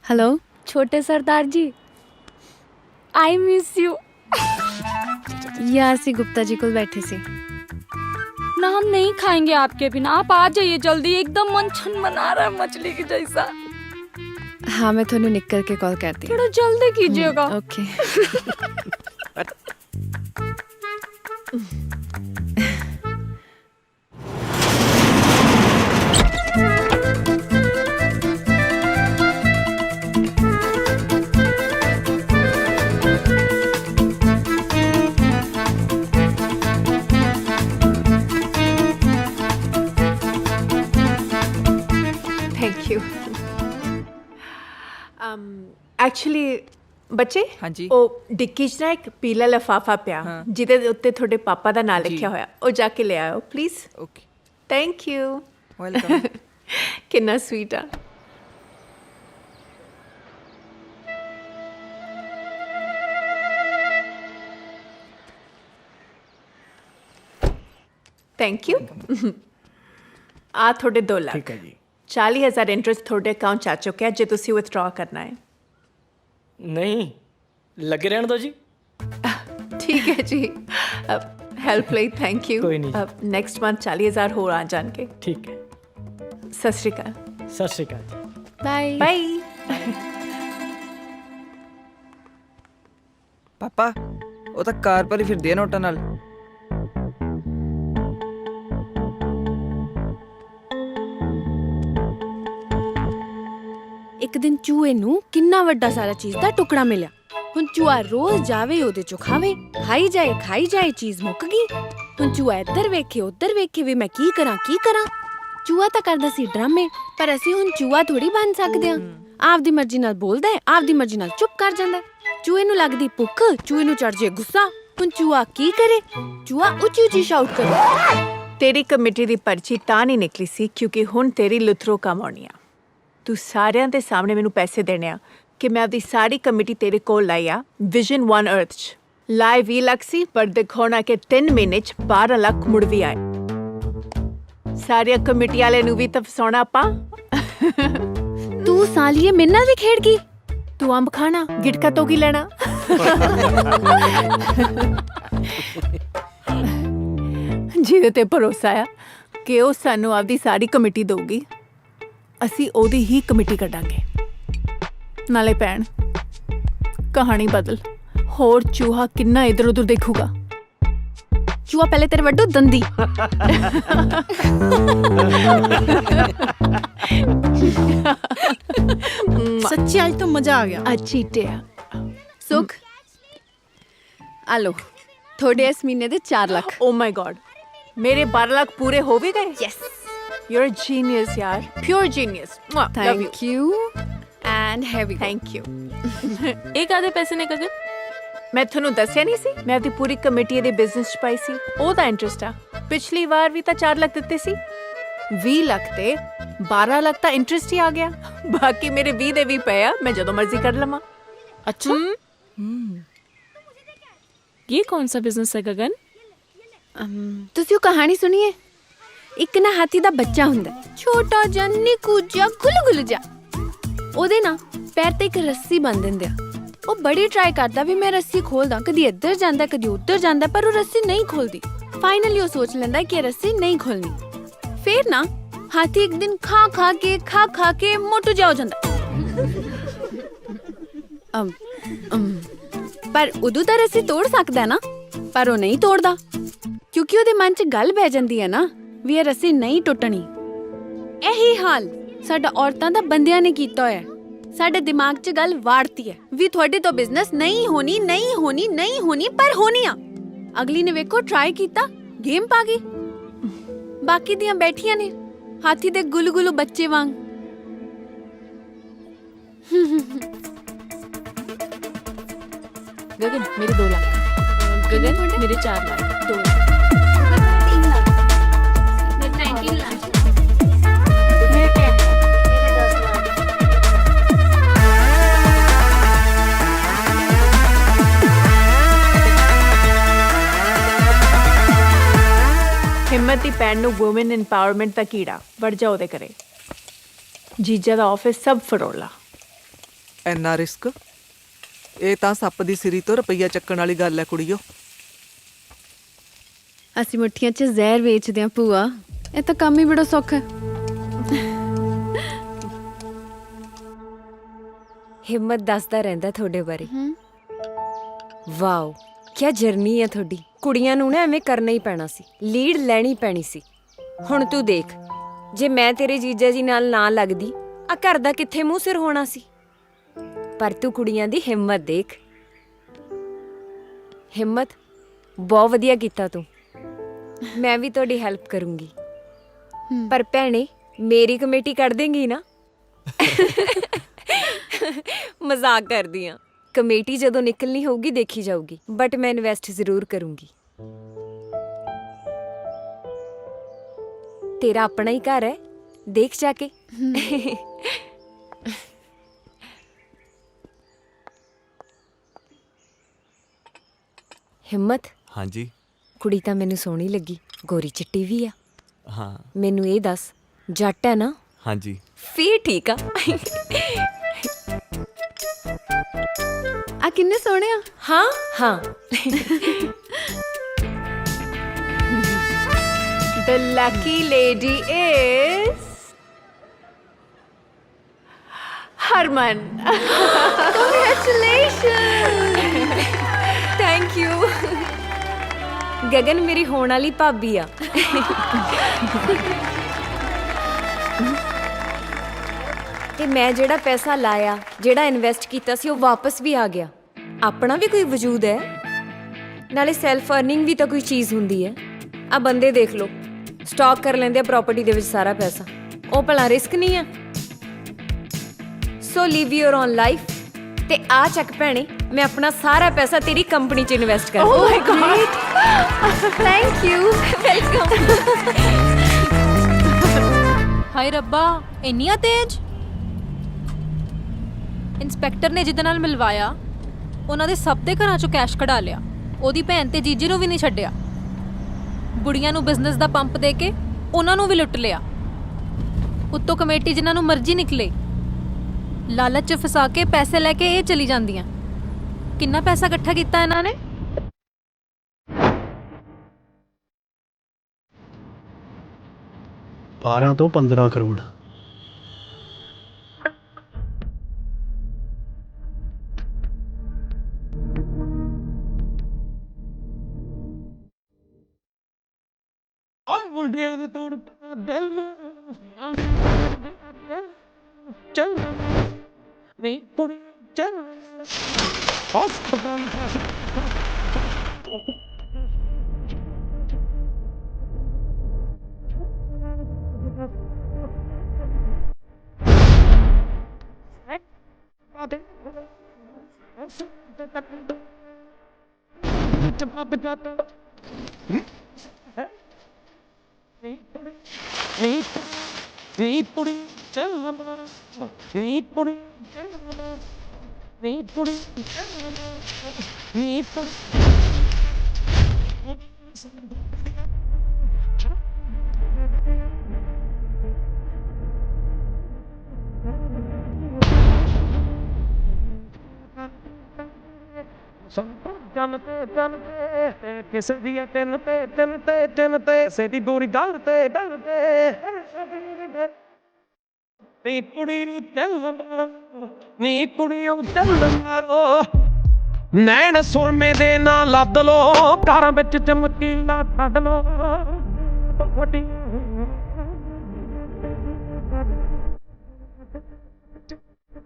S20: हेलो
S8: छोटे सरदार जी, आई मिस यू।
S20: या ਅਸੀਂ गुप्ता जी को बैठे सी।
S8: ना हम नहीं खाएंगे आपके बिना, आप आ जाइए जल्दी, एकदम मन छन मना रहा है मछली के जैसा।
S20: हाँ मैं थोड़ा निकल के कॉल करती हूँ।
S8: थोड़ा जल्दी कीजिएगा।
S20: ओके।
S6: Thank you. ਐਕਚੁਅਲੀ ਬੱਚੇ, ਹਾਂਜੀ, ਉਹ ਡਿੱਕੀ 'ਚ ਨਾ ਇੱਕ ਪੀਲਾ ਲਿਫਾਫਾ ਪਿਆ ਜਿਹਦੇ ਉੱਤੇ ਤੁਹਾਡੇ ਪਾਪਾ ਦਾ ਨਾਂ ਲਿਖਿਆ ਹੋਇਆ, ਉਹ ਜਾ ਕੇ ਲੈ ਆਓ please. Okay thank you. Welcome. ਕਿੰਨਾ ਸਵੀਟ ਆ। Thank you. ਆ ਤੁਹਾਡੇ 2 ਲੱਖ। ਠੀਕ ਹੈ ਜੀ। 40,000 ਇੰਟਰਸਟ ਤੁਹਾਡੇ ਅਕਾਊਂਟ 'ਚ ਆ ਚੁੱਕਿਆ ਜੇ ਤੁਸੀਂ ਵਿਥਡਰਾ ਕਰਨਾ ਹੈ।
S9: ਨਹੀਂ ਲੱਗੇ ਰਹਿਣ ਦੋ ਜੀ।
S6: ਠੀਕ ਹੈ ਜੀ। ਹੈਲਪ ਲਈ ਥੈਂਕ ਯੂ।
S9: ਕੋਈ ਨਹੀਂ।
S6: ਨੈਕਸਟ ਮੰਥ 40,000 ਹੋਰ ਆ ਜਾਣਗੇ।
S9: ਠੀਕ ਹੈ।
S6: ਸਤਿ ਸ਼੍ਰੀ ਅਕਾਲ।
S9: ਸਤਿ ਸ਼੍ਰੀ ਅਕਾਲ ਜੀ।
S20: Bye
S6: bye.
S12: ਪਾਪਾ ਉਹ ਤਾਂ ਕਾਰ ਪਰ ਹੀ ਫਿਰਦੀ ਹੈ ਨੋਟਾਂ ਨਾਲ।
S20: ਇੱਕ ਦਿਨ ਚੂਹੇ ਨੂੰ ਕਿੰਨਾ ਵੱਡਾ ਸਾਰਾ ਚੀਜ਼ ਦਾ ਟੁਕੜਾ ਮਿਲਿਆ। ਹੁਣ ਚੂਹਾ ਰੋਜ਼ ਜਾਵੇ ਉਹਦੇ ਚੋਂ ਖਾਵੇ, ਖਾਈ ਜਾਏ ਚੀਜ਼ ਮੁੱਕ ਗਈ। ਹੁਣ ਚੂਹਾ ਇੱਧਰ ਵੇਖੇ ਉੱਧਰ ਵੇਖੇ, ਵੀ ਮੈਂ ਕੀ ਕਰਾਂ। ਚੂਹਾ ਤਾਂ ਕਰਦਾ ਸੀ ਡਰਾਮੇ, ਪਰ ਅਸੀਂ ਹੁਣ ਚੂਹਾ ਥੋੜੀ ਬਣ ਸਕਦੇ ਹਾਂ। ਆਪਦੀ ਮਰਜ਼ੀ ਨਾਲ ਬੋਲਦਾ ਹੈ, ਆਪਦੀ ਮਰਜ਼ੀ ਨਾਲ ਚੁੱਪ ਕਰ ਜਾਂਦਾ। ਚੂਹੇ ਨੂੰ ਲੱਗਦੀ ਭੁੱਖ, ਚੂਹੇ ਨੂੰ ਚੜ ਜੇ ਗੁੱਸਾ। ਹੁਣ ਚੂਹਾ ਕੀ ਕਰੇ? ਚੂਹਾ ਉੱਚੀ ਸ਼ਾਊਟ ਕਰੇ।
S6: ਤੇਰੀ ਕਮੇਟੀ ਦੀ ਪਰਚੀ ਤਾਂ ਨਹੀਂ ਨਿਕਲੀ ਸੀ ਕਿਉਂਕਿ ਹੁਣ ਤੇਰੀ ਲੁਥਰੋ ਕੰਮ ਆਉਣੀ ਆ। ਤੂੰ ਸਾਰਿਆਂ ਦੇ ਸਾਹਮਣੇ ਮੈਨੂੰ ਪੈਸੇ ਦੇਣੇ ਆ ਕਿ ਮੈਂ ਆਪਦੀ ਸਾਰੀ ਕਮੇਟੀ ਤੇਰੇ ਕੋਲ ਲਾਈ ਆ ਵਿਜ਼ਨ 1 ਅਰਥ 'ਚ। ਲਾਏ 20 ਲੱਖ ਸੀ, ਪਰ ਦਿਖਾਉਣਾ ਕਿ 3 ਮਹੀਨੇ 'ਚ 12 ਲੱਖ ਮੁੜ ਵੀ ਆਏ। ਸਾਰੀਆਂ ਕਮੇਟੀ ਵਾਲੇ ਨੂੰ ਵੀ ਤਾਂ ਫਸਾਉਣਾ ਆਪਾਂ।
S20: ਤੂੰ ਸਾਲੀਏ ਮੇਰੇ ਨਾਲ ਵੀ ਖੇਡ ਗਈ।
S6: ਤੂੰ ਅੰਬ ਖਾਣਾ, ਗਿਟਕਾ ਤੋਂ ਕੀ ਲੈਣਾ। ਜਿਹਦੇ ਤੇ ਭਰੋਸਾ ਆ ਕਿ ਉਹ ਸਾਨੂੰ ਆਪਦੀ ਸਾਰੀ ਕਮੇਟੀ ਦਊਗੀ, ਅਸੀਂ ਉਹਦੀ ਹੀ ਕਮੇਟੀ ਕੱਢਾਂਗੇ। ਨਾਲੇ ਭੈਣ, ਕਹਾਣੀ ਬਦਲ। ਹੋਰ ਚੂਹਾ ਕਿੰਨਾ ਇਧਰ ਉਧਰ ਦੇਖੂਗਾ।
S20: ਚੂਹਾ ਪਹਿਲੇ ਤੇਰੇ ਵੱਡੂ ਦੰਦੀ।
S5: सच्ची आज तो मजा आ गया।
S6: अच्छी टिया।
S20: ਸੁਖ ਆ ਲੋ ਤੁਹਾਡੇ ਇਸ ਮਹੀਨੇ ਦੇ 4 ਲੱਖ।
S6: ਓ ਮਾਈ ਗॉड, ਮੇਰੇ 12 ਲੱਖ ਪੂਰੇ ਹੋ ਵੀ ਗਏ।
S20: Yes,
S6: you are a genius ਯਾਰ, pure genius.
S20: Thank you and heavy.
S6: Thank you.
S10: ਇਹ ਕਾਦੇ ਪੈਸੇ ਨੇ ਗਗਨ?
S6: ਮੈਂ ਤੁਹਾਨੂੰ ਦੱਸਿਆ ਨਹੀਂ ਸੀ, ਮੈਂ ਆਪਦੀ ਪੂਰੀ ਕਮੇਟੀ ਦੇ ਬਿਜ਼ਨਸ 'ਚ ਪਾਈ ਸੀ। ਉਹਦਾ ਇੰਟਰਸਟ ਆ। ਪਿਛਲੀ ਵਾਰ ਵੀ ਤਾਂ 4 ਲੱਖ ਦਿੱਤੇ ਸੀ। 20 ਲੱਖ ਤੇ 12 ਲੱਖ ਤਾਂ ਇੰਟਰਸਟ ਹੀ ਆ ਗਿਆ। ਬਾਕੀ ਮੇਰੇ 20 ਦੇ ਵੀ ਪਏ ਆ, ਮੈਂ ਜਦੋਂ ਮਰਜ਼ੀ ਕਰ ਲਵਾਂ।
S10: अच्छा ये कौन सा बिजनेस है गगन?
S20: ਤੁਸੀਂ ਉਹ ਕਹਾਣੀ ਸੁਣੀਏ? ਇੱਕ ਨਾ ਹਾਥੀ ਦਾ ਬੱਚਾ ਹੁੰਦਾ, ਛੋਟਾ ਜਿਹਾ ਨਿੱਕੂ ਜਿਹਾ ਗੁਲਗੁਲ ਜਿਹਾ। ਉਹਦੇ ਨਾ ਪੈਰ ਤੇ ਇੱਕ ਰੱਸੀ ਬੰਨ ਦਿੰਦੇ ਆ। ਉਹ ਬੜੀ ਟਰਾਈ ਕਰਦਾ ਵੀ ਮੈਂ ਰੱਸੀ ਖੋਲਦਾ, ਕਦੀ ਇੱਧਰ ਜਾਂਦਾ ਕਦੀ ਉੱਧਰ ਜਾਂਦਾ, ਪਰ ਉਹ ਰੱਸੀ ਨਹੀਂ ਖੋਲਦੀ। ਫਾਈਨਲੀ ਉਹ ਸੋਚ ਲੈਂਦਾ ਕਿ ਇਹ ਰੱਸੀ ਨਹੀਂ ਖੋਲਣੀ। ਫਿਰ ਨਾ ਹਾਥੀ ਇੱਕ ਦਿਨ ਖਾ ਖਾ ਕੇ ਮੋਟੂ ਜਿਹਾ ਹੋ ਜਾਂਦਾ। ਪਰ ਉਦੋਂ ਤਾਂ ਰੱਸੀ ਤੋੜ ਸਕਦਾ ਨਾ, ਪਰ ਉਹ ਨਹੀਂ ਤੋੜਦਾ ਕਿਉਂਕਿ ਉਹਦੇ ਮਨ 'ਚ ਗੱਲ ਬਹਿ ਜਾਂਦੀ ਹੈ ਨਾ ਵੀ ਇਹ ਰੱਸੀ ਨਹੀਂ ਟੁੱਟਣੀ। ਇਹੀ ਹਾਲ ਸਾਡਾ ਔਰਤਾਂ ਦਾ ਬੰਦਿਆਂ ਨੇ ਕੀਤਾ ਹੋਇਆ। ਸਾਡੇ ਦਿਮਾਗ 'ਚ ਗੱਲ ਵਾੜਤੀ ਹੈ ਵੀ ਤੁਹਾਡੇ ਤੋਂ ਬਿਜ਼ਨਸ ਨਹੀਂ ਹੋਣੀ, ਨਹੀਂ ਹੋਣੀ, ਨਹੀਂ ਹੋਣੀ, ਪਰ ਹੋਣੀ ਆ। ਅਗਲੀ ਨੇ ਵੇਖੋ ਟਰਾਈ ਕੀਤਾ, ਗੇਮ ਪਾ ਗਈ। ਬਾਕੀ ਦੀਆਂ ਬੈਠੀਆਂ ਨੇ ਹਾਥੀ ਦੇ ਗੁਲਗੁਲੂ ਬੱਚੇ ਵਾਂਗ।
S6: गगन मेरे 2 लाख, गगन मेरे 4 लाख, 2 लाख,
S20: 3 लाख, मेरे 19 लाख, मेरे 10 लाख।
S6: ਹਿੰਮਤ ਦੀ ਭੈਣ ਨੂੰ ਵੂਮਨ ਇੰਪਾਵਰਮੈਂਟ ਦਾ ਕੀੜਾ ਵੜ ਜਾ ਉਹਦੇ ਕਰੇ। ਜੀਜਾ ਦਾ ਆਫਿਸ ਸਭ ਫਰੋਲਾ।
S15: ਇੰਨਾ ਰਿਸਕ? ਇਹ ਤਾਂ ਸੱਪ ਦੀ ਸਿਰੀ ਤੋਂ ਰੁਪਈਆ ਚੱਕਣ ਵਾਲੀ ਗੱਲ ਹੈ ਕੁੜੀਓ।
S20: ਅਸੀਂ ਮੁੱਠੀਆਂ 'ਚ ਜ਼ਹਿਰ ਵੇਚਦੇ ਆ ਭੂਆ, ਇਹ ਤਾਂ ਕੰਮ ਹੀ ਬੜਾ ਸੌਖਾ ਹੈ।
S13: ਹਿੰਮਤ ਦੱਸਦਾ ਰਹਿੰਦਾ ਤੁਹਾਡੇ ਬਾਰੇ। ਵਾਓ, ਕੀ ਜਰਨੀ ਹੈ ਤੁਹਾਡੀ। ਕੁੜੀਆਂ ਨੂੰ ਨਾ ਐਵੇਂ ਕਰਨਾ ਹੀ ਪੈਣਾ ਸੀ, ਲੀਡ ਲੈਣੀ ਪੈਣੀ ਸੀ। ਹੁਣ ਤੂੰ ਦੇਖ, ਜੇ ਮੈਂ ਤੇਰੇ ਜੀਜਾ ਜੀ ਨਾਲ ਨਾ ਲੱਗਦੀ ਆ ਘਰ ਦਾ ਕਿੱਥੇ ਮੂੰਹ ਸਿਰ ਹੋਣਾ ਸੀ। ਪਰ ਤੂੰ ਕੁੜੀਆਂ ਦੀ ਹਿੰਮਤ ਦੇਖ। ਹਿੰਮਤ, ਬਹੁਤ ਵਧੀਆ ਕੀਤਾ ਤੂੰ। ਮੈਂ ਵੀ ਤੁਹਾਡੀ ਹੈਲਪ ਕਰੂੰਗੀ, ਪਰ ਭੈਣੇ ਮੇਰੀ ਕਮੇਟੀ ਕੱਢ ਦੇਂਗੀ ਨਾ? ਮਜ਼ਾਕ ਕਰਦੀ ਆ। ਕਮੇਟੀ ਜਦੋਂ ਨਿਕਲਣੀ ਹੋਊਗੀ ਦੇਖੀ ਜਾਊਗੀ, ਬਟ ਮੈਂ ਇਨਵੈਸਟ ਜ਼ਰੂਰ ਕਰੂੰਗੀ। ਤੇਰਾ ਆਪਣਾ ਹੀ ਘਰ ਹੈ, ਦੇਖ ਜਾ ਕੇ। ਹਿੰਮਤ,
S11: ਹਾਂਜੀ
S13: ਕੁੜੀ ਤਾਂ ਮੈਨੂੰ ਸੋਹਣੀ ਲੱਗੀ, ਗੋਰੀ ਚਿੱਟੀ ਵੀ ਆ।
S11: ਹਾਂ
S13: ਮੈਨੂੰ ਇਹ ਦੱਸ, ਜੱਟ ਹੈ ਨਾ?
S11: ਹਾਂਜੀ
S13: ਫੇਰ ਠੀਕ ਆ।
S20: ਆ ਕਿੰਨੇ ਸੋਹਣੇ ਆ।
S13: ਹਾਂ ਹਾਂ।
S6: The lucky lady is Harman.
S13: Congratulations. Thank you. Gagan ਮੇਰੀ ਹੋਣ ਵਾਲੀ ਭਾਬੀ ਆ। ਤੇ ਮੈਂ ਜਿਹੜਾ ਪੈਸਾ ਲਾਇਆ, ਜਿਹੜਾ ਇਨਵੈਸਟ ਕੀਤਾ ਸੀ, ਉਹ ਵਾਪਸ ਵੀ ਆ ਗਿਆ। ਆਪਣਾ ਵੀ ਕੋਈ ਵਜੂਦ ਹੈ, ਨਾਲੇ ਸੈਲਫ ਅਰਨਿੰਗ ਵੀ ਤਾਂ ਕੋਈ ਚੀਜ਼ ਹੁੰਦੀ ਹੈ। ਆ ਬੰਦੇ ਦੇਖ ਲਓ, ਸਟਾਕ ਕਰ ਲੈਂਦੇ ਆ ਪ੍ਰਾਪਰਟੀ ਦੇ ਵਿੱਚ ਸਾਰਾ ਪੈਸਾ। ਉਹ ਭਲਾ ਰਿਸਕ ਨਹੀਂ ਆ? ਸੋ ਲਿਵ ਯੂਰ ਓਨ ਲਾਈਫ। ਤੇ ਆ ਚੱਕ ਭੈਣੇ, ਮੈਂ ਆਪਣਾ ਸਾਰਾ ਪੈਸਾ ਤੇਰੀ ਕੰਪਨੀ 'ਚ ਇਨਵੈਸਟ ਕਰ।
S6: Oh my God.
S13: Thank you, welcome.
S3: ਹਾਏ ਰੱਬਾ, ਇੰਨੀਆਂ ਤੇਜ਼। ਇੰਸਪੈਕਟਰ ਨੇ ਜਿਹਦੇ ਨਾਲ ਮਿਲਵਾਇਆ, ਉਹਨਾਂ ਦੇ ਸਭ ਦੇ ਘਰਾਂ ਚੋਂ ਕੈਸ਼ ਕਢਾ ਲਿਆ। ਉਹਦੀ ਭੈਣ ਤੇ ਜੀਜੇ ਨੂੰ ਵੀ ਨਹੀਂ ਛੱਡਿਆ। ਬੁੜੀਆਂ ਨੂੰ ਬਿਜ਼ਨਸ ਦਾ ਪੰਪ ਦੇ ਕੇ ਉਹਨਾਂ ਨੂੰ ਵੀ ਲੁੱਟ ਲਿਆ। ਉੱਤੋਂ ਕਮੇਟੀ ਜਿਨ੍ਹਾਂ ਨੂੰ ਮਰਜ਼ੀ ਨਿਕਲੇ, ਲਾਲਚ 'ਚ ਫਸਾ ਕੇ ਪੈਸੇ ਲੈ ਕੇ ਇਹ ਚਲੀ ਜਾਂਦੀਆਂ। ਕਿੰਨਾ ਪੈਸਾ ਇਕੱਠਾ ਕੀਤਾ ਇਹਨਾਂ ਨੇ?
S1: ਬਾਰਾਂ ਤੋਂ 15 ਕਰੋੜ।
S9: ਚੱਲ ਨਹੀਂ ਪੁੜੀ ਚੱਲ ਹਸਪਤਾਲ। ਕਿਸ ਦੀ ਤਿੰਨ ਤੇ ਸੇਦੀ ਬੋਰੀ ਗੱਲ ਤੇ ਤੇ ਕੁੜੀ ਨੂੰ ਨੀ ਕੁੜੀਓ ਚੱਲ ਮਾਰੋ ਨੈਣ ਸੁਰਮੇ ਦੇ ਨਾਲ ਲੱਦ ਲੋ ਘਰਾਂ ਵਿੱਚ ਚਮਕੀਲਾ ਛੱਡ ਲੋ ਵੱਡੀ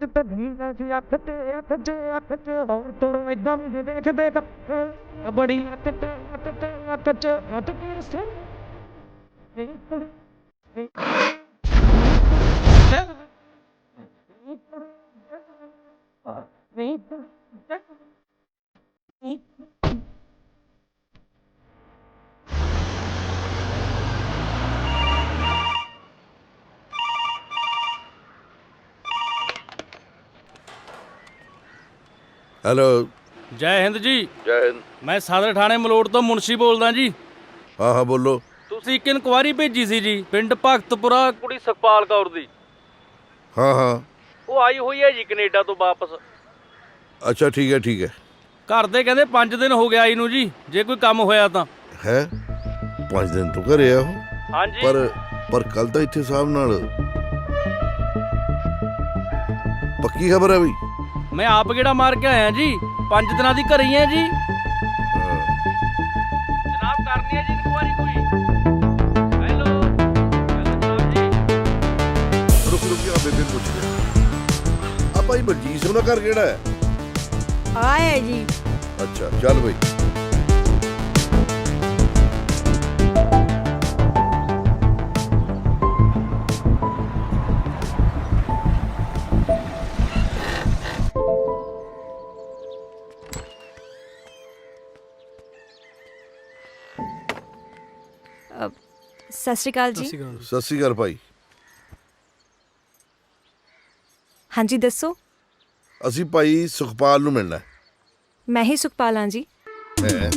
S9: ਤੇ ਢੀਲਾ ਸੀ ਅੱਖ ਤੇ ਹੋਰ ਤੋਂ ਇਦਾਂ ਵੀ ਦੇਖ ਬੜੀ ਅੱਖ ਤੇ ਸੇ
S16: ਹੈਲੋ
S14: ਜੈ ਹਿੰਦ ਜੀ।
S16: ਜੈ ਹਿੰਦ।
S14: ਮੈਂ ਸਾਦਰ ਥਾਣੇ ਮਲੋਟ ਤੋਂ ਮੁਨਸ਼ੀ ਬੋਲਦਾ ਜੀ।
S16: ਹਾਂ ਹਾਂ ਬੋਲੋ।
S14: ਤੁਸੀਂ ਇੱਕ ਇਨਕੁਆਇਰੀ ਭੇਜੀ ਸੀ ਜੀ ਪਿੰਡ ਭਗਤਪੁਰਾ ਕੁੜੀ ਸੁਖਪਾਲ ਕੌਰ ਦੀ।
S16: ਹਾਂ ਹਾਂ
S14: ਉਹ ਆਈ ਹੋਈ ਹੈ ਜੀ ਕੈਨੇਡਾ ਤੋਂ ਵਾਪਸ।
S16: ਅੱਛਾ ਠੀਕ ਹੈ ਠੀਕ ਹੈ।
S14: ਘਰ ਦੇ ਕਹਿੰਦੇ 5 ਦਿਨ ਹੋ ਗਿਆ ਆਈ ਨੂੰ ਜੀ, ਜੇ ਕੋਈ ਕੰਮ ਹੋਇਆ ਤਾਂ।
S16: ਹੈ 5 ਦਿਨ ਤੋਂ ਘਰੇ ਆ ਉਹ?
S14: ਹਾਂਜੀ।
S16: ਪਰ ਕੱਲ ਤਾਂ ਇੱਥੇ ਸਾਹਿਬ ਨਾਲ ਪੱਕੀ ਖਬਰ ਹੈ ਬਈ?
S14: ਮੈਂ ਆਪ ਕਿਹੜਾ ਮਾਰ ਕੇ ਆਇਆ ਜੀ, 5 ਦਿਨਾਂ ਦੀ ਘਰੇ ਹੀ ਹੈ ਜੀ। ਜਨਾਬ ਕਰਨੀ ਹੈ ਜੀ ਇਨਕੁਆਇਰੀ ਕੋਈ। ਹੈਲੋ ਜਨਾਬ ਜੀ।
S16: ਰੁਕ ਜਾ ਬੇਬੇ ਪੁੱਛ ਲੈ। ਆ ਭਾਈ ਬਲਜੀਤ ਸਿੰਘ ਦਾ ਘਰ ਕਿਹੜਾ ਹੈ?
S17: ਆਏ ਜੀ।
S16: ਅੱਛਾ ਚੱਲ ਬਈ।
S13: ਸਤਿ ਸ਼੍ਰੀ ਅਕਾਲ ਜੀ।
S16: ਸਤਿ ਸ਼੍ਰੀ ਅਕਾਲ ਭਾਈ।
S13: ਹਾਂਜੀ ਦੱਸੋ।
S16: ਅਸੀਂ ਭਾਈ ਸੁਖਪਾਲ ਨੂੰ ਮਿਲਣਾ।
S13: ਮੈਂ ਹੀ ਸੁਖਪਾਲ ਹਾਂ ਜੀ।
S16: ਹੈ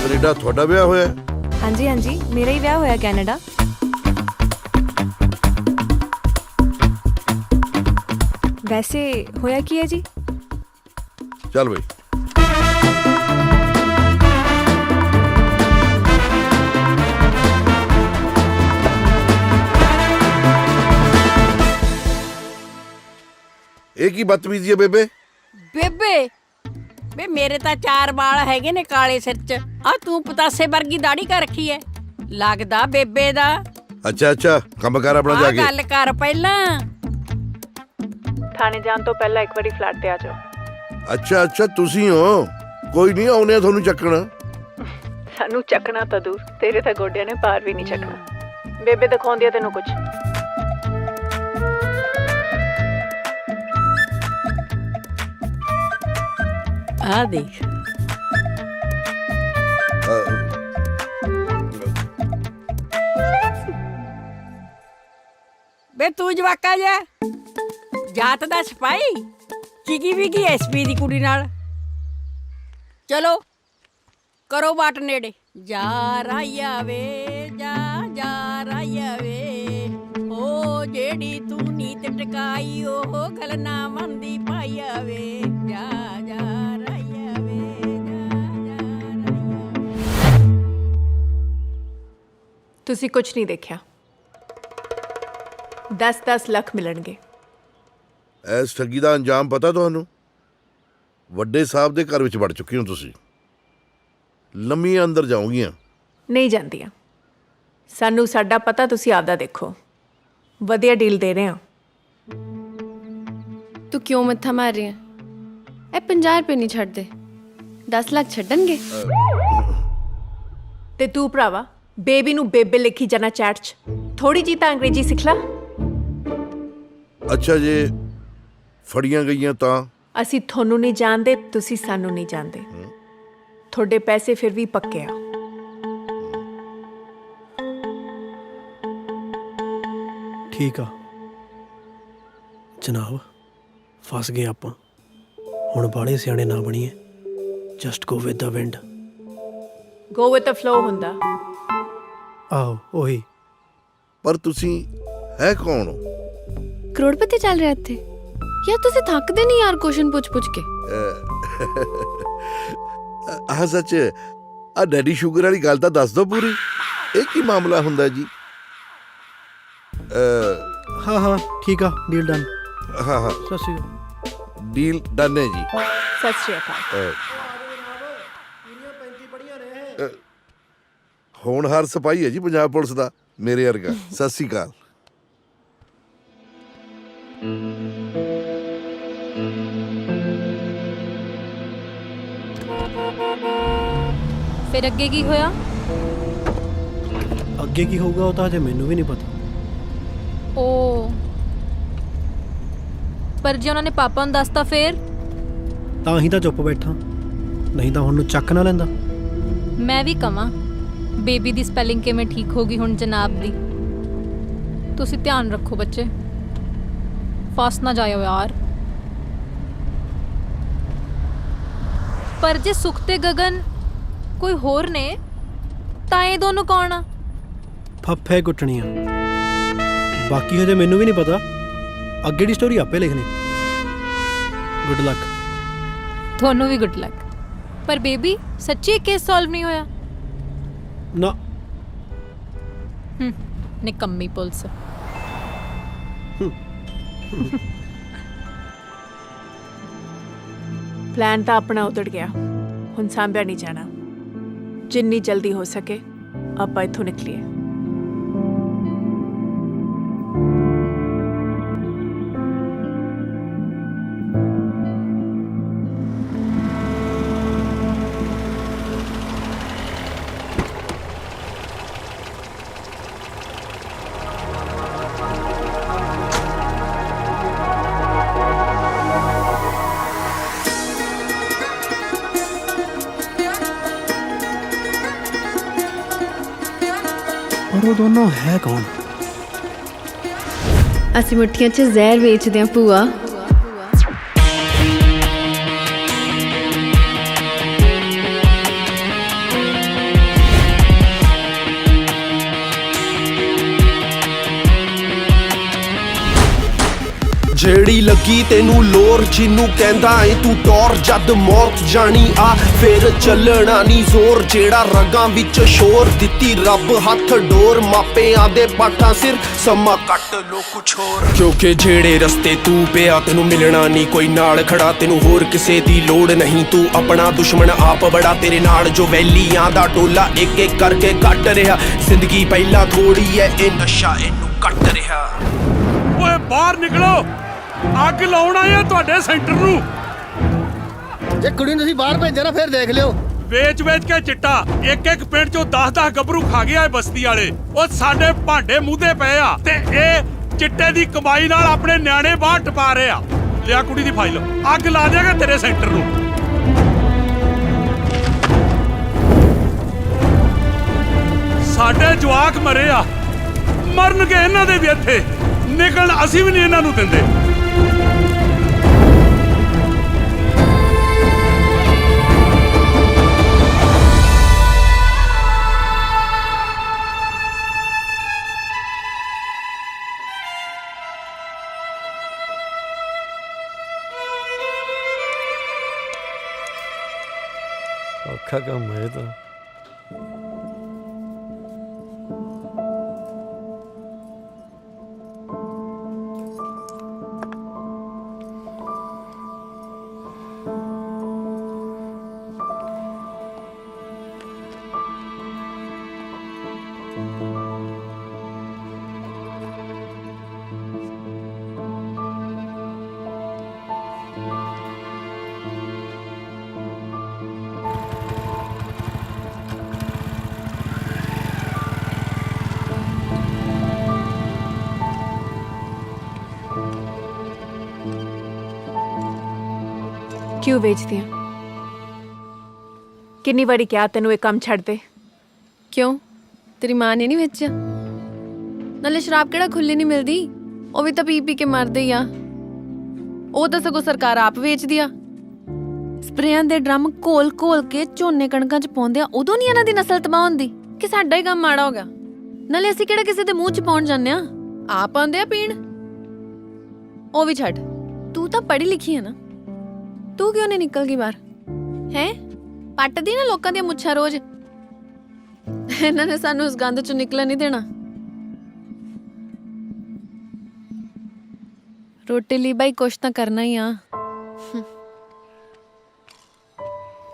S16: ਕੈਨੇਡਾ ਤੁਹਾਡਾ ਵਿਆਹ ਹੋਇਆ?
S13: ਹਾਂਜੀ ਹਾਂਜੀ ਮੇਰਾ ਹੀ ਵਿਆਹ ਹੋਇਆ ਕੈਨੇਡਾ। ਵੈਸੇ ਹੋਇਆ ਕੀ ਹੈ ਜੀ?
S16: ਚੱਲ ਬਈ। ਇਹ ਕੀ ਬਦਤਮੀਜ਼ੀ ਹੈ ਬੇਬੇ?
S17: ਬੇਬੇ ਵੇ ਮੇਰੇ ਤਾਂ 4 ਵਾਲ ਹੈਗੇ ਨੇ ਕਾਲੇ ਸਿਰ 'ਚ, ਆ ਤੂੰ ਪਤਾਸੇ ਵਰਗੀ ਦਾੜੀ ਕਰ ਰੱਖੀ ਐ, ਲੱਗਦਾ ਬੇਬੇ ਦਾ।
S16: ਅੱਛਾ ਕੰਮ ਕਰ ਆਪਣਾ ਜਾ ਕੇ।
S17: ਗੱਲ ਕਰ ਪਹਿਲਾਂ।
S5: ਥਾਣੇ ਜਾਣ ਤੋਂ ਪਹਿਲਾਂ ਇੱਕ ਵਾਰੀ ਫਲੈਟ ਤੇ ਆ ਜਾਓ।
S16: ਅੱਛਾ ਤੁਸੀਂ ਹੋ? ਕੋਈ ਨਹੀਂ ਆਉਨੇ ਆ ਤੁਹਾਨੂੰ ਚੱਕਣ।
S5: ਸਾਨੂੰ ਚੱਕਣਾ ਤਾਂ ਦੂਰ, ਤੇਰੇ ਤਾਂ ਗੋਡਿਆਂ ਨੇ ਪਾਰ ਵੀ ਨਹੀਂ ਚੱਕਣਾ। ਬੇਬੇ ਦਿਖਾਉਂਦੀ ਆ ਤੈਨੂੰ ਕੁਝ।
S17: ਆ ਦੇਖ। ਬੇ ਤੂੰ ਜਵਾਕਾ ਜਾ ਜਾਤ ਦਾ ਸਿਪਾਹੀ ਚੀਗੀ ਵੀ ਕੀ ਐਸਪੀ ਦੀ ਕੁੜੀ ਨਾਲ। ਚਲੋ ਕਰੋ ਬਾਟ ਨੇੜੇ। ਜਾ ਰਾਇਆ ਵੇ ਜਾ ਰਾਇਆ ਵੇ, ਉਹ ਜਿਹੜੀ ਤੂੰ ਨੀਤ ਟਕਾਈ ਉਹ ਗੱਲ ਨਾ ਮੰਨਦੀ ਪਾਈਆ ਵੇ। ਜਾ ਰਾਇਆ ਵੇ
S6: ਤੁਸੀਂ ਕੁਝ ਨਹੀਂ ਦੇਖਿਆ। 10-10 ਲੱਖ ਮਿਲਣਗੇ।
S16: ਐਸ ਠੱਗੀ ਦਾ ਅੰਜਾਮ ਪਤਾ ਤੁਹਾਨੂੰ? ਵੱਡੇ ਸਾਹਿਬ ਦੇ ਘਰ ਵਿੱਚ ਵੜ ਚੁੱਕੇ ਹੋ ਤੁਸੀਂ। ਲੰਮੀਆਂ ਅੰਦਰ ਜਾਓਗੀਆਂ।
S6: ਨਹੀਂ ਜਾਂਦੀਆਂ। ਸਾਨੂੰ ਸਾਡਾ ਪਤਾ, ਤੁਸੀਂ ਆਪਦਾ ਦੇਖੋ। ਵਧੀਆ ਡੀਲ ਦੇ ਰਹੇ ਹਾਂ।
S20: ਤੂੰ ਕਿਉਂ ਮੱਥਾ ਮਾਰ ਰਹੀ ਹੈ? ਇਹ 50 ਰੁਪਏ ਨਹੀਂ ਛੱਡਦੇ, 10 ਲੱਖ ਛੱਡਣਗੇ।
S6: ਤੇ ਤੂੰ ਭਰਾਵਾ ਬੇਬੀ ਨੂੰ ਬੇਬੇ ਲਿਖੀ ਜਾਣਾ ਚੈਟ 'ਚ। ਥੋੜੀ ਜੀ ਤਾਂ ਅੰਗਰੇਜ਼ੀ ਸਿੱਖ ਲੈ।
S16: ਅੱਛਾ ਜੇ ਫੜੀਆਂ ਗਈਆਂ ਤਾਂ?
S6: ਅਸੀਂ ਤੁਹਾਨੂੰ ਨਹੀਂ ਜਾਣਦੇ, ਤੁਸੀਂ ਸਾਨੂੰ ਨਹੀਂ ਜਾਣਦੇ। ਤੁਹਾਡੇ ਪੈਸੇ ਫਿਰ ਵੀ ਪੱਕੇ ਆ।
S1: ਠੀਕ ਆ ਜਨਾਬ, ਫਸ ਗਏ ਆਪਾਂ। ਹੁਣ ਬਾਹਲੇ ਸਿਆਣੇ ਨਾ ਬਣੀਏ। Just go with the wind.
S6: Go with the flow ਹੁੰਦਾ।
S1: ਆਹੋ ਉਹੀ।
S16: ਪਰ ਤੁਸੀਂ ਹੈ ਕੌਣ ਹੋ?
S20: ਕਰੋੜਪਤੀ ਚੱਲ ਰਿਹਾ ਇੱਥੇ। ਯਾਰ ਤੁਸੀਂ ਥੱਕਦੇ ਨਹੀਂ ਯਾਰ ਕੁਐਸਚਨ ਪੁੱਛ ਕੇ?
S16: ਹਾਂ ਸੱਚ, ਆ ਡੈਡੀ ਸ਼ੂਗਰ ਵਾਲੀ ਗੱਲ ਤਾਂ ਦੱਸ ਦਿਓ ਪੂਰੀ। ਇਹ ਕੀ ਮਾਮਲਾ ਹੁੰਦਾ ਜੀ?
S1: ਹਾਂ ਹਾਂ ਠੀਕ ਆ, ਡੀਲ ਡਨ।
S16: ਹਾਂ ਹਾਂ
S1: ਸਤਿ ਸ਼੍ਰੀ ਅਕਾਲ।
S16: ਡੀਲ ਡਨ ਹੈ ਜੀ।
S6: ਸਤਿ ਸ਼੍ਰੀ ਅਕਾਲ।
S16: ਹੋਣਹਾਰ ਸਿਪਾਹੀ ਹੈ ਜੀ ਪੰਜਾਬ ਪੁਲਿਸ ਦਾ, ਮੇਰੇ ਵਰਗਾ। ਸਤਿ ਸ਼੍ਰੀ ਅਕਾਲ।
S3: ਫਿਰ ਅੱਗੇ ਕੀ ਹੋਇਆ?
S1: ਅੱਗੇ ਕੀ ਹੋਊਗਾ ਉਹ ਤਾਂ ਹਜੇ ਮੈਨੂੰ ਵੀ ਨਹੀਂ ਪਤਾ।
S3: ਓ ਪਰ ਜੇ ਉਹਨਾਂ ਨੇ ਪਾਪਾ ਨੂੰ ਦੱਸਤਾ ਫੇਰ?
S1: ਤਾਂ ਹੀ ਤਾਂ ਚੁੱਪ ਬੈਠਾ, ਨਹੀਂ ਤਾਂ ਹੁਣ ਨੂੰ ਚੱਕ ਨਾ ਲੈਂਦਾ।
S3: ਮੈਂ ਵੀ ਕਵਾਂ ਬੇਬੀ ਦੀ ਸਪੈਲਿੰਗ ਕਿਵੇਂ ਠੀਕ ਹੋ ਗਈ ਹੁਣ ਜਨਾਬ ਦੀ? ਤੁਸੀਂ ਧਿਆਨ ਰੱਖੋ ਬੱਚੇ, ਫਸ ਨਾ ਜਾਇਓ ਯਾਰ। ਪਰ ਜੇ ਸੁਖ ਤੇ ਗਗਨ ਕੋਈ ਹੋਰ ਨੇ ਤਾਂ ਇਹ ਦੋਨੋਂ ਕੌਣ ਆ?
S1: ਫੱਫੇ ਕੁੱਟਣੀਆਂ। ਬਾਕੀ ਹਜੇ ਮੈਨੂੰ ਵੀ ਨਹੀਂ ਪਤਾ, ਅੱਗੇ ਦੀ ਸਟੋਰੀ ਆਪੇ ਲਿਖਣੀ। Good luck.
S3: ਤੁਹਾਨੂੰ ਵੀ ਗੁੱਡ ਲੱਕ। ਪਰ ਬੇਬੀ ਸੱਚੀ ਕੇਸ ਸੋਲਵ ਨਹੀਂ ਹੋਇਆ?
S1: ਨਾ।
S3: ਨਿਕੰਮੀ ਪੁਲਿਸ।
S6: ਪਲਾਨ ਤਾਂ ਆਪਣਾ ਉਧੜ ਗਿਆ, ਹੁਣ ਸਾਂਭਿਆ ਨਹੀਂ ਜਾਣਾ। ਜਿੰਨੀ ਜਲਦੀ ਹੋ ਸਕੇ ਆਪਾਂ ਇੱਥੋਂ ਨਿਕਲੀਏ।
S1: ਪਰ ਉਹ ਦੋਨੋਂ ਹੈ ਕੌਣ?
S20: ਅਸੀਂ ਮੁੱਠੀਆਂ 'ਚ ਜ਼ਹਿਰ ਵੇਚਦੇ ਹਾਂ ਭੂਆ।
S9: ਜਿਹੜੀ ਲੱਗੀ ਤੈਨੂੰ ਲੋਰ, ਜਿਹਨੂੰ ਕਹਿੰਦਾ ਏ ਤੂੰ ਟੌਰ, ਜਦ ਮੌਤ ਜਾਣੀ ਆ ਫੇਰ ਚੱਲਣਾ ਨੀ ਜ਼ੋਰ। ਜਿਹੜਾ ਰਗਾਂ ਵਿੱਚ ਸ਼ੋਰ, ਦਿੱਤੀ ਰੱਬ ਹੱਥ ਡੋਰ, ਮਾਪਿਆਂ ਦੇ ਪਾਠਾਂ ਸਿਰ ਸਮਾਂ ਕੱਟ ਲੋ ਕੁਛ ਹੋਰ। ਕਿਉਂਕਿ ਜਿਹੜੇ ਰਸਤੇ ਤੂੰ ਪਿਆ ਤੈਨੂੰ ਮਿਲਣਾ ਨੀ ਕੋਈ ਨਾਲ ਖੜਾ, ਤੈਨੂੰ ਹੋਰ ਕਿਸੇ ਦੀ ਲੋੜ ਨਹੀਂ, ਤੂੰ ਆਪਣਾ ਦੁਸ਼ਮਣ ਆਪ ਬੜਾ। ਤੇਰੇ ਨਾਲ ਜੋ ਵੈਲੀਆਂ ਦਾ ਟੋਲਾ ਇੱਕ ਇੱਕ ਕਰਕੇ ਕੱਟ ਰਿਹਾ, ਜ਼ਿੰਦਗੀ ਪਹਿਲਾਂ ਥੋੜੀ ਐ ਇਹ ਨਸ਼ਾ ਇਹਨੂੰ ਕੱਟ ਰਿਹਾ।
S4: ਓਏ ਬਾਹਰ ਨਿਕਲੋ, ਅੱਗ ਲਾਉਣ ਆਏ ਆ ਤੁਹਾਡੇ ਸੈਂਟਰ ਨੂੰ।
S2: ਜੇ ਕੁੜੀ ਨੂੰ ਤੁਸੀਂ ਬਾਹਰ ਭੇਜਿਆ ਨਾ ਫਿਰ ਦੇਖ ਲਿਓ।
S4: ਵੇਚ ਕੇ ਚਿੱਟਾ ਇੱਕ ਇੱਕ ਪਿੰਡ ਚੋਂ 10-10 ਗੱਭਰੂ ਖਾ ਗਿਆ ਏ ਬਸਤੀ ਵਾਲੇ। ਉਹ ਸਾਡੇ ਭਾਂਡੇ ਮੂਧੇ ਪਏ ਆ ਤੇ ਇਹ ਚਿੱਟੇ ਦੀ ਕਮਾਈ ਨਾਲ ਆਪਣੇ ਨਿਆਣੇ ਬਾਹਰ ਟਪਾ ਰਹੇ ਆ। ਲਿਆ ਕੁੜੀ ਦੀ ਫਾਈਲ, ਅੱਗ ਲਾ ਦਿਆਂਗੇ ਤੇਰੇ ਸੈਂਟਰ ਨੂੰ। ਸਾਡੇ ਜਵਾਕ ਮਰੇ ਆ, ਮਰਨਗੇ ਇਹਨਾਂ ਦੇ ਵੀ ਇੱਥੇ। ਨਿਕਲ ਅਸੀਂ ਵੀ ਨਹੀਂ ਇਹਨਾਂ ਨੂੰ ਦਿੰਦੇ।
S11: ਔਖਾ ਕੰਮ ਹੈ ਇਹ ਤਾਂ।
S6: ਕਿਉਂ ਵੇਚਦੀ ਆ? ਕਿੰਨੀ ਵਾਰੀ ਕਿਹਾ ਤੈਨੂੰ ਇਹ ਕੰਮ ਛੱਡ ਦੇ?
S20: ਕਿਉਂ, ਤੇਰੀ ਮਾਂ ਨੇ ਨਹੀਂ ਵੇਚਿਆ? ਨਾਲੇ ਸ਼ਰਾਬ ਕਿਹੜਾ ਖੁੱਲੀ ਨਹੀਂ ਮਿਲਦੀ, ਉਹ ਵੀ ਤਾਂ ਪੀ ਪੀ ਕੇ ਮਰਦੇ ਹੀ ਆ। ਉਹ ਤਾਂ ਸਗੋਂ ਸਰਕਾਰ ਆਪ ਵੇਚਦੀ ਆ। ਸਪਰੇਆਂ ਦੇ ਡਰਮ ਘੋਲ ਘੋਲ ਕੇ ਝੋਨੇ ਕਣਕਾਂ 'ਚ ਪਾਉਂਦੇ ਆ, ਉਦੋਂ ਨਹੀਂ ਇਹਨਾਂ ਦੀ ਨਸਲ ਤਬਾਹ ਹੁੰਦੀ ਕਿ ਸਾਡਾ ਹੀ ਕੰਮ ਮਾੜਾ ਹੋ ਗਿਆ। ਨਾਲੇ ਅਸੀਂ ਕਿਹੜਾ ਕਿਸੇ ਦੇ ਮੂੰਹ 'ਚ ਪਾਉਣ ਜਾਂਦੇ ਆ, ਆਪ ਆਉਂਦੇ ਆ ਪੀਣ। ਉਹ ਵੀ ਛੱਡ, ਤੂੰ ਤਾਂ ਪੜ੍ਹੀ ਲਿਖੀ ਹੈ ਨਾ, ਤੂੰ ਕਿਉਂ ਨਹੀਂ ਨਿਕਲ ਗਈ ਬਾਹਰ ਹੈ? ਪੱਟਦੀ ਨਾ ਲੋਕਾਂ ਦੀਆਂ ਮੁੱਛਾਂ ਰੋਜ਼। ਇਹਨਾਂ ਨੇ ਸਾਨੂੰ ਉਸ ਗੰਦ ਚੋਂ ਨਿਕਲਣ ਨਹੀਂ ਦੇਣਾ। ਰੋਟੀ ਲਈ ਬਾਈ ਕੁਛ ਤਾਂ ਕਰਨਾ ਹੀ ਆ।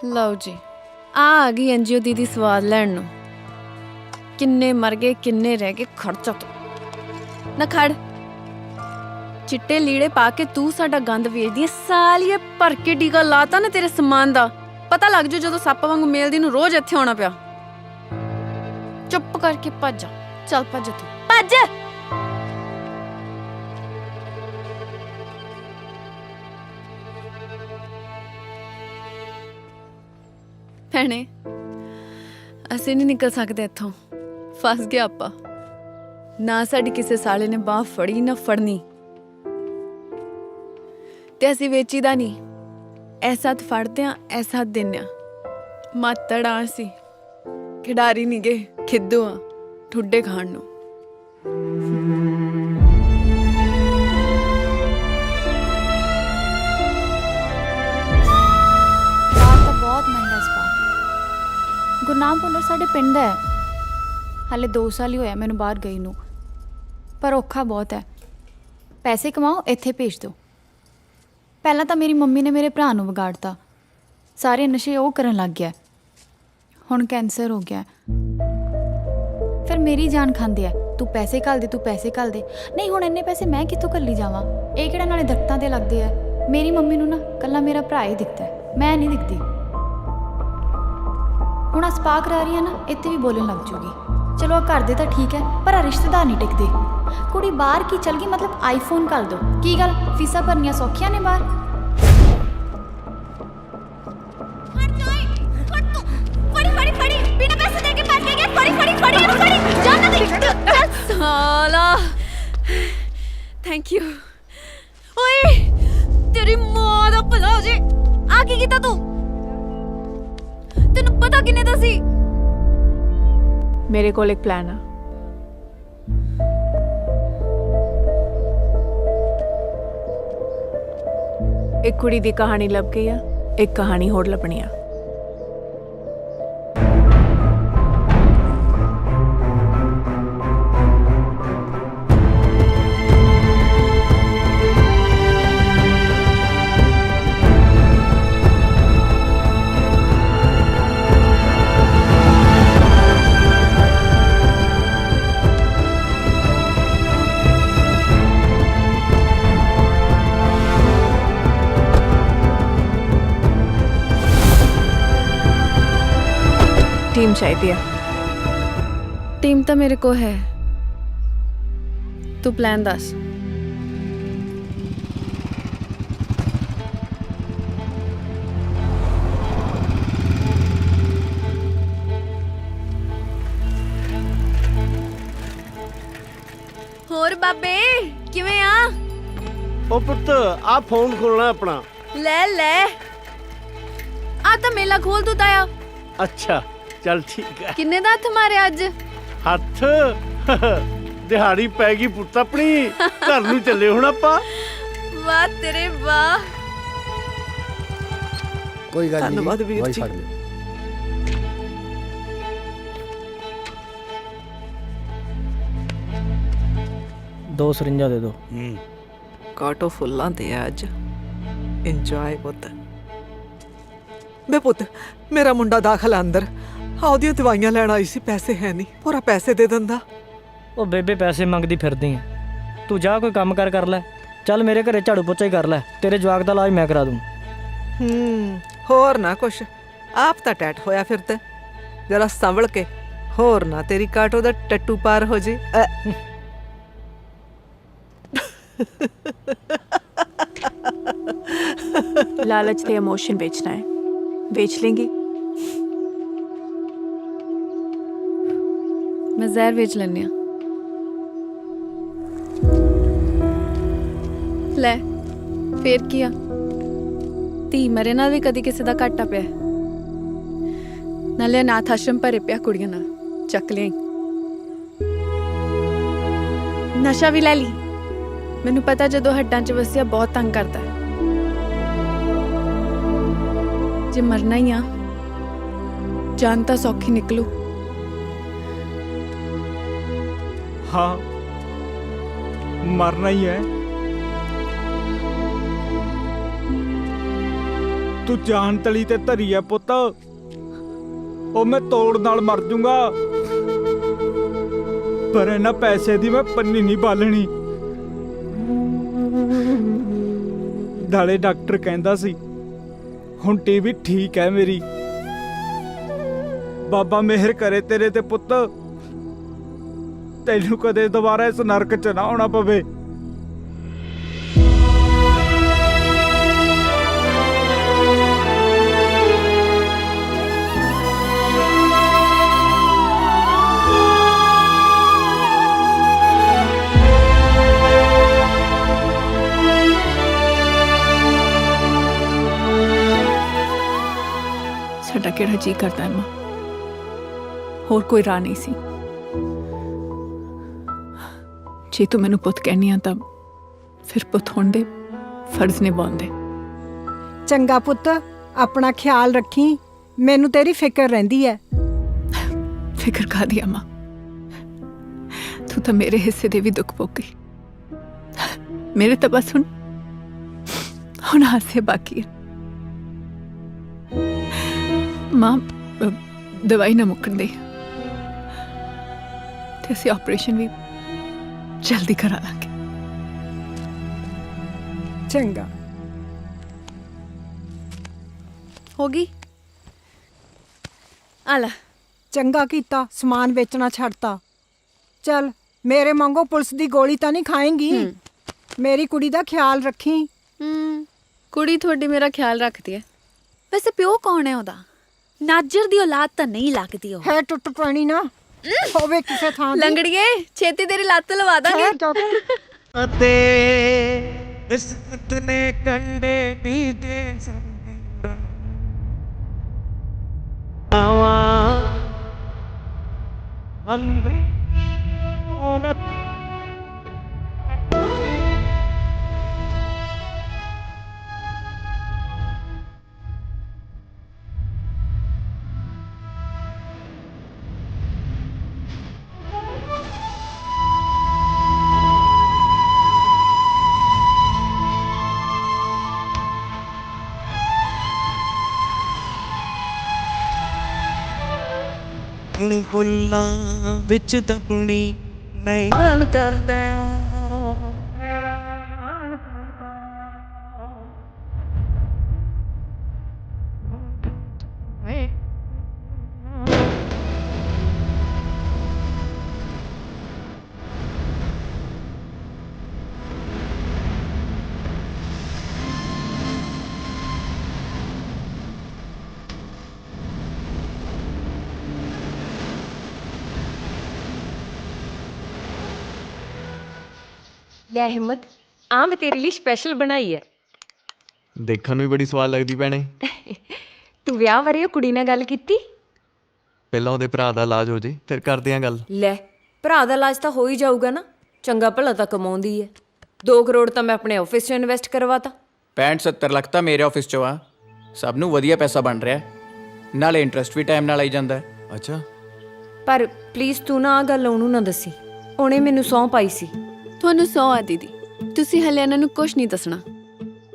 S20: ਲਓ ਜੀ, ਆ ਗਈ ਐਨਜੀਓ ਦੀਦੀ ਸਵਾਦ ਲੈਣ ਨੂੰ। ਕਿੰਨੇ ਮਰ ਗਏ, ਕਿੰਨੇ ਰਹਿ ਗਏ, ਖਰਚਾ ਤੂੰ ਨਾ ਖੜ। ਚਿੱਟੇ ਲੀੜੇ ਪਾ ਕੇ ਤੂੰ ਸਾਡਾ ਗੰਦ ਵੇਚਦੀ ਐ। ਸਾਲੀਏ ਭਰ ਕੇ ਟੀਕਾ ਲਾਤਾ ਨਾ ਤੇਰੇ ਸਮਾਨ ਦਾ। ਪਤਾ ਲੱਗ ਜੂ ਜਦੋਂ ਸੱਪ ਵਾਂਗੂ ਮੇਲਦੀ ਨੂੰ ਰੋਜ਼ ਇੱਥੇ ਆਉਣਾ ਪਿਆ। ਚੁੱਪ ਕਰਕੇ ਭੱਜ ਜਾ। ਚੱਲ ਭੱਜ ਤੂੰ, ਭੱਜ। ਭੈਣੇ, ਅਸੀਂ ਨਹੀਂ ਨਿਕਲ ਸਕਦੇ ਇੱਥੋਂ। ਫਸ ਗਿਆ ਆਪਾਂ। ਨਾ ਸਾਡੀ ਕਿਸੇ ਸਾਲੇ ਨੇ ਬਾਹ ਫੜੀ ਨਾ ਫੜਨੀ, ਤੇ ਅਸੀਂ ਵੇਚੀਦਾ ਨਹੀਂ। ਐਸਾ ਹੱਥ ਫੜਦੇ ਆ, ਐਸਾ ਹੱਥ ਦਿੰਦੇ ਆ। ਮਾਤੜਾ ਅਸੀਂ ਖਿਡਾਰੀ ਨਹੀਂ ਗੇ, ਖਿੱਦੂ ਆ ਠੁੱਡੇ ਖਾਣ ਨੂੰ।
S8: ਬਹੁਤ ਮਹਿੰਗਾ ਸਪਾ। ਗੁਰਨਾਮ ਭੁੱਲਰ ਸਾਡੇ ਪਿੰਡ ਹੈ। ਹਾਲੇ 2 ਸਾਲ ਹੀ ਹੋਇਆ ਮੈਨੂੰ ਬਾਹਰ ਗਈ ਨੂੰ, ਪਰ ਔਖਾ ਬਹੁਤ ਹੈ। ਪੈਸੇ ਕਮਾਓ, ਇੱਥੇ ਭੇਜ ਦਿਓ। ਪਹਿਲਾਂ ਤਾਂ ਮੇਰੀ ਮੰਮੀ ਨੇ ਮੇਰੇ ਭਰਾ ਨੂੰ ਵਿਗਾੜਤਾ। ਸਾਰੇ ਨਸ਼ੇ ਉਹ ਕਰਨ ਲੱਗ ਗਿਆ। ਹੁਣ ਕੈਂਸਰ ਹੋ ਗਿਆ। ਫਿਰ ਮੇਰੀ ਜਾਨ ਖਾਂਦੇ ਆ, ਤੂੰ ਪੈਸੇ ਘੱਲ ਦੇ, ਤੂੰ ਪੈਸੇ ਘੱਲ ਦੇ। ਨਹੀਂ, ਹੁਣ ਇੰਨੇ ਪੈਸੇ ਮੈਂ ਕਿੱਥੋਂ ਘੱਲੀ ਜਾਵਾਂ? ਇਹ ਕਿਹੜਾ ਨਾਲੇ ਦਰਖਤਾਂ ਤੇ ਲੱਗਦੇ ਆ। ਮੇਰੀ ਮੰਮੀ ਨੂੰ ਨਾ ਕੱਲਾ ਮੇਰਾ ਭਰਾ ਹੀ ਦਿਖਦਾ, ਮੈਂ ਨਹੀਂ ਦਿਖਦੀ। ਹੁਣ ਆ ਸਪਾ ਕਰਾ ਰਹੀ ਆ ਨਾ, ਇੱਥੇ ਵੀ ਬੋਲਣ ਲੱਗ ਜੂਗੀ। ਚਲੋ ਆ ਘਰ ਦੇ ਤਾਂ ਠੀਕ ਹੈ, ਪਰ ਆ ਰਿਸ਼ਤੇਦਾਰ ਨਹੀਂ ਟਿਕਦੇ। ਕੁੜੀ ਬਾਹਰ ਕੀ ਚਲ ਗਈ, ਮਤਲਬ ਆਈਫੋਨ ਕਰ ਦੋ। ਕੀ ਗੱਲ, ਫੀਸਾਂ ਭਰਨੀਆਂ ਸੌਖੀਆਂ ਨੇ ਬਾਹਰ?
S20: ਸਾਲਾ ਥੈਂਕ ਯੂ। ਓਏ ਤੇਰੀ ਮਾਂ ਦਾ ਭਲਾ ਹੋ ਜੇ। ਆ ਕੀ ਕੀਤਾ ਤੂੰ? ਤੈਨੂੰ ਪਤਾ ਕਿੰਨੇ ਦਾ ਸੀ?
S6: ਮੇਰੇ ਕੋਲ ਇੱਕ ਪਲਾਨ ਆ। ਇੱਕ ਕੁੜੀ ਦੀ ਕਹਾਣੀ ਲੱਭ ਗਈ ਆ, ਇੱਕ ਕਹਾਣੀ ਹੋਰ ਲੱਭਣੀ ਆ। ਟੀਮ ਚਾਹੀਦੀ ਆ।
S20: ਟੀਮ ਤਾਂ ਮੇਰੇ ਕੋ ਹੈ, ਤੂੰ ਪਲਾਨ ਦੱਸ। ਹੋਰ ਬਾਬੇ ਕਿਵੇਂ ਆ?
S2: ਉਹ ਪੁੱਤ ਆ ਫੋਨ ਖੋਲਣਾ ਆਪਣਾ।
S20: ਲੈ ਲੈ, ਆ ਤਾਂ ਮੇਲਾ ਖੋਲ ਤੂੰ ਤਾਇਆ।
S2: ਅੱਛਾ ਚੱਲ ਠੀਕ ਹੈ।
S20: ਕਿੰਨੇ ਦਾ ਹੱਥ ਮਾਰਿਆ ਅੱਜ?
S2: ਹੱਥ ਦਿਹਾੜੀ ਪੈ ਗਈ ਪੁੱਤ ਆਪਣੀ। ਘਰ ਨੂੰ ਚੱਲੇ ਹੁਣ ਆਪਾਂ।
S20: ਵਾਹ ਤੇਰੇ ਵਾਹ।
S2: ਕੋਈ ਗੱਲ ਨਹੀਂ,
S6: ਧੰਨਵਾਦ ਵੀਰ ਜੀ।
S7: ਦੋ ਸਰਿੰਜਾਂ ਦੇ ਦੋ।
S6: ਕਾਟੋ ਫੁੱਲਾਂ ਤੇ ਆ ਅੱਜ। ਇੰਜੋਏ ਪੁੱਤ। ਬੇ ਪੁੱਤ, ਮੇਰਾ ਮੁੰਡਾ ਦਾਖਲ ਆ ਅੰਦਰ। ਉਹਦੀਆਂ ਦਵਾਈਆਂ ਲੈਣ ਆਈ ਸੀ, ਪੈਸੇ ਹੈ ਨਹੀਂ। ਪੂਰਾ ਪੈਸੇ ਦੇ ਦਿੰਦਾ।
S7: ਉਹ ਬੇਬੇ ਪੈਸੇ ਮੰਗਦੀ ਫਿਰਦੀ ਐ। ਤੂੰ ਜਾ ਕੋਈ ਕੰਮ ਕਰ ਲੈ। ਚੱਲ ਮੇਰੇ ਘਰੇ ਝਾੜੂ ਪੋਚਾ ਹੀ ਕਰ ਲੈ। ਤੇਰੇ ਜਵਾਕ ਦਾ ਇਲਾਜ ਮੈਂ ਕਰਾ ਦੂੰ।
S6: ਹੋਰ ਨਾ ਕੁਛ, ਆਪ ਤਾਂ ਟੈਟ ਹੋਇਆ ਫਿਰਦਾ। ਜਰਾ ਸੰਭਲ ਕੇ, ਹੋਰ ਨਾ ਤੇਰੀ ਕਾਟੋ ਦਾ ਟੱਟੂ ਪਾਰ ਹੋ ਜੇ। लालच से इमोशन बेचना है, बेच लेंगी।
S20: मैं ਜ਼ਹਿਰ ਵੇਚ ਲੈਂਦੀ ਆ। ਲੈ ਫੇਰ ਕੀ ਆ, ਧੀ ਮਰੇ ਨਾਲ ਵੀ ਕਦੀ ਕਿਸੇ ਦਾ ਘਾਟਾ ਪਿਆ। ਨਾਲੇ ਅਨਾਥ ਆਸ਼ਰਮ ਭਰੇ ਪਿਆ ਕੁੜੀਆਂ ਨਾਲ, ਚੱਕ ਲਿਆਈ। ਨਸ਼ਾ ਵੀ ਲੈ ਲਈ। ਮੈਨੂੰ ਪਤਾ ਜਦੋਂ ਹੱਡਾਂ 'ਚ ਵਸਿਆ ਬਹੁਤ ਤੰਗ ਕਰਦਾ ਹੈ। ਜੇ ਮਰਨਾ ਹੀ ਆ ਜਾਨ ਤਾਂ ਸੌਖੀ ਨਿਕਲੂ।
S18: हाँ मरना ही है। तू जान तली ते धरी है पुत, ओ मैं तोड़ नाल मर जूंगा, पर इन्हां पैसे दी मैं पन्नी नहीं बालनी। नाले डॉक्टर कहंदा सी हुण टीवी ठीक है मेरी। बाबा मेहर करे तेरे ते पुत, ਤੈਨੂੰ ਕਦੇ ਦੁਬਾਰਾ ਇਸ ਨਰਕ 'ਚ ਨਾ ਆਉਣਾ ਪਵੇ।
S6: ਸਾਡਾ ਕਿਹੜਾ ਜੀ ਕਰਦਾ ਹੈ ਮਾਂ, ਹੋਰ ਕੋਈ ਰਾਹ ਨਹੀਂ ਸੀ। ਜੇ ਤੂੰ ਮੈਨੂੰ ਪੁੱਤ ਕਹਿਨੀ ਆ ਤਾਂ ਫਿਰ ਪੁੱਤ ਹੋਣ ਦੇ ਫਰਜ਼ ਨਿਭਾਉਂਦੇ।
S17: ਚੰਗਾ ਪੁੱਤ, ਆਪਣਾ ਖਿਆਲ ਰੱਖੀ, ਮੈਨੂੰ ਤੇਰੀ ਫਿਕਰ ਰਹਿੰਦੀ ਹੈ।
S6: ਫਿਕਰ ਕਾਹਦੀ ਆ ਮਾਂ, ਤੂੰ ਤਾਂ ਮੇਰੇ ਹਿੱਸੇ ਦੇ ਵੀ ਦੁੱਖ ਭੋਗੀ। ਮੇਰੇ ਤਾਂ ਬਸ ਹੁਣ ਹਾਸੇ ਬਾਕੀ ਹੈ। ਮਾਂ ਦਵਾਈ ਨਾ ਮੁੱਕਣ ਦੇ ਤੇ ਅਸੀਂ ਆਪਰੇਸ਼ਨ ਵੀ ਜਲਦੀ ਕਰਾ ਲਾਂਗੇ।
S17: ਚੰਗਾ
S20: ਹੋ ਗਈ। ਆਲਾ
S17: ਚੰਗਾ ਕੀਤਾ, ਸਮਾਨ ਵੇਚਣਾ ਛੱਡਤਾ। ਚੱਲ ਮੇਰੇ ਵਾਂਗੂ ਪੁਲਿਸ ਦੀ ਗੋਲੀ ਤਾਂ ਨਹੀਂ ਖਾਏਂਗੀ। ਮੇਰੀ ਕੁੜੀ ਦਾ ਖਿਆਲ ਰੱਖੀ।
S20: ਕੁੜੀ ਤੁਹਾਡੀ ਮੇਰਾ ਖਿਆਲ ਰੱਖਦੀ ਹੈ। ਵੈਸੇ ਪਿਓ ਕੌਣ ਹੈ ਉਹਦਾ? ਨਾਜਰ ਦੀ ਔਲਾਦ ਤਾਂ ਨਹੀਂ ਲੱਗਦੀ ਉਹ।
S17: ਹੈ ਟੁੱਟ ਪੈਣੀ ਨਾ ਹੋਵੇ ਕਿਸੇ ਥਾਂ ਦੀ।
S20: ਲੰਗੜੀਏ ਛੇਤੀ ਤੇਰੀ ਲੱਤ ਲਵਾ ਦਾਂਗੇ।
S21: ਅਤੇ ਬਿਸਕੁਟ ਨੇ ਕੰਡੇ ਵੀ ਦੇ ਆਵਾ ਅੰਬੇ ਔਨਤ ਫੁੱਲਾਂ ਵਿੱਚ ਤਪਣੀ ਨਹੀਂ ਮਨ ਕਰਦਾ।
S13: ਲੈ ਹਿੰਮਤ, ਆ ਮੈਂ ਤੇਰੇ ਲਈ ਸਪੈਸ਼ਲ ਬਣਾਈ ਹੈ।
S11: ਦੇਖਣ ਨੂੰ ਵੀ ਬੜੀ ਸਵਾਦ ਲੱਗਦੀ ਭੈਣੇ।
S13: ਤੂੰ ਵਿਆਹ ਬਾਰੇ ਉਹ ਕੁੜੀ ਨਾਲ ਗੱਲ ਕੀਤੀ?
S11: ਪਹਿਲਾਂ ਉਹਦੇ ਭਰਾ ਦਾ ਇਲਾਜ ਹੋ ਜੇ ਫਿਰ ਕਰਦੇ ਆਂ ਗੱਲ।
S13: ਲੈ ਭਰਾ ਦਾ ਇਲਾਜ ਤਾਂ ਹੋ ਹੀ ਜਾਊਗਾ ਨਾ, ਚੰਗਾ ਭਲਾ ਤਾਂ ਕਮਾਉਂਦੀ ਹੈ। 2 ਕਰੋੜ ਤਾਂ ਮੈਂ ਆਪਣੇ ਆਫਿਸ 'ਚ ਇਨਵੈਸਟ ਕਰਵਾਤਾ।
S23: 65-70 ਲੱਖ ਤਾਂ ਮੇਰੇ ਆਫਿਸ 'ਚੋਂ ਆ। ਸਭ ਨੂੰ ਵਧੀਆ ਪੈਸਾ ਬਣ ਰਿਹਾ, ਨਾਲੇ ਇੰਟਰਸਟ ਵੀ ਟਾਈਮ ਨਾਲ ਆਈ ਜਾਂਦਾ।
S11: ਅੱਛਾ,
S13: ਪਰ ਪਲੀਜ਼ ਤੂੰ ਨਾ ਆ ਗੱਲ ਉਹਨੂੰ ਨਾ ਦੱਸੀ, ਉਹਨੇ ਮੈਨੂੰ ਸਹੁੰ ਪਾਈ ਸੀ।
S20: ਤੁਹਾਨੂੰ ਸੌ ਆ ਦੀਦੀ, ਤੁਸੀਂ ਹਲੇ ਇਹਨਾਂ ਨੂੰ ਕੁਝ ਨਹੀਂ ਦੱਸਣਾ।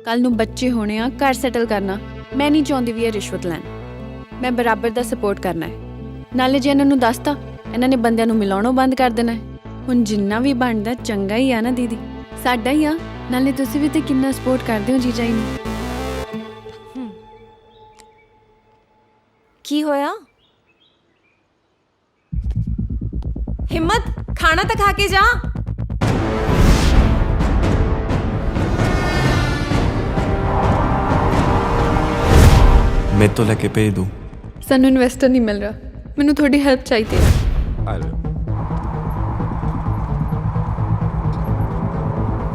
S20: ਕੱਲ ਨੂੰ ਬੱਚੇ ਹੋਣੇ ਆ, ਘਰ ਸੈਟਲ ਕਰਨਾ। ਮੈਂ ਨਹੀਂ ਚਾਹੁੰਦੀ ਵੀ ਇਹ ਰਿਸ਼ਵਤ ਲੈਣ। ਮੈਂ ਬਰਾਬਰ ਦਾ ਸਪੋਰਟ ਕਰਨਾ ਹੈ। ਨਾਲੇ ਜੇ ਇਹਨਾਂ ਨੂੰ ਦੱਸਤਾ, ਇਹਨਾਂ ਨੇ ਬੰਦਿਆਂ ਨੂੰ ਮਿਲਾਉਣੋਂ ਬੰਦ ਕਰ ਦੇਣਾ ਹੈ। ਹੁਣ ਜਿੰਨਾ ਵੀ ਬਣਦਾ ਚੰਗਾ ਹੀ ਆ ਨਾ ਦੀਦੀ, ਸਾਡਾ ਹੀ ਆ। ਨਾਲੇ ਤੁਸੀਂ ਵੀ ਤੇ ਕਿੰਨਾ ਸਪੋਰਟ ਕਰਦੇ ਹੋ ਜੀਜਾ ਜੀ ਨੂੰ।
S13: ਕੀ ਹੋਇਆ? ਹਿੰਮਤ, ਖਾਣਾ ਤਾਂ ਖਾ ਕੇ ਜਾ।
S11: ਮੇਰੇ ਤੋਂ ਲੈ ਕੇ ਭੇਜ ਦੂੰ।
S20: ਸਾਨੂੰ ਇਨਵੈਸਟਰ ਨਹੀਂ ਮਿਲ ਰਿਹਾ, ਮੈਨੂੰ ਤੁਹਾਡੀ ਹੈਲਪ ਚਾਹੀਦੀ ਹੈ।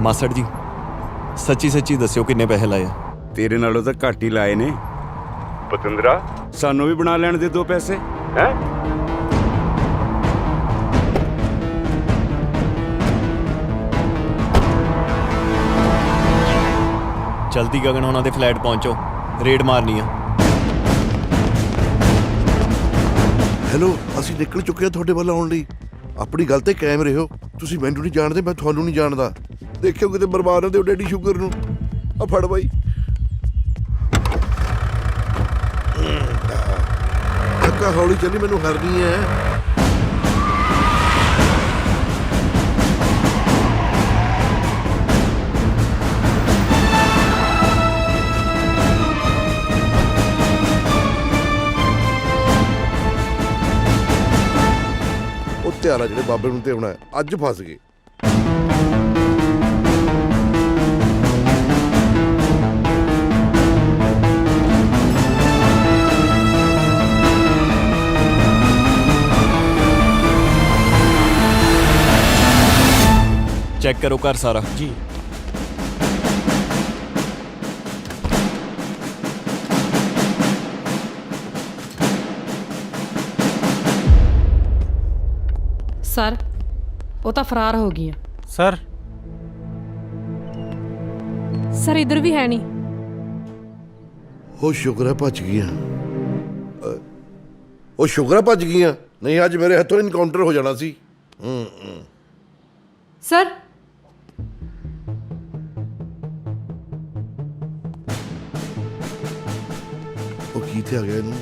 S11: ਮਾਸੜ ਜੀ ਸੱਚੀ ਸੱਚੀ ਦੱਸਿਓ ਕਿੰਨੇ ਪੈਸੇ ਲਾਏ ਆ?
S22: ਤੇਰੇ ਨਾਲੋਂ ਤਾਂ ਘੱਟ ਹੀ ਲਾਏ ਨੇ। ਪਤੰਦਰਾ ਸਾਨੂੰ ਵੀ ਬਣਾ ਲੈਣ ਦੇ 2 ਪੈਸੇ ਹੈ।
S11: ਜਲਦੀ ਗਗਨ ਉਹਨਾਂ ਦੇ ਫਲੈਟ ਪਹੁੰਚੋ, ਰੇਡ ਮਾਰਨੀ ਆ।
S16: ਹੈਲੋ, ਅਸੀਂ ਨਿਕਲ ਚੁੱਕੇ ਹਾਂ ਤੁਹਾਡੇ ਵੱਲ ਆਉਣ ਲਈ। ਆਪਣੀ ਗੱਲ ਤੇ ਕਾਇਮ ਰਹੋ। ਤੁਸੀਂ ਮੈਨੂੰ ਨਹੀਂ ਜਾਣਦੇ, ਮੈਂ ਤੁਹਾਨੂੰ ਨਹੀਂ ਜਾਣਦਾ। ਦੇਖਿਓ ਕਿਤੇ ਬਰਬਾਦ ਨਾ ਦਿਓ ਡੈਡੀ ਸ਼ੂਗਰ ਨੂੰ। ਆ ਫੜ ਬਾਈ। ਕਾਕਾ ਹੌਲੀ ਚੱਲੀ, ਮੈਨੂੰ ਹਰਨੀ ਹੈ। ਉਹ ਧਿਆਰਾ ਜਿਹੜੇ ਬਾਬੇ ਨੂੰ ਤੇ ਆਉਣਾ, ਅੱਜ ਫਸ ਗਏ।
S11: चेक करो घर सारा जी।
S10: ਸਰ ਉਹ ਤਾਂ ਫਰਾਰ ਹੋ ਗਈਆਂ।
S18: ਸਰ
S10: ਸਰ ਇਧਰ ਵੀ ਹੈ ਨਹੀਂ।
S16: ਉਹ ਸ਼ੁਕਰ ਹੈ ਭੱਜ ਗਈਆਂ। ਉਹ ਸ਼ੁਕਰ ਹੈ ਭੱਜ ਗਈਆਂ, ਨਹੀਂ ਅੱਜ ਮੇਰੇ ਹੱਥੋਂ ਇਨਕਾਊਂਟਰ ਹੋ ਜਾਣਾ ਸੀ।
S10: ਸਰ
S16: ਉਹ ਕੀ ਤੇ ਆ ਗਿਆ ਇਹਨੂੰ?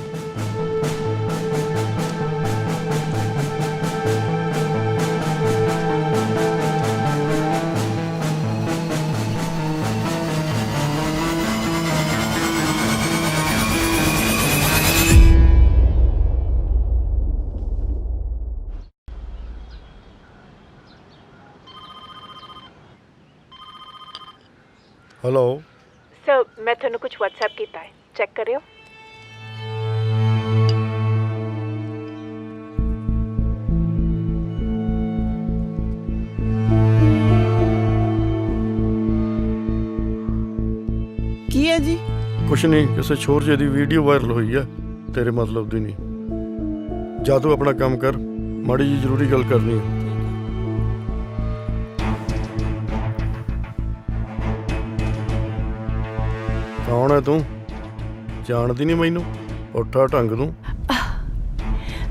S2: हेलो
S6: सर, मैं ਤੁਹਾਨੂੰ ਕੁਝ WhatsApp ਕੀਤਾ ਹੈ, ਚੈੱਕ ਕਰਿਓ।
S2: ਕੀ ਹੈ ਜੀ? ਕੁਛ ਨਹੀਂ, ਕਿਸੇ ਛੋਰ ਜੇ ਦੀ ਵੀਡੀਓ ਵਾਇਰਲ ਹੋਈ ਹੈ, ਤੇਰੇ ਮਤਲਬ ਦੀ ਨਹੀਂ। ਜਾ ਤੂੰ ਆਪਣਾ ਕੰਮ ਕਰ, ਮਾੜੀ ਜੀ ਜ਼ਰੂਰੀ ਗੱਲ ਕਰਨੀ ਹੈ। ਕੌਣ ਹੈ ਤੂੰ? ਜਾਣਦੀ ਨਹੀਂ ਮੈਨੂੰ? ਉੱਠਾ ਢੰਗ ਤੂੰ।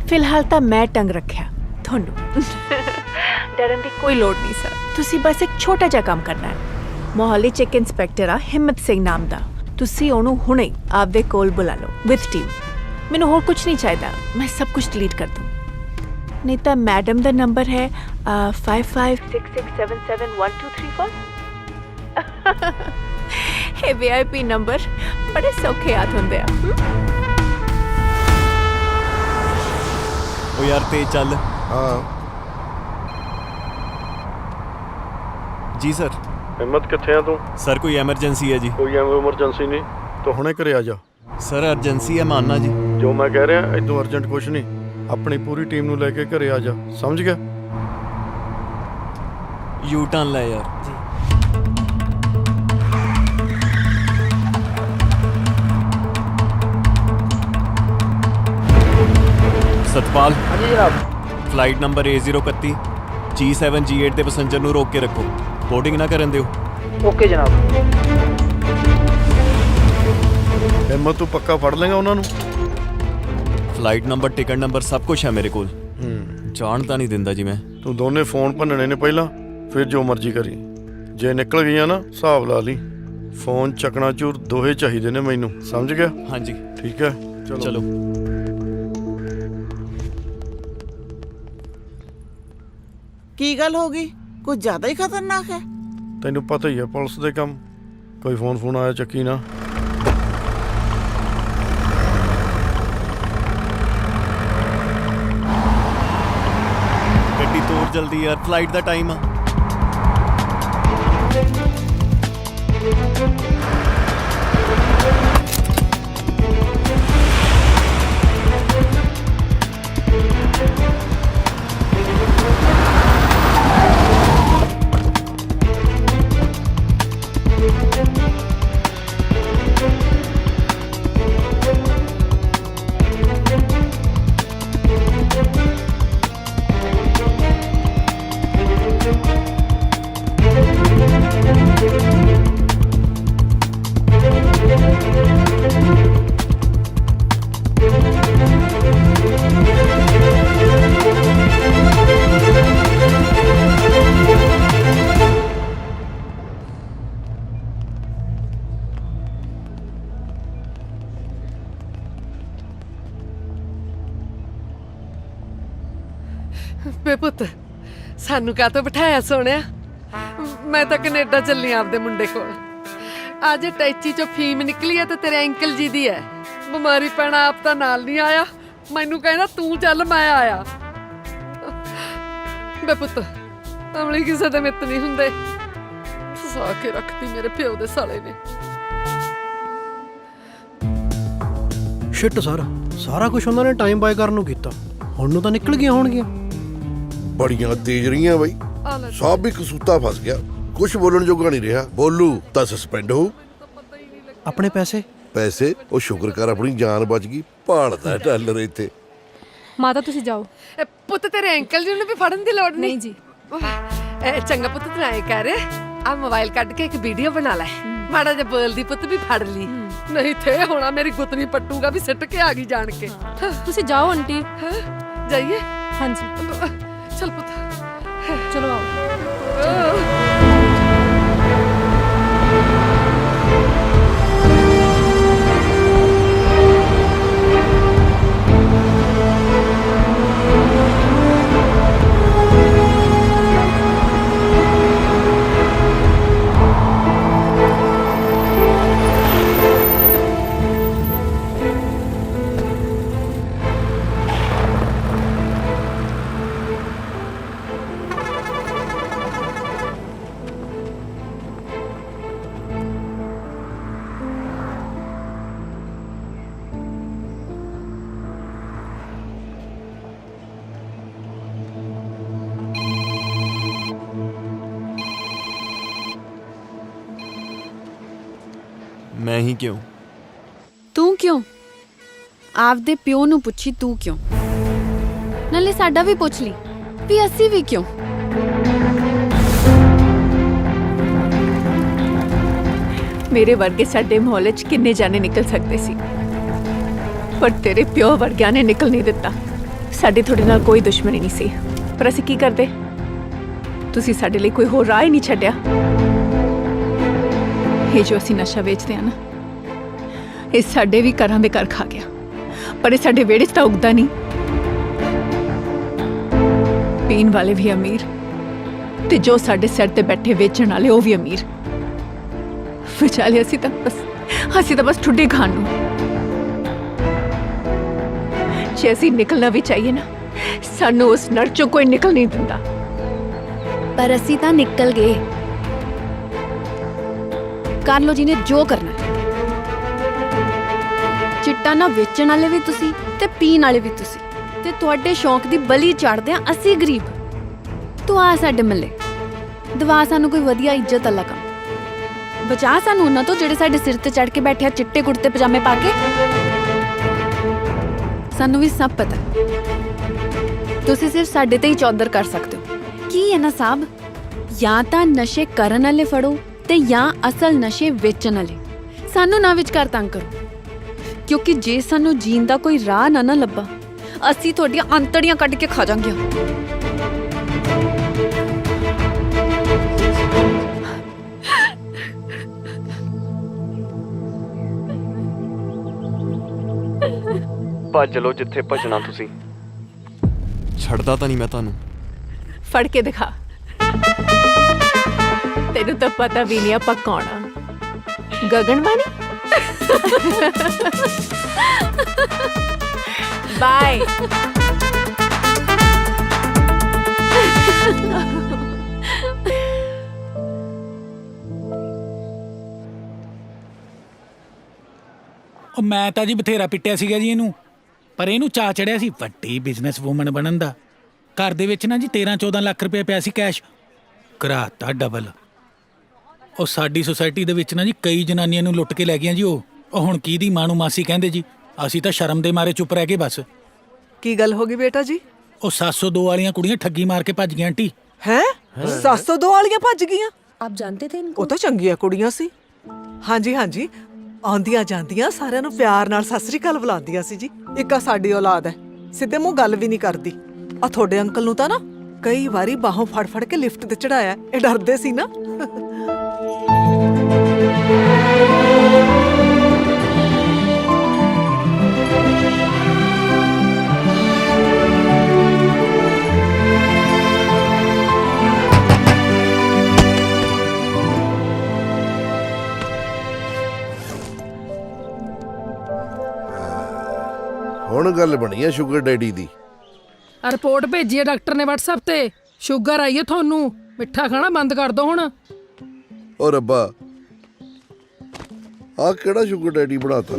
S6: ਫਿਲਹਾਲ ਤਾਂ ਮੈਂ ਟੰਗ ਰੱਖਿਆ ਤੁਹਾਨੂੰ। ਡਰਨ ਦੀ ਕੋਈ ਲੋੜ ਨਹੀਂ ਸਰ। ਤੁਸੀਂ ਬਸ ਇੱਕ ਛੋਟਾ ਜਿਹਾ ਕੰਮ ਕਰਨਾ ਹੈ। ਮੋਹਾਲੀ 'ਚ ਇੱਕ ਇੰਸਪੈਕਟਰ ਆ ਹਿੰਮਤ ਸਿੰਘ ਨਾਮ ਦਾ। ਤੁਸੀਂ ਉਹਨੂੰ ਹੁਣੇ ਆਪਦੇ ਕੋਲ ਬੁਲਾ ਲਓ ਵਿਦ ਟੀਮ। ਮੈਨੂੰ ਹੋਰ ਕੁਝ ਨਹੀਂ ਚਾਹੀਦਾ, ਮੈਂ ਸਭ ਕੁਝ ਡਿਲੀਟ ਕਰ ਦੂੰ। ਨਹੀਂ ਤਾਂ ਮੈਡਮ ਦਾ ਨੰਬਰ ਹੈ 5566771234। ਇਹ VIP ਨੰਬਰ ਬੜੇ ਸੌਖੇ ਯਾਦ ਹੁੰਦੇ ਆ।
S11: ओ यार तेज चल।
S16: हाँ
S11: जी सर।
S2: हिम्मत किथे है तू?
S11: सर कोई एमरजेंसी है जी।
S2: कोई एमरजेंसी नहीं तो हुणे घरे आ जा।
S11: सर अर्जेंसी है मानना जी।
S2: जो मैं कह रहा इदों अर्जेंट कुछ नहीं, अपनी पूरी टीम नू लेके घरे आ जा, समझ गया?
S11: यू टर्न ले यार जी। सतपाल।
S7: हाँ जी जनाब।
S11: Flight number A031 G7 G8 ਦੇ ਪੈਸੇਂਜਰ ਨੂੰ ਰੋਕ ਕੇ ਰੱਖੋ, ਬੋਰਡਿੰਗ ਨਾ ਕਰਨ ਦਿਓ।
S7: ਓਕੇ ਜਨਾਬ।
S2: ਹਿੰਮਤ ਤੂੰ ਪੱਕਾ ਫੜ ਲੇਗਾ ਉਹਨਾਂ ਨੂੰ?
S11: ਫਲਾਈਟ ਨੰਬਰ, ਟਿਕਟ ਨੰਬਰ ਸਭ ਕੁਝ ਹੈ ਮੇਰੇ ਕੋਲ। ਜਾਣ ਤਾਂ ਨਹੀਂ ਦਿੰਦਾ ਜੀ ਮੈਂ।
S2: ਤੂੰ ਦੋਨੇ ਫੋਨ ਭੰਨਣੇ ਨੇ ਪਹਿਲਾਂ, ਫਿਰ ਜੋ ਮਰਜ਼ੀ ਕਰੀ। ਜੇ ਨਿਕਲ ਗਈਆਂ ਨਾ ਹਿਸਾਬ ਲਾ ਲਈ। ਫੋਨ ਚੱਕਣਾ ਚੂਰ ਦੋਹੇ ਚਾਹੀਦੇ ਨੇ ਮੈਨੂੰ, ਸਮਝ ਗਿਆ?
S11: ਹਾਂਜੀ
S2: ਠੀਕ ਹੈ ਚਲੋ।
S12: ਕੀ ਗੱਲ ਹੋ ਗਈ? ਕੁਝ ਜ਼ਿਆਦਾ ਹੀ ਖਤਰਨਾਕ ਹੈ।
S2: ਤੈਨੂੰ ਪਤਾ ਹੀ ਹੈ ਪੁਲਿਸ ਦੇ ਕੰਮ। ਕੋਈ ਫੋਨ ਆਇਆ ਚੱਕੀ ਨਾ।
S11: ਗੱਡੀ ਤੋੜ ਜਲਦੀ ਯਾਰ, ਫਲਾਈਟ ਦਾ ਟਾਈਮ ਆ।
S14: ਵੇ ਪੁੱਤ ਸਾਨੂੰ ਕਾਹਤੋਂ ਬਿਠਾਇਆ ਸੋਹਣਿਆ? ਮੈਂ ਤਾਂ ਕੈਨੇਡਾ ਚੱਲੀ ਆਂ ਆਪਦੇ ਮੁੰਡੇ ਕੋਲ। ਅੱਜ ਟੈਚੀ ਚੋਂ ਫੀਮ ਨਿਕਲੀ ਆ ਤੇ ਤੇਰੇ ਅੰਕਲ ਜੀ ਦੀ ਹੈ। ਬਿਮਾਰੀ ਪੈਣਾ ਆਪ ਤਾਂ ਨਾਲ ਨਹੀਂ ਆਇਆ, ਮੈਨੂੰ ਕਹਿੰਦਾ ਤੂੰ ਚੱਲ ਮੈਂ ਆਇਆ। ਵੇ ਪੁੱਤ ਅਮਲੀ ਕਿਸੇ ਦੇ ਮਿੱਤ ਨਹੀਂ ਹੁੰਦੇ। ਫਸਾ ਕੇ ਰੱਖਤੀ ਮੇਰੇ ਪਿਓ ਦੇ ਸਾਲੇ ਨੇ।
S1: ਸ਼ਿਟ ਸਰ, ਸਾਰਾ ਕੁਝ ਉਹਨਾਂ ਨੇ ਟਾਈਮ ਬਾਏ ਕਰਨ ਨੂੰ ਕੀਤਾ। ਹੁਣ ਨੂੰ ਤਾਂ ਨਿਕਲ ਗਈਆਂ ਹੋਣਗੀਆਂ।
S16: ਬੜੀਆਂ ਤੇਜ਼ ਰਹੀਆਂ ਬਈ, ਸਭ ਵੀ ਕਸੂਤਾ ਫਸ ਗਿਆ। ਕੁਝ ਬੋਲਣ ਜੋਗਾ ਨਹੀਂ ਰਿਹਾ, ਬੋਲੂ ਤਾਂ ਸਸਪੈਂਡ ਹੋਊ।
S1: ਆਪਣੇ ਪੈਸੇ
S16: ਪੈਸੇ ਉਹ ਸ਼ੁਕਰ ਕਰ ਆਪਣੀ ਜਾਨ ਬਚ ਗਈ। ਭਾਲਦਾ ਡਾਲਰ ਇੱਥੇ।
S20: ਮਾਤਾ ਤੁਸੀਂ ਜਾਓ।
S14: ਪੁੱਤ ਤੇਰੇ ਅੰਕਲ ਜੀ ਨੂੰ ਵੀ ਫੜਨ ਦੀ ਲੋੜ ਨਹੀਂ ਜੀ। ਚੰਗਾ ਪੁੱਤ ਤੂੰ ਐਂ ਕਰ, ਆ ਮੋਬਾਈਲ ਕੱਢ ਕੇ ਇੱਕ ਵੀਡੀਓ ਬਣਾ ਲੈ। ਮਾੜਾ ਜਿਹਾ ਬੋਲਦੀ ਪੁੱਤ ਵੀ ਫੜ ਲਈ, ਨਹੀਂ ਥੇ ਹੋਣਾ ਮੇਰੀ ਗੁੱਤਨੀ ਪੱਟੂਗਾ ਵੀ ਸਿੱਟ ਕੇ ਆ ਗਈ ਜਾਣ ਕੇ।
S20: ਤੁਸੀਂ ਜਾਓ ਆਂਟੀ।
S14: ਜਾਈਏ?
S20: ਹਾਂਜੀ
S14: ਚਲ ਪੁੱਤ
S20: ਚਲੋ ਆਓ।
S11: ਮੈਂ ਹੀ ਕਿਉਂ?
S20: ਤੂੰ ਕਿਉਂ? ਆਪਦੇ ਪਿਓ ਨੂੰ ਪੁੱਛੀ ਤੂੰ ਕਿਉਂ, ਨਾਲੇ ਸਾਡਾ ਵੀ ਪੁੱਛ ਲਈ ਵੀ ਅਸੀਂ ਵੀ ਕਿਉਂ।
S6: ਮੇਰੇ ਵਰਗੇ ਸਾਡੇ ਮੁਹੱਲੇ 'ਚ ਕਿੰਨੇ ਜਾਣੇ ਨਿਕਲ ਸਕਦੇ ਸੀ, ਪਰ ਤੇਰੇ ਪਿਓ ਵਰਗਿਆਂ ਨੇ ਨਿਕਲ ਨਹੀਂ ਦਿੱਤਾ। ਸਾਡੀ ਤੁਹਾਡੇ ਨਾਲ ਕੋਈ ਦੁਸ਼ਮਣੀ ਨਹੀਂ ਸੀ, ਪਰ ਅਸੀਂ ਕੀ ਕਰਦੇ? ਤੁਸੀਂ ਸਾਡੇ ਲਈ ਕੋਈ ਹੋਰ ਰਾਹ ਹੀ ਨਹੀਂ ਛੱਡਿਆ। ਇਹ ਜੋ ਅਸੀਂ ਨਸ਼ਾ ਵੇਚਦੇ ਆ ਨਾ, ਇਹ ਸਾਡੇ ਵੀ ਘਰਾਂ ਦੇ ਘਰ ਖਾ ਗਿਆ, ਪਰ ਇਹ ਸਾਡੇ ਵਿਹੜੇ 'ਚ ਤਾਂ ਉਗਦਾ ਨਹੀਂ। ਪੀਣ ਵਾਲੇ ਵੀ ਅਮੀਰ ਤੇ ਜੋ ਸਾਡੇ ਸਿਰ ਤੇ ਬੈਠੇ ਵੇਚਣ ਵਾਲੇ ਉਹ ਵੀ ਅਮੀਰ। ਵਿਚਾਲੇ ਅਸੀਂ ਤਾਂ ਬਸ ਠੁੱਡੇ ਖਾਣ ਨੂੰ। ਜੇ ਅਸੀਂ ਨਿਕਲਣਾ ਵੀ ਚਾਹੀਏ ਨਾ, ਸਾਨੂੰ ਉਸ ਨਰ ਚੋਂ ਕੋਈ ਨਿਕਲ ਨਹੀਂ ਦਿੰਦਾ।
S20: ਪਰ ਅਸੀਂ ਤਾਂ ਨਿਕਲ ਗਏ। ਕਰ ਲੋ ਜੀ ਨੇ ਜੋ ਕਰਨਾ। ਚਿੱਟਾ ਨਾ ਵੇਚਣ ਵਾਲੇ ਵੀ ਤੁਸੀਂ ਤੇ ਪੀਣ ਵਾਲੇ ਵੀ ਤੁਸੀਂ, ਤੇ ਤੁਹਾਡੇ ਸ਼ੌਂਕ ਦੀ ਬਲੀ ਚੜਦੇ ਆ ਅਸੀਂ ਗਰੀਬ। ਤੂੰ ਆ ਸਾਡੇ ਮੱਲੇ ਦਵਾ ਸਾਨੂੰ ਕੋਈ ਵਧੀਆ ਇੱਜ਼ਤ ਵਾਲਾ ਕੰਮ, ਬਚਾ ਸਾਨੂੰ ਉਹਨਾਂ ਤੋਂ ਜਿਹੜੇ ਸਾਡੇ ਸਿਰ ਤੇ ਚੜ ਕੇ ਬੈਠੇ ਆ ਚਿੱਟੇ ਕੁੜਤੇ ਪਜਾਮੇ ਪਾ ਕੇ। ਸਾਨੂੰ ਵੀ ਸਭ ਪਤਾ, ਤੁਸੀਂ ਸਿਰਫ ਸਾਡੇ ਤੇ ਹੀ ਚੌਧਰ ਕਰ ਸਕਦੇ ਹੋ। ਕੀ ਹੈ ਨਾ ਸਾਹਿਬ, ਜਾਂ ਤਾਂ ਨਸ਼ੇ ਕਰਨ ਵਾਲੇ ਫੜੋ ਤੇ ਜਾਂ ਅਸਲ ਨਸ਼ੇ ਵੇਚਣ ਵਾਲੇ। ਸਾਨੂੰ ਨਾ ਵਿਚਕਾਰ ਤੰਗ ਕਰੋ, ਕਿਉਂਕਿ ਜੇ ਸਾਨੂੰ ਜੀਣ ਦਾ ਕੋਈ ਰਾਹ ਨਾ ਲੱਭਾ, ਅਸੀਂ ਤੁਹਾਡੀਆਂ ਅੰਤੜੀਆਂ ਕੱਢ ਕੇ ਖਾ ਜਾਾਂਗੇ।
S11: ਭੱਜ ਲਓ ਜਿੱਥੇ ਭੱਜਣਾ ਤੁਸੀਂ, ਛੱਡਦਾ ਤਾਂ ਨਹੀਂ ਮੈਂ ਤੁਹਾਨੂੰ।
S6: ਫੜ ਕੇ ਦਿਖਾ, ਤੈਨੂੰ ਤਾਂ ਪਤਾ ਵੀ ਨਹੀਂ ਆਪਾਂ ਕੌਣ ਆ। ਗਗਨਬਾਣੀ। ਬਾਏ।
S15: ਉਹ ਮੈਂ ਤਾਂ ਜੀ ਬਥੇਰਾ ਪਿੱਟਿਆ ਸੀਗਾ ਜੀ ਇਹਨੂੰ, ਪਰ ਇਹਨੂੰ ਚਾਅ ਚੜਿਆ ਸੀ ਵੱਡੀ ਬਿਜ਼ਨਸ ਵੂਮਨ ਬਣਨ ਦਾ। ਘਰ ਦੇ ਵਿੱਚ ਨਾ ਜੀ 13-14 ਲੱਖ ਰੁਪਏ ਪਿਆ ਸੀ ਕੈਸ਼, ਕਰਾਤਾ ਡਬਲ। ਉਹ ਸਾਡੀ ਸੁਸਾਇਟੀ ਦੇ ਵਿੱਚ ਨਾ ਜੀ ਕਈ ਜਨਾਨੀਆਂ ਨੂੰ ਲੁੱਟ ਕੇ ਲੈ ਗਈਆਂ ਜੀ। ਉਹ ਹੁਣ ਕਿਹਦੀ ਮਾਂ ਨੂੰ ਮਾਸੀ ਕਹਿੰਦੇ ਜੀ। ਅਸੀਂ ਤਾਂ ਸ਼ਰਮ ਦੇ ਮਾਰੇ ਚੁੱਪ ਰਹਿ ਗਏ ਬਸ।
S14: ਕੀ ਗੱਲ ਹੋ ਗਈ ਬੇਟਾ ਜੀ?
S15: ਉਹ 702 ਵਾਲੀਆਂ ਕੁੜੀਆਂ ਠੱਗੀ ਮਾਰ ਕੇ ਭੱਜ ਗਈਆਂ ਆਂਟੀ।
S14: ਹੈ 702 ਵਾਲੀਆਂ ਭੱਜ ਗਈਆਂ?
S13: ਆਪ ਜਾਣਦੇ ਥੇ ਇनको?
S14: ਉਹ ਤਾਂ ਚੰਗੀਆਂ ਕੁੜੀਆਂ ਸੀ। ਹਾਂਜੀ ਹਾਂਜੀ, ਆਉਂਦੀਆਂ ਜਾਂਦੀਆਂ ਸਾਰਿਆਂ ਨੂੰ ਪਿਆਰ ਨਾਲ ਸਤਿ ਸ੍ਰੀ ਅਕਾਲ ਬੁਲਾਉਂਦੀਆਂ ਸੀ ਜੀ। ਇੱਕ ਆ ਸਾਡੀ ਔਲਾਦ ਹੈ, ਸਿੱਧੇ ਮੂੰਹ ਗੱਲ ਵੀ ਨਹੀਂ ਕਰਦੀ। ਆ ਤੁਹਾਡੇ ਅੰਕਲ ਨੂੰ ਤਾਂ ਨਾ ਕਈ ਵਾਰੀ ਬਾਹੋਂ ਫੜ ਫੜ ਕੇ ਲਿਫਟ ਤੇ ਚੜਾਇਆ, ਇਹ ਡਰਦੇ ਸੀ ਨਾ।
S16: ਹੁਣ ਗੱਲ ਬਣੀ ਆ ਸ਼ੂਗਰ ਡੈਡੀ ਦੀ।
S10: ਰਿਪੋਰਟ ਭੇਜੀ ਹੈ ਡਾਕਟਰ ਨੇ WhatsApp ਤੇ, ਸ਼ੂਗਰ ਆਈ ਹੈ ਤੁਹਾਨੂੰ, ਮਿੱਠਾ ਖਾਣਾ ਬੰਦ ਕਰ ਦੋ ਹੁਣ।
S16: ਓ ਰੱਬਾ, ਆ ਕਿਹੜਾ ਸ਼ੂਗਰ ਡੈਡੀ ਬਣਾਤਾ?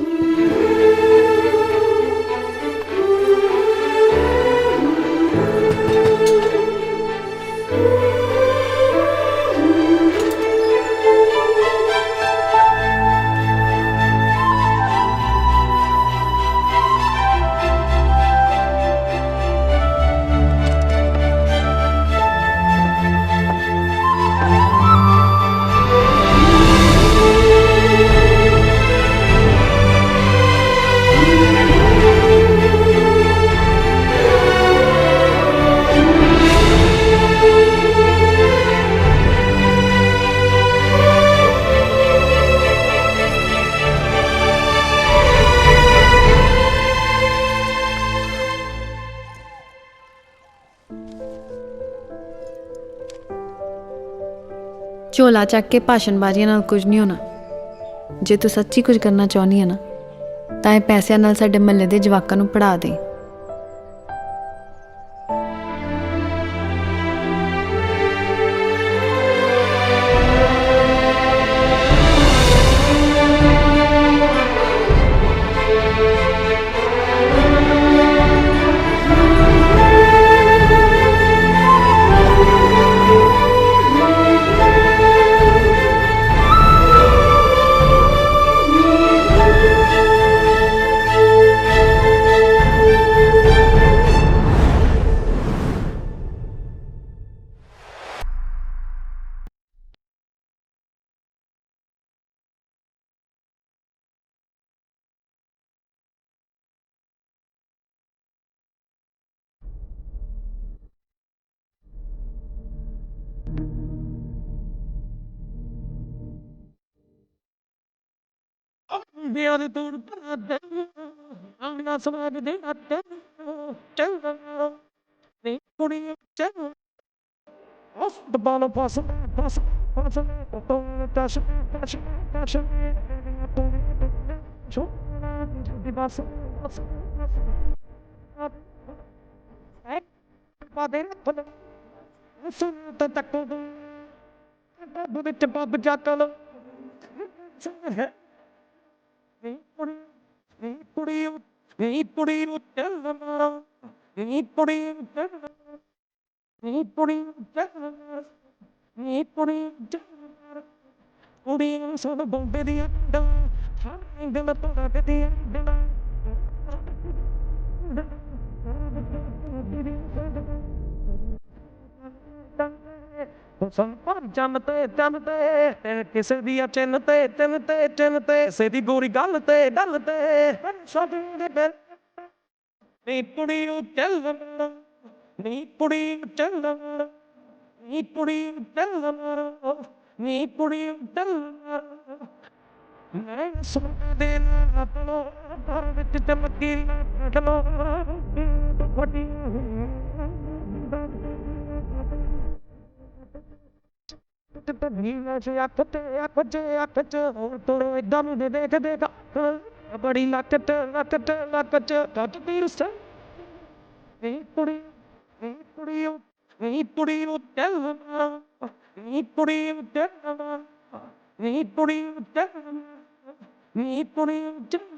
S20: ਝੋਲਾ ਚੱਕ ਕੇ ਭਾਸ਼ਣਬਾਜ਼ੀਆਂ ਨਾਲ ਕੁਝ ਨਹੀਂ ਹੋਣਾ। ਜੇ ਤੂੰ ਸੱਚੀ ਕੁਝ ਕਰਨਾ ਚਾਹੁੰਦੀ ਹੈ ਨਾ, ਤਾਂ ਇਹ ਪੈਸਿਆਂ ਨਾਲ ਸਾਡੇ ਮਹੱਲੇ ਦੇ ਜਵਾਕਾਂ ਨੂੰ ਪੜ੍ਹਾ ਦੇ।
S21: ਵਿਆਹ ਦੇ ਤੂੜ ਪਰਾਦੇ ਆਂਗਣਾ ਸਵਾਦ ਦੇ ਅੱਤੇ ਚੱਲ ਨਹੀਂ ਕੁੜੀ ਚੱਲ ਉਸ ਦਬਾਲ ਪਾਸ ਪਾਸ ਪਾਸ ਤੋਂ ਟਸ ਟਸ ਟਸ ਛੋ ਦੀ ਬਾਸ ਐ ਪਾਦੇ ਪਨ ਸੁਣ ਤੱਕ ਬੁੱਧ ਚ ਬੱਬ ਜਾਤਲ ਜੰਮਤੇ ਕਿਸੇ ਦੀ ਚਿੰਨ ਤੇ ਚਿੰਨ ਤੇ ਸੇਦੀ ਗੋਰੀ ਗੱਲ ਤੇ ਡਲ ਤੇ ਸਭ ਦੇ ਬੈਲ ਨੀ ਕੁੜੀ ਚੱਲ ਨੀ ਕੁੜੀ ਚੱਲ ਨੀ ਕੁੜੀ ਚੱਲ ਨੀ ਕੁੜੀ ਚੱਲ ਮੈਂ ਸੁਣ ਦੇ ਨਾ ਤਲੋ ਪਰ ਵਿੱਚ ਚਮਕੀ ਚਲੋ ਵੱਡੀ ਬੜੀ ਲੱਕ ਕੱਟ ਪੀਰ ਸੇ ਨੀ ਕੁੜੀ ਨੀ ਕੁੜੀ ਨੀ ਕੁੜੀ ਚੱਲ ਨੀ ਕੁੜੀ ਚੱਲ ਨੀ ਕੁੜੀ ਚੱਲ ਨੀ ਕੁੜੀ ਚੱਲ